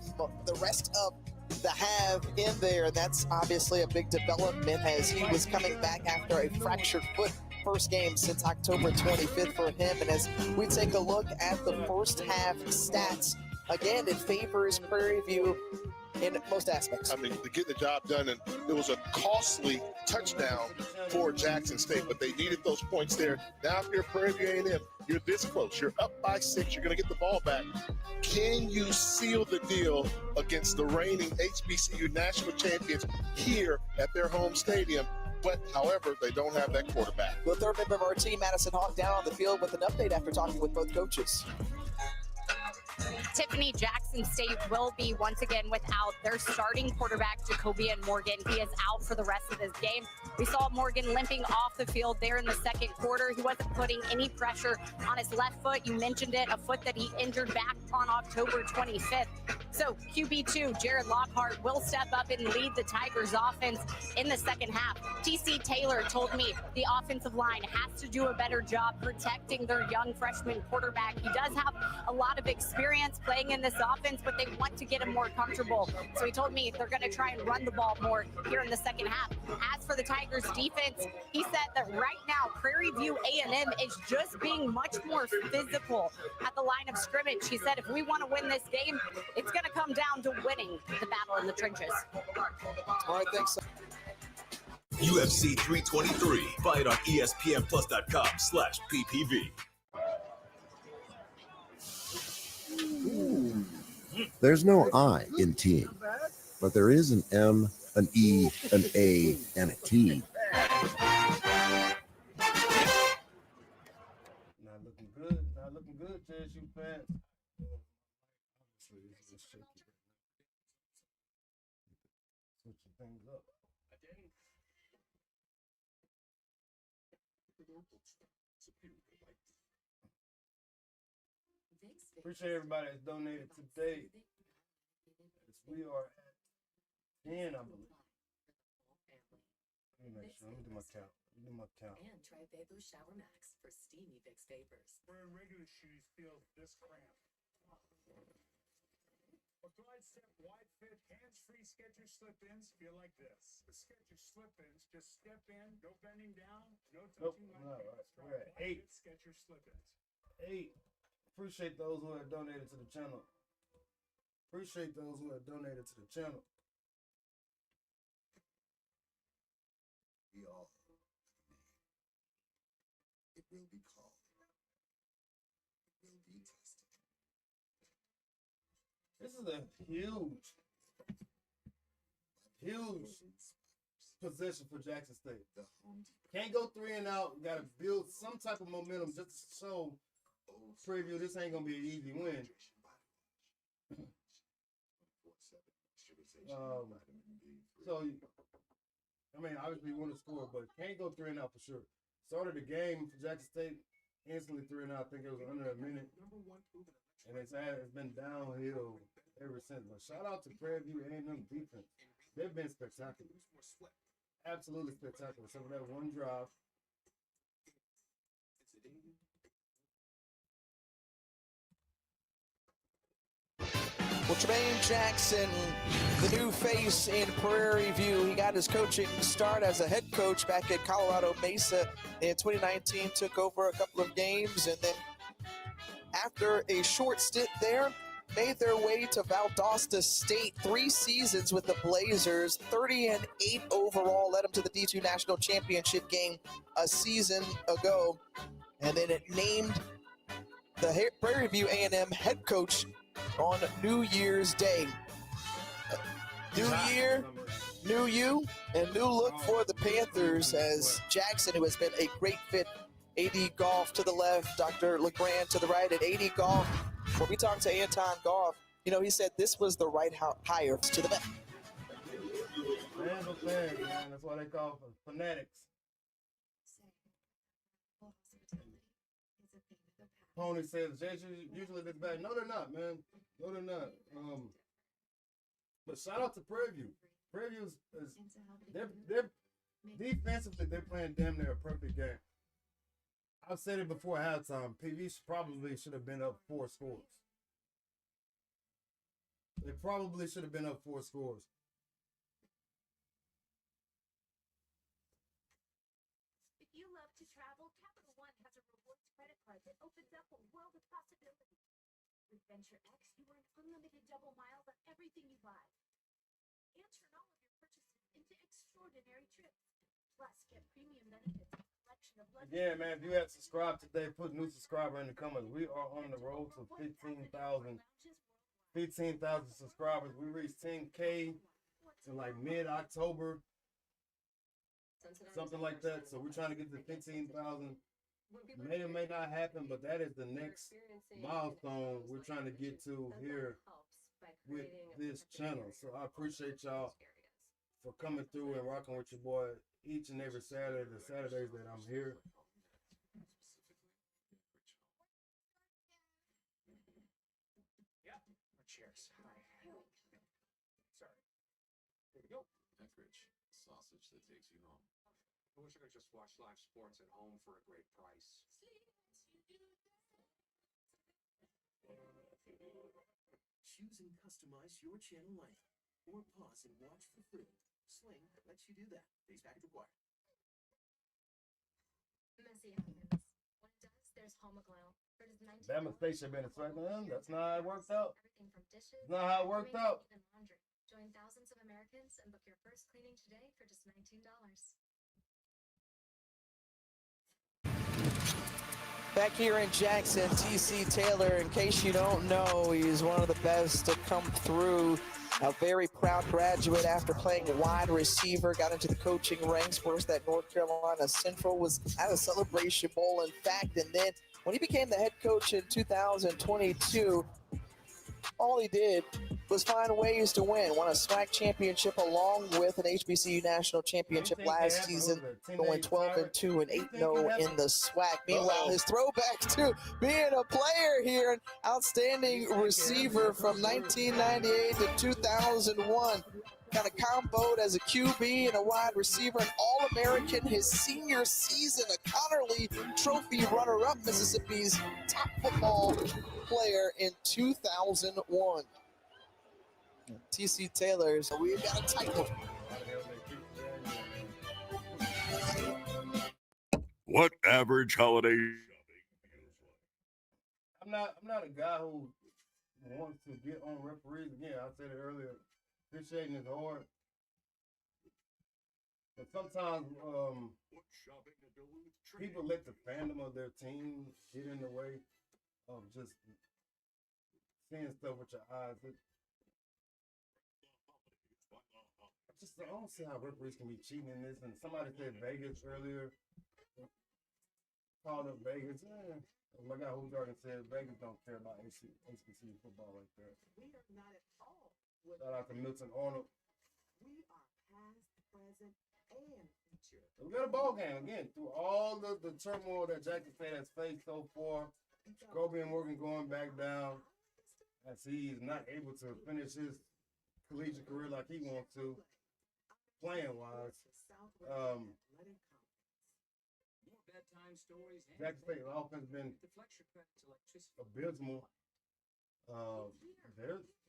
the rest of the half in there. And that's obviously a big development as he was coming back after a fractured foot. First game since October 25th for him. And as we take a look at the first half stats, again, it favors Prairie View in most aspects. I mean, to get the job done, and it was a costly touchdown for Jackson State, but they needed those points there. Now, if you're Prairie View A&M, you're this close. You're up by 6. You're going to get the ball back. Can you seal the deal against the reigning HBCU national champions here at their home stadium? But, however, they don't have that quarterback. The third member of our team, Madison Hawk, down on the field with an update after talking with both coaches. Tiffany, Jackson State will be once again without their starting quarterback, Jacoby Morgan. He is out for the rest of this game. We saw Morgan limping off the field there in the second quarter. He wasn't putting any pressure on his left foot. You mentioned it, a foot that he injured back on October 25th. So QB2, Jared Lockhart, will step up and lead the Tigers offense in the second half. TC Taylor told me the offensive line has to do a better job protecting their young freshman quarterback. He does have a lot of experience playing in this offense, but they want to get him more comfortable. So he told me they're going to try and run the ball more here in the second half. As for the Tigers defense, he said that right now Prairie View A&M is just being much more physical at the line of scrimmage. He said if we want to win this game, it's going to come down to winning the battle in the trenches. All right, thanks. UFC 323. Fight on ESPNplus.com/PPV. There's no I in team, but there is an M, an E, an A, and a T. Not looking good. Not looking good, JSU fans. Obviously, it's just shaky. Switching things up. Appreciate everybody that's donated today. We are at 10, I believe. Let me make sure. Let me do my count. in my count. And try Bebo Shower Max for steamy Vicks vapors. Wearing regular shoes feels this cramped. But glide step, wide fit, hands-free Skechers slip-ins feel like this. The Skechers slip-ins, just step in, no bending down, no touching my pants. Try We're at wide 8. fit Skechers slip-ins. 8. Appreciate those who have donated to the channel. Appreciate those who have donated to the channel. We all have a name. It will be called. It will be tested. This is a huge possession for Jackson State. Can't go 3 and out. Got to build some type of momentum just to show Prairie this ain't gonna be an easy win. So, I mean, obviously you want to score, but can't go 3 and out for sure. Started the game for Jackson State, instantly 3 and out. I think it was under a minute, and it's been downhill ever since. But shout out to Prairie View A&M defense. They've been spectacular, absolutely spectacular. Some of that one drive. Well, Jermaine Jackson, the new face in Prairie View, he got his coaching start as a head coach back at Colorado Mesa in 2019, took over a couple of games, and then after a short stint there, made their way to Valdosta State, 3 seasons with the Blazers, 30-8 overall, led them to the D2 National Championship game a season ago, and then it named the Prairie View A&M head coach on New Year's Day. New year, new you, and new look for the Panthers as Jackson, who has been a great fit, AD Golf to the left, Dr. LeGrand to the right, and AD Golf. When we talked to Anton Golf, he said this was the right hire to the back. Fans are fans, man. That's why they call for fanatics. Pony says usually this bad. No, they're not, man. No, they're not. But shout out to Prairie View. Prairie View is they're defensively they're playing damn near a perfect game. I've said it before halftime. PV probably should have been up 4 scores. They probably should have been up 4 scores. If you love to travel, Capital One has a rewards credit card that opens up a world of possibilities. With Venture X, you earn unlimited double miles on everything you buy. And turn all of your purchases into extraordinary trips. Plus, get premium benefits and a collection of luxury. Yeah, man, if you had subscribed today, put new subscriber in the comments. We are on the road to 15,000 subscribers. We reached 10K in like mid-October, something like that. So we're trying to get to 15,000. May or may not happen, but that is the next milestone we're trying to get to here with this channel. So I appreciate y'all for coming through and rocking with your boy each and every Saturday, the Saturdays that I'm here. Yeah. Cheers. Sorry. Here we go. Eckrich, sausage that takes you home. I wish I could just watch live sports at home for a great price. Choose and customize your channel lineup, or pause and watch for free. Sling lets you do that. Base package required. Messy happens. When it does, there's Homoglow. For just $19. Bama State should have been a SmackDown. That's not how it worked out. Everything from dishes, That's not how it worked grooming, out. even laundry. Join thousands of Americans and book your first cleaning today for just $19. Back here in Jackson, TC Taylor, in case you don't know, he's one of the best to come through. A very proud graduate after playing wide receiver, got into the coaching ranks, first at North Carolina Central, was at a Celebration Bowl, in fact, and then when he became the head coach in 2022, all he did was find ways to win. Won a SWAC championship along with an HBCU national championship last season, going 12-2 and 8-0 in the SWAC. Meanwhile, his throwback to being a player here, an outstanding receiver from 1998 to 2001. kind of comboed as a QB and a wide receiver, an All-American his senior season, a Connerly Trophy runner-up, Mississippi's top football player in 2001. TC Taylor, so we've got a title. What average holiday? I'm not a guy who wants to get on referees. Again, I said it earlier. Officiating is hard, but sometimes people let the fandom of their team get in the way of just seeing stuff with your eyes. I don't see how referees can be cheating in this. And somebody said Vegas earlier. Called up Vegas. My guy who Jordan said Vegas don't care about HBCU football like that. We are not at all. Shout out to Milton Arnold. We are past, present, and future. We got a ball game again through all the turmoil that Jackson State has faced so far. Jacoby and Morgan going back down as he is not able to finish his collegiate career like he wants to, playing wise. Bedtime stories. Jackson State offense been abysmal.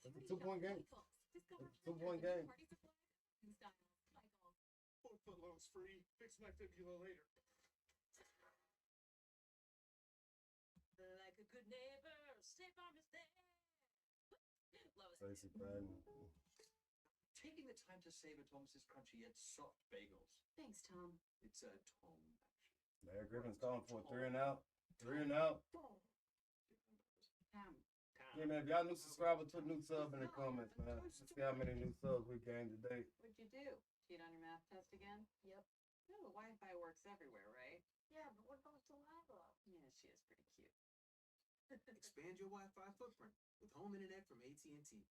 It's a 2-point game. It's a 2-point game. 4 foot long's free. Fix my fibula later. Like a good neighbor, State Farm is there. Stacey Patton. Taking the time to savor Thomas's crunchy yet soft bagels. Thanks, Tom. It's Tom, actually. Larry Griffin's calling for a 3 and out. 3 and out. Yeah, man, if y'all new subscribers, put new sub in the comments, man. Let's see how many new subs we gained today. What'd you do? Cheat on your math test again? Yep. No, the Wi-Fi works everywhere, right? Yeah, but what about Delilah? Yeah, she is pretty cute. Expand your Wi-Fi footprint with home internet from AT&T.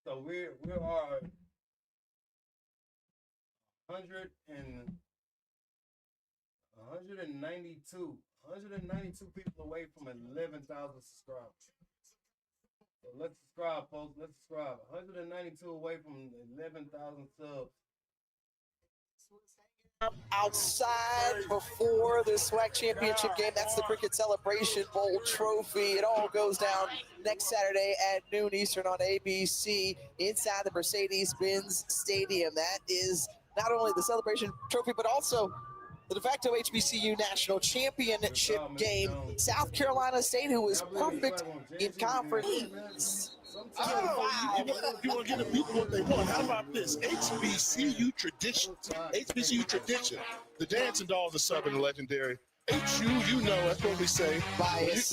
So we are 192 people away from 11,000 subscribers. So let's subscribe, folks. Let's subscribe. 192 away from 11,000 subs. Outside before the SWAC championship game. That's the Cricket Celebration Bowl trophy. It all goes down next Saturday at noon Eastern on ABC inside the Mercedes-Benz Stadium. That is not only the celebration trophy, but also the de facto HBCU national championship game. South Carolina State, who was perfect in conference. You want to give the people what they want. How about this? HBCU tradition. HBCU tradition. The Dancing Dolls of Southern are legendary. HU, you know, that's what we say.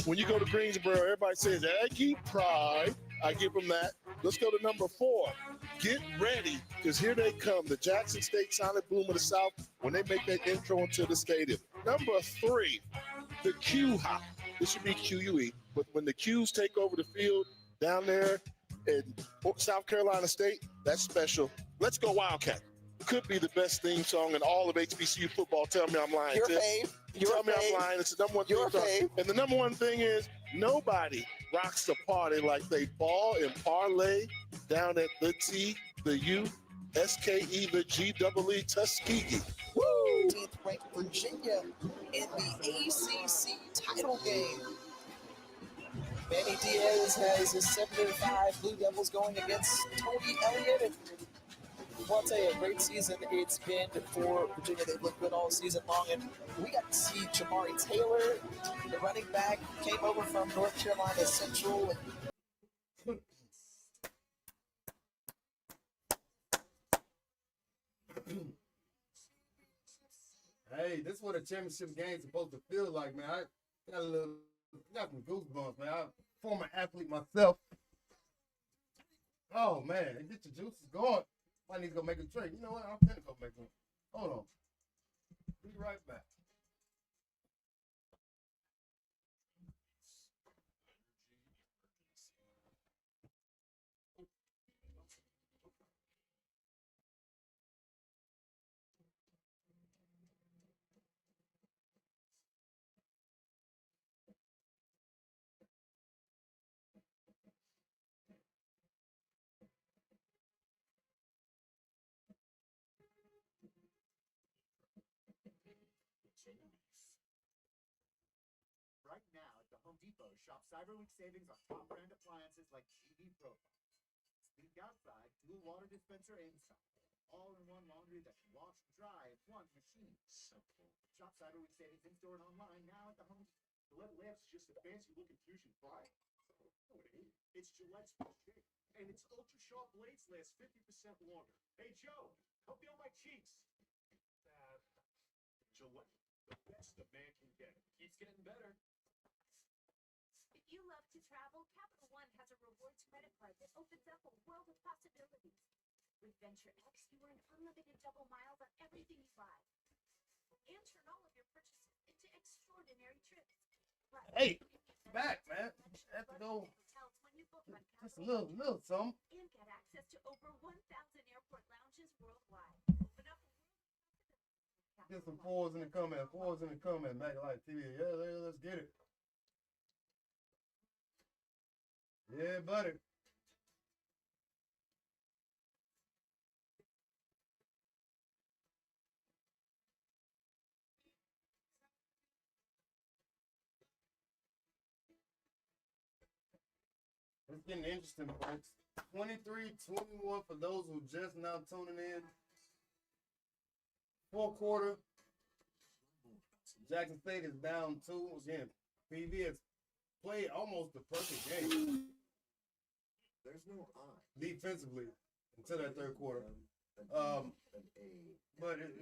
When you go to Greensboro, everybody says Aggie Pride. I give them that. Let's go to number 4. Get ready, because here they come. The Jackson State Sonic Boom of the South when they make that intro into the stadium. Number 3, the Q Hop. This should be QUE. But when the Qs take over the field down there in South Carolina State, that's special. Let's Go Wildcat. Could be the best theme song in all of HBCU football. Tell me I'm lying. Tell me I'm lying. It's the number one thing song. And the number one thing is nobody rocks the party like they ball and parlay down at the T, the U, SKE, the GEE, Tuskegee. Woo! 18th ranked Virginia in the ACC title game. Manny Diaz has his 7-5 Blue Devils going against Tony Elliott. And I'll tell you, a great season it's been for Virginia. They've looked good all season long. And we got to see Jamari Taylor, the running back, came over from North Carolina Central. Hey, this is what a championship game's supposed to feel like, man. I got some goosebumps, man. I'm a former athlete myself. Oh, man, get your juices going. I need to go make a drink. You know what? I'm finna go make one. Hold on. Be right back. Depot. Shop Cyber Week savings on top brand appliances like GV Profile. Speak outside, dual water dispenser inside. All-in-one laundry that can wash and dry in one machine. Simple. Shop Cyber Week savings in-store and online now at the home. Gillette lamp's just a fancy-looking Fusion 5. No, it ain't. It's Gillette's best shape, and its ultra-sharp blades last 50% longer. Hey, Joe, help me on my cheeks. Gillette, the best a man can get. Keeps getting better. If you love to travel, Capital One has a rewards credit card that opens up a world of possibilities. With Venture X, you earn unlimited double miles on everything you buy. And turn all of your purchases into extraordinary trips. Plus, Hey, back, man. Have to go. Just a little something. And get access to over 1,000 airport lounges worldwide. Open up a world. Get some fours in the comment. Fours in the comment. Mac Light TV. Yeah, let's get it. Yeah, buddy. It's getting interesting, folks. 23-21 for those who just now tuning in. Fourth quarter. Jackson State is down 2. Again, PV has played almost the perfect game. There's no I. Defensively until that third quarter. But it's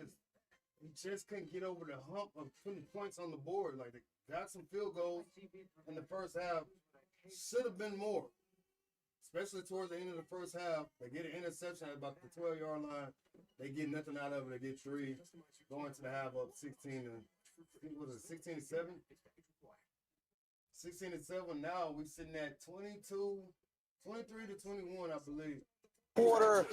he just couldn't get over the hump of putting points on the board. Like, they got some field goals in the first half. Should have been more. Especially towards the end of the first half. They get an interception at about the 12-yard line. They get nothing out of it. They get 3. Going to the half up 16-7? 16-7. Now we're sitting at 23-21, I believe. Quarter,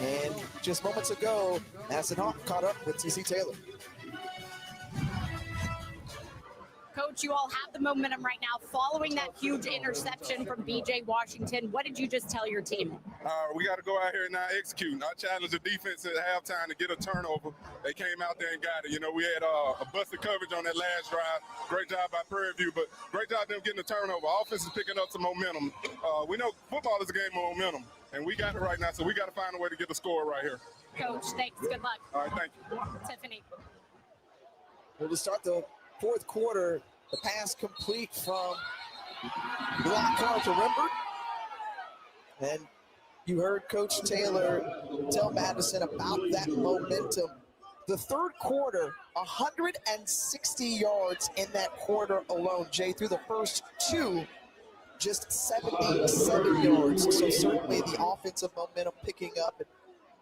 and just moments ago, Aston Hawk caught up with TC Taylor. Coach, you all have the momentum right now following that huge interception from BJ Washington. What did you just tell your team? We got to go out here and now execute. I challenged the defense at halftime to get a turnover. They came out there and got it. You know, we had a busted coverage on that last drive. Great job by Prairie, but great job them getting the turnover. Offense is picking up some momentum. We know football is a game of momentum, and we got it right now, so we got to find a way to get the score right here. Coach, thanks. Good luck. All right, thank you. Tiffany. Well, to start the fourth quarter, the pass complete from Lockhart to Rimbert. And you heard Coach Taylor tell Madison about that momentum. The third quarter, 160 yards in that quarter alone. Jay, through the first 2, just 77 yards. So certainly the offensive momentum picking up. And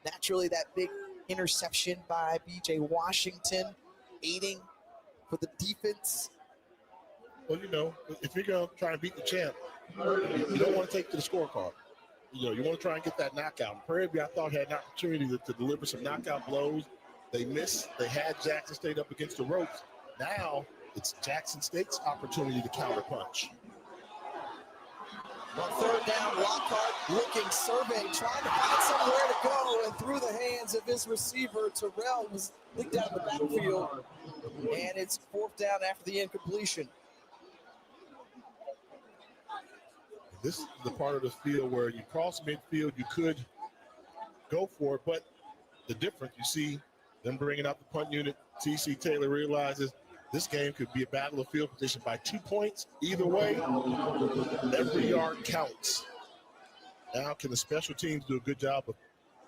naturally, that big interception by BJ Washington aiding for the defense. Well, you know, if you're going to try and beat the champ, you don't want to take to the scorecard. You know, you want to try and get that knockout. Prairie, I thought, had an opportunity to deliver some knockout blows. They missed. They had Jackson State up against the ropes. Now it's Jackson State's opportunity to counterpunch. On third down, Lockhart looking, serving, trying to find somewhere to go, and through the hands of his receiver, Terrell was leaked out of the backfield, and it's fourth down after the incompletion. This is the part of the field where you cross midfield, you could go for it, but the difference, you see them bringing out the punt unit. TC Taylor realizes this game could be a battle of field position by 2 points. Either way, every yard counts. Now can the special teams do a good job of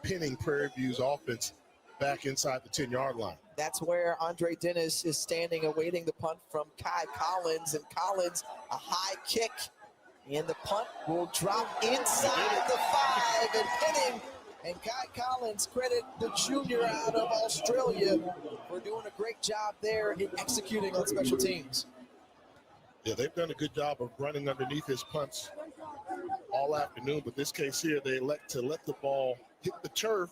pinning Prairie View's offense back inside the 10-yard line? That's where Andre Dennis is standing awaiting the punt from Kai Collins, and Collins, a high kick. And the punt will drop inside the 5 and pinning. And Kai Collins, credit the junior out of Australia for doing a great job there in executing on special teams. Yeah, they've done a good job of running underneath his punts all afternoon. But this case here, they elect to let the ball hit the turf.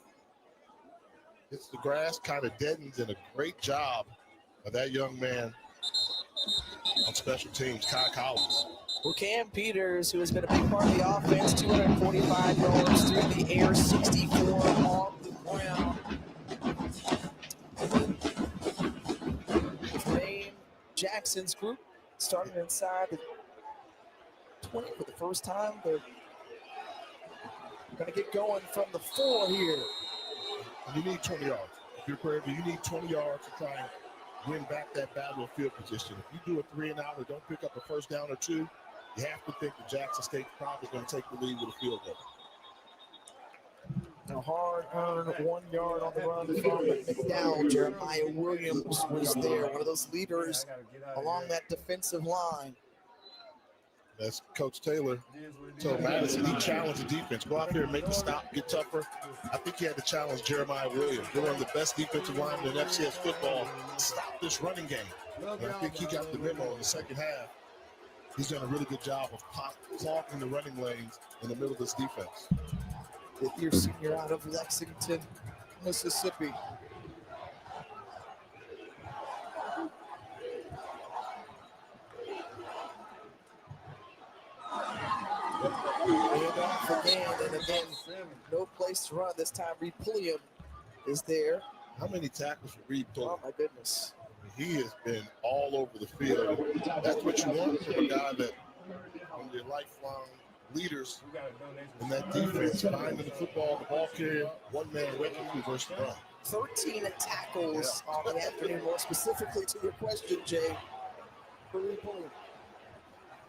Hits the grass, kind of deadens, and a great job of that young man on special teams, Kai Collins. Well, Cam Peters, who has been a big part of the offense, 245 yards through the air, 64 on the ground. Dwayne Jackson's group started inside the 20 for the first time. They're going to get going from the 4 here. And you need 20 yards. If you're Prairie View, you need 20 yards to try and win back that battle of field position. If you do a 3 and out or don't pick up a first down or 2, you have to think that Jackson State's probably going to take the lead with a field goal. A hard-earned 1 yard on the run from McDowell. Jeremiah Williams was there, one of those leaders along that defensive line. As Coach Taylor told Madison, he challenged the defense. Go out there and make the stop, get tougher. I think he had to challenge Jeremiah Williams. They're one of the best defensive linemen in FCS football. Stop this running game. And I think he got the memo in the second half. He's done a really good job of clogging the running lanes in the middle of this defense. Fifth-year senior out of Lexington, Mississippi. And again, no place to run. This time, Reed Pulliam is there. How many tackles for Reed Pulliam? Oh, my goodness. He has been all over the field. That's what you want from a guy that, one of your lifelong leaders in that defense, finding the football, the ball carrier, one-man wrecking crew versus the run. 13 tackles on the afternoon, more specifically to your question, Jay.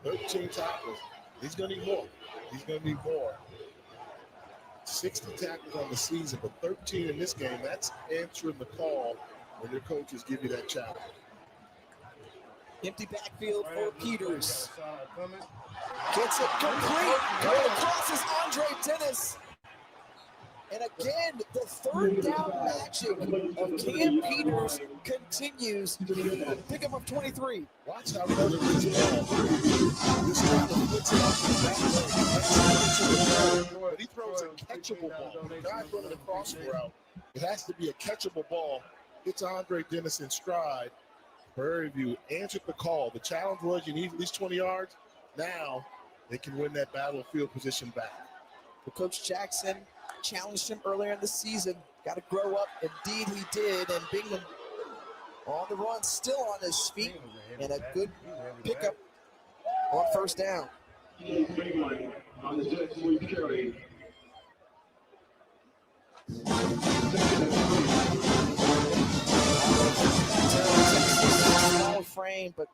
13 tackles. He's going to need more. He's going to need more. 60 tackles on the season, but 13 in this game. That's answering the call when your coaches give you that challenge. Empty backfield for Peters. Gets it complete. Going across is Andre Dennis. And again, the third down magic of Cam Peters continues. Pick him up 23. Watch how he delivers this ball. This time he flicks it off the back leg. But he throws a catchable ball. The guy's running a crossing route. It has to be a catchable ball. It's Andre Dennis in stride. Prairie View answered the call. The challenge was you need at least 20 yards. Now they can win that battle of field position back. Well, Coach Jackson challenged him earlier in the season. Got to grow up. Indeed, he did. And Bingham on the run, still on his feet, and a good pickup on first down. On the set, Sweet carry. Small frame, but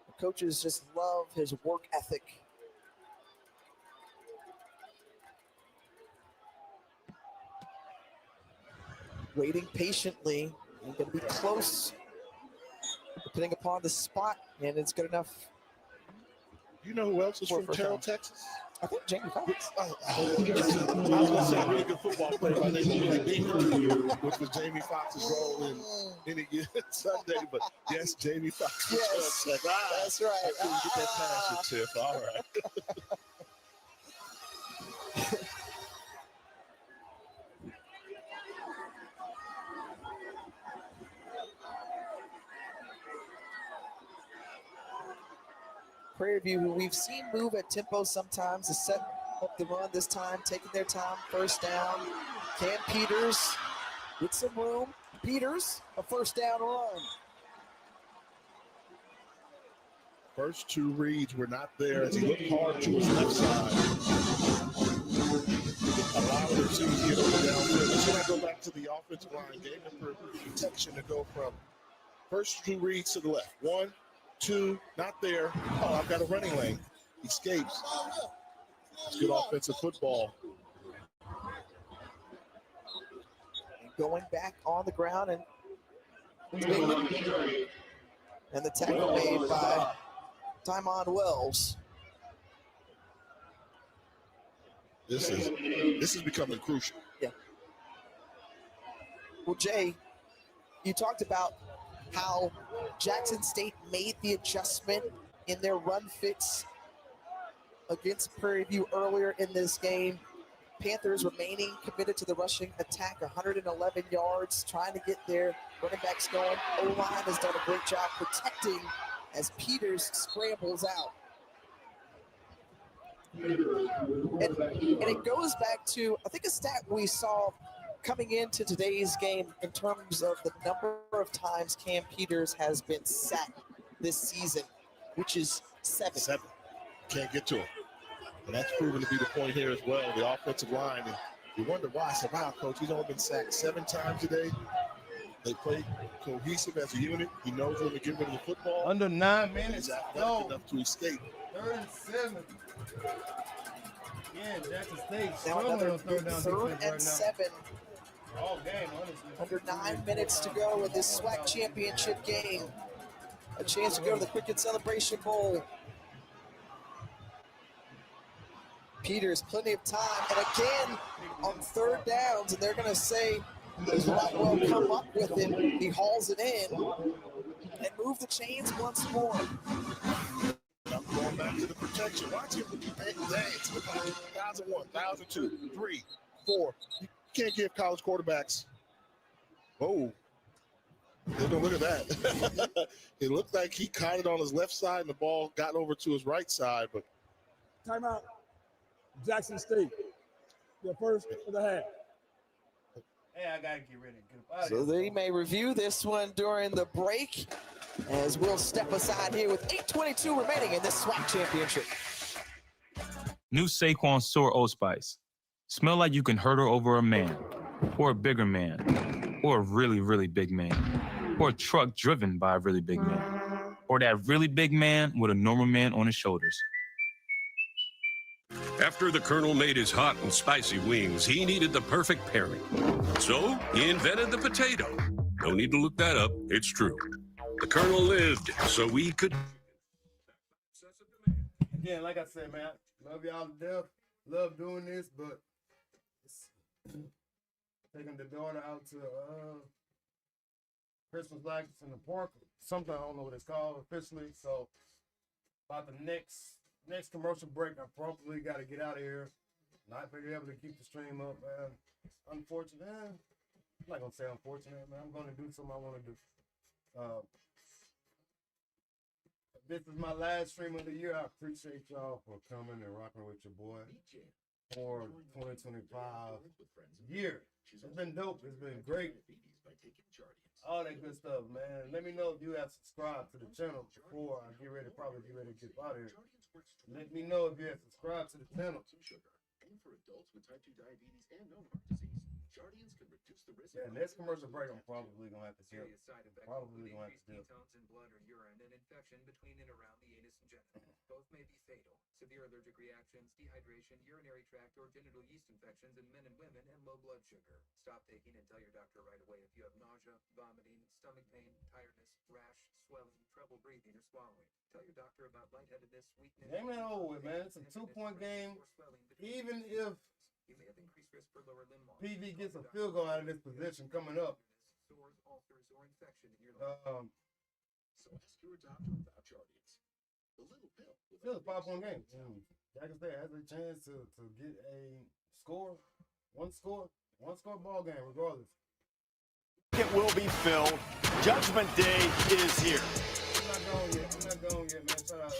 the coaches just love his work ethic. Waiting patiently, and going to be close, depending upon the spot, and it's good enough. You know who else is from Terrell, Texas? I think Jamie Foxx. I was going to say a really good football player by the name of Willie Beaver, which was Jamie Foxx's role in Any Given Sunday. But yes, Jamie Foxx. Yes, that's right. I couldn't get that past you, Tiff. All right. Prairie View, who we've seen move at tempo sometimes, to set up the run this time, taking their time, first down. Cam Peters with some room. Peters, a first down run. First two reads were not there as he looked hard to his left side. Allowed the receivers to get over downfield. So I go back to the offensive line, gave him protection to go from first two reads to the left. 1, 2, not there. Oh, I've got a running lane. Escapes. It's good offensive football. Going back on the ground, and the tackle made by Tymon Wells. This is becoming crucial. Yeah. Well, Jay, you talked about how Jackson State made the adjustment in their run fix against Prairie View earlier in this game. Panthers remaining committed to the rushing attack, 111 yards, trying to get their running backs going. O-line has done a great job protecting as Peters scrambles out. And it goes back to, I think, a stat we saw coming into today's game in terms of the number of times Cam Peters has been sacked this season, which is 7. 7. Can't get to him. And that's proven to be the point here as well. The offensive line, and you wonder why. I said, wow, coach, he's only been sacked 7 times today. They play cohesive as a unit. He knows when to get rid of the football. Under 9 minutes. He's athletic enough to escape. 3rd and 7. Again, Jackson State Now struggling another on 3rd down 3rd defense and right 7. now. All game, honestly. Under 9 minutes to go in this SWAC championship game. A chance to go to the Cricket Celebration Bowl. Peters, plenty of time, and again on 3rd downs, and they're going to say he's not well come up with it. He hauls it in and move the chains once more. I'm going back to the protection. Watch him dance. 1,001, 1,002, 3, 4. You can't give college quarterbacks. Oh, look at that. It looked like he caught it on his left side and the ball got over to his right side. But timeout. Jackson State. The first of the half. Hey, I gotta get ready to get up out So of here. they may review this one during the break as we'll step aside here with 8:22 remaining in this SWAC championship. New Saquon Sour Old Spice. Smell like you can hurdle over a man, or a bigger man, or a really, really big man, or a truck driven by a really big man, or that really big man with a normal man on his shoulders. After the Colonel made his hot and spicy wings, he needed the perfect pairing. So he invented the potato. No need to look that up. It's true. The Colonel lived so we could. Again, like I said, man, love y'all to death. Love doing this, but it's taking the daughter out to Christmas lights in the park. Something, I don't know what it's called officially. So about the next commercial break, I probably got to get out of here. Not be able to keep the stream up, man. Unfortunate, man. I'm not gonna say unfortunate, man. I'm gonna do something I want to do. This is my last stream of the year. I appreciate y'all for coming and rocking with your boy for 2025 year. It's been dope. It's been great. All that good stuff, man. Let me know if you have subscribed to the channel before I get ready to get out of here. Let me know if you have subscribed to the channel. And for adults with type 2 diabetes and known heart disease, Jardians can reduce the risk. Yeah, next commercial break, I'm probably gonna have to do. Probably going to have to do. Ketones in blood or urine and infection between and around the anus and genital. Both may be fatal. Severe allergic reactions, dehydration, urinary tract or genital yeast infections in men and women, and low blood sugar. Stop taking and tell your doctor right away if you have nausea, vomiting, stomach pain, tiredness, rash, swelling, trouble breathing, or swallowing. Tell your doctor about lightheadedness, weakness. Game ain't over with, man. It's a 2-point game. Even if you may have increased risk for lower limb loss. PV gets a field goal out of this position coming up. Sores, ulcers, or infection in your leg. So ask your doctor about Jardians. The little pill. Still a 5-point game. Jackson State has a chance to get a score, one score ball game, regardless. It will be filled. Judgment Day is here. I'm not going yet, man. Shout out.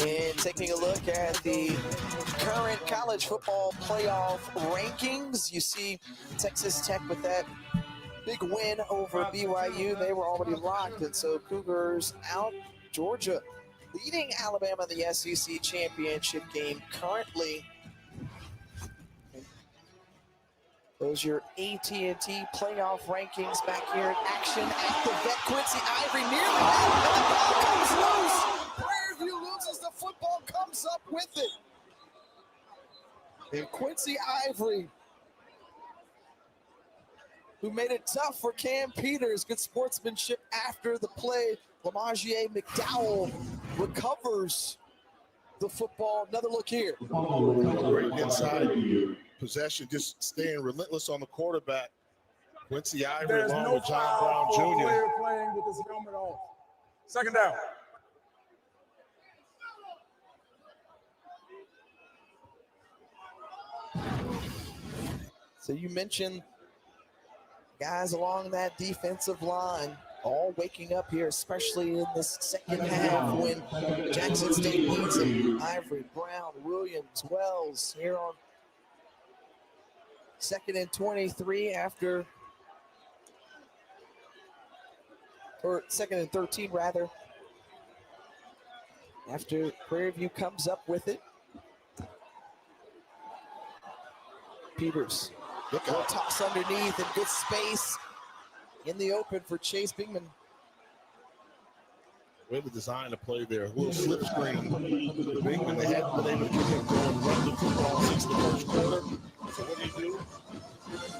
And taking a look at the current college football playoff rankings, you see Texas Tech with that big win over BYU. They were already locked, and so Cougars out. Georgia leading Alabama in the SEC championship game currently. Those are your AT&T playoff rankings back here in action at the vet. Quincy Ivory nearly and the ball comes loose. Prairie View loses the football, comes up with it. And Quincy Ivory, who made it tough for Cam Peters, good sportsmanship after the play. Lamagier McDowell recovers the football. Another look here. Great inside possession, just staying relentless on the quarterback. Quincy Ivory along with John Brown Jr. Player playing with his helmet off. Second down. So you mentioned guys along that defensive line all waking up here, especially in this second half when Jackson State needs them. Ivory, Brown, Williams, Wells here on 2nd and 23 after, or 2nd and 13 rather. After Prairie View comes up with it. Peters, good toss underneath and good space in the open for Chase Bingman. Way to design the play there. A little slip screen. Bingman, they hadn't been able to get him going run the football since the first quarter. So what do?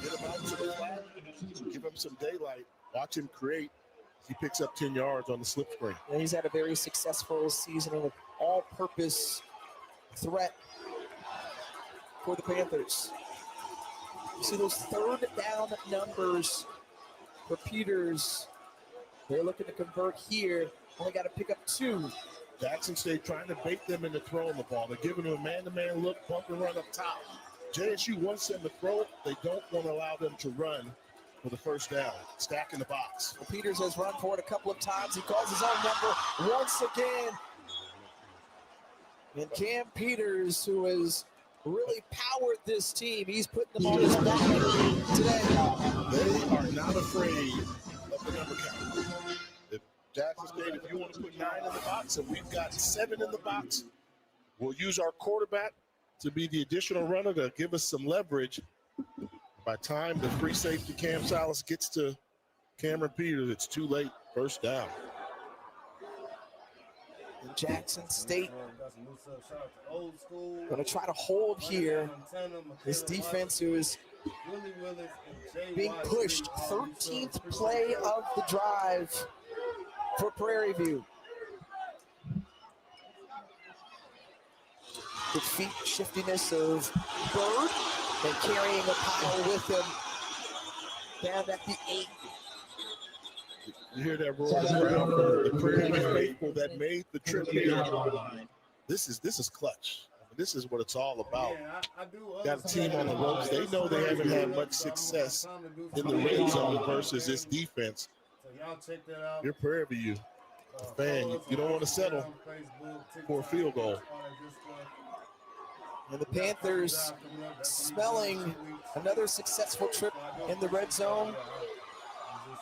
Get him out to the flat, give him some daylight, watch him create. He picks up 10 yards on the slip screen. Yeah, he's had a very successful season of all-purpose threat for the Panthers. You see those third down numbers for Peters. They're looking to convert here. Only got to pick up 2. Jackson State trying to bait them into throwing the ball. They're giving them a man-to-man look, bump and run up top. JSU wants them to throw it. They don't want to allow them to run for the first down. Stack in the box. Well, Peters has run for it a couple of times. He calls his own number once again. And Cam Peters, who has really powered this team, he's putting them on his back today. They are not afraid of the number count. If Jackson State, if you want to put 9 in the box and we've got 7 in the box, we'll use our quarterback to be the additional runner to give us some leverage. By the time the free safety Cam Salas gets to Cameron Peters, it's too late. First down. And Jackson State going to try to hold here. This defense who is being pushed. 13th play of the drive for Prairie View. Good feet shiftiness of Bird and carrying a pile with him down at the 8. You hear that roar of the crowd from the Prairie View faithful that made the trip here. This is clutch. I mean, this is what it's all about. Got a team on the ropes. They know they haven't had much success in the red zone versus this defense. You're Prairie View fan. You don't want to settle for a field goal. And the Panthers smelling another successful trip in the red zone.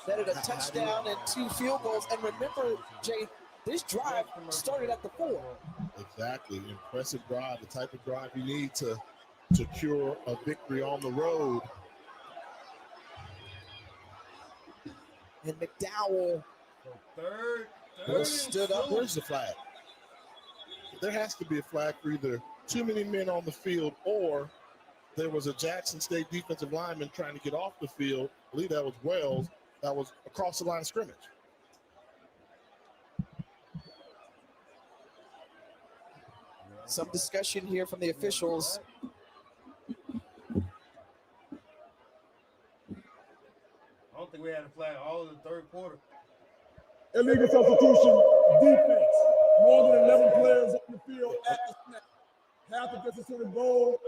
Netted a touchdown and 2 field goals. And remember, Jay, this drive started at the 4. Exactly. Impressive drive, the type of drive you need to secure a victory on the road. And McDowell stood up. Where's the flag? There has to be a flag for either too many men on the field or there was a Jackson State defensive lineman trying to get off the field. I believe that was Wells. That was across the line of scrimmage. Some discussion here from the officials. I don't think we had a flag all of the third quarter. Illegal substitution, defense. More than 11 players on the field at the snap. Half the distance to the goal.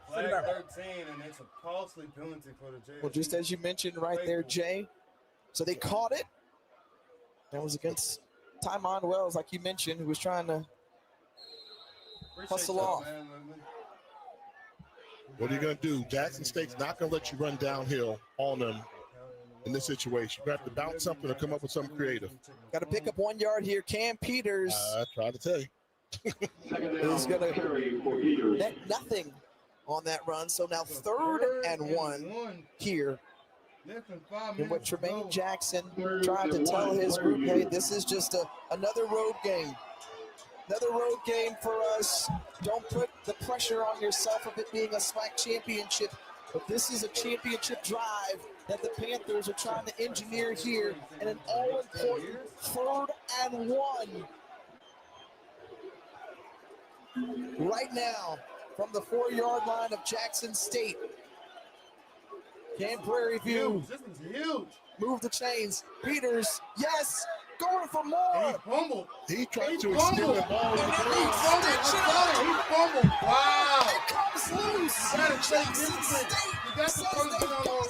Flag 13, and it's a costly penalty for the JSU. Well, just as you mentioned right there, Jay. So they caught it. That was against Tymon Wells, like you mentioned, who was trying to hustle off. What are you going to do? Jackson State's not going to let you run downhill on them in this situation. You have to bounce something or come up with something creative. Got to pick up 1 yard here. Cam Peters. I try to tell you. is going to net nothing on that run. So now 3rd and 1 here. And what Tremaine Jackson tried to tell his group, hey, this is just another road game. Another road game for us. Don't put the pressure on yourself of it being a SWAC championship. But this is a championship drive that the Panthers are trying to engineer here in an all-important 3rd and 1. Right now, from the 4-yard line of Jackson State. Can Prairie View move the chains? Peters, yes, going for more. He tried to extend the ball. He fumbled. Wow. It comes loose. Jackson State says they got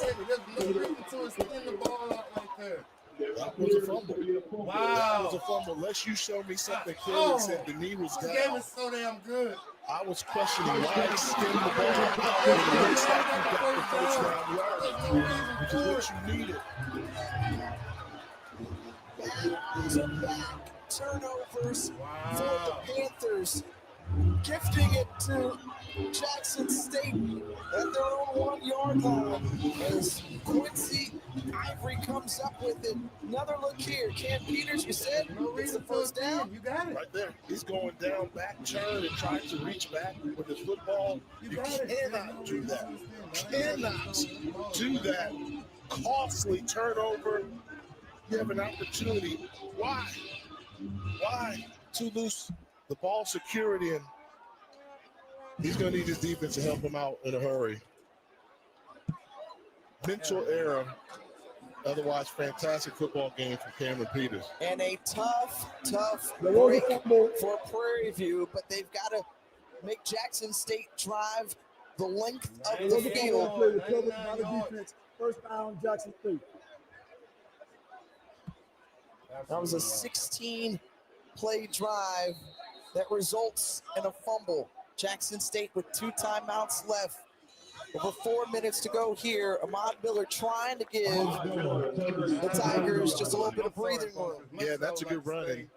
it. To extend the ball out right there. That was a fumble. Wow. That was a fumble. Unless you show me something clearly that said the knee was down. This game is so damn good. I was questioning why extend the ball out when it looks like you got the first round yard, which is what you needed. Back-to-back turnovers for the Tigers gifting it to Jackson State at their own 1 yard line as Quincy Ivory comes up with it. Another look here. Cam Peters, you said, gets the first down. You got it. Right there. He's going down, back turn, and trying to reach back with his football. You cannot do that. Cannot do that. Costly turnover. You have an opportunity. Why? Too loose. The ball security, and he's going to need his defense to help him out in a hurry. Mental error. Otherwise, fantastic football game from Cameron Peters. And a tough break for Prairie View, but they've got to make Jackson State drive the length of the field. Play recovered by the defense. First down, Jackson State. That was a 16-play drive that results in a fumble. Jackson State with 2 timeouts left. Over 4 minutes to go here. Ahmad Miller trying to give the Tigers just a little bit of breathing room. Yeah, that's a good run. And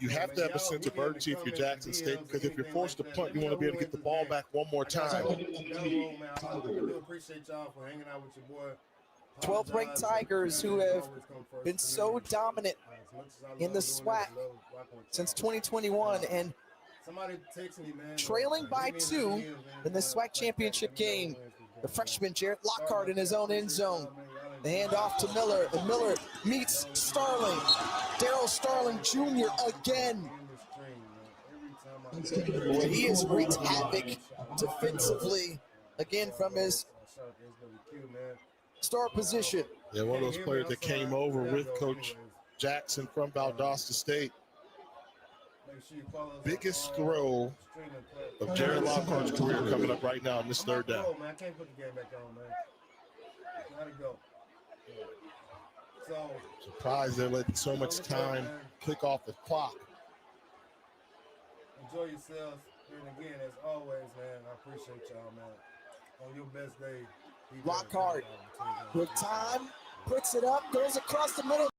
you have to have a sense of urgency if you're Jackson State, because if you're forced to punt, you want to be able to get the ball back one more time. I do appreciate y'all for hanging out with your boy. 12th ranked Tigers, who have been so dominant in the SWAC since 2021 and trailing by 2 in the SWAC championship game. The freshman Jarrett Lockhart in his own end zone. The handoff to Miller, and Miller meets Starling. Darryl Starling Jr. again. Boy, he has wreaked havoc defensively again from his star position. Yeah, one of those players that came over with Coach Jackson from Valdosta State. Biggest throw of Jared Lockhart's career coming up right now in this third down. I can't put the game back on, man. Gotta go. So surprised they're letting so much time click off the clock. Enjoy yourselves. And again, as always, man, I appreciate y'all, man. On your best day. Lockhart with time, puts it up, goes across the middle,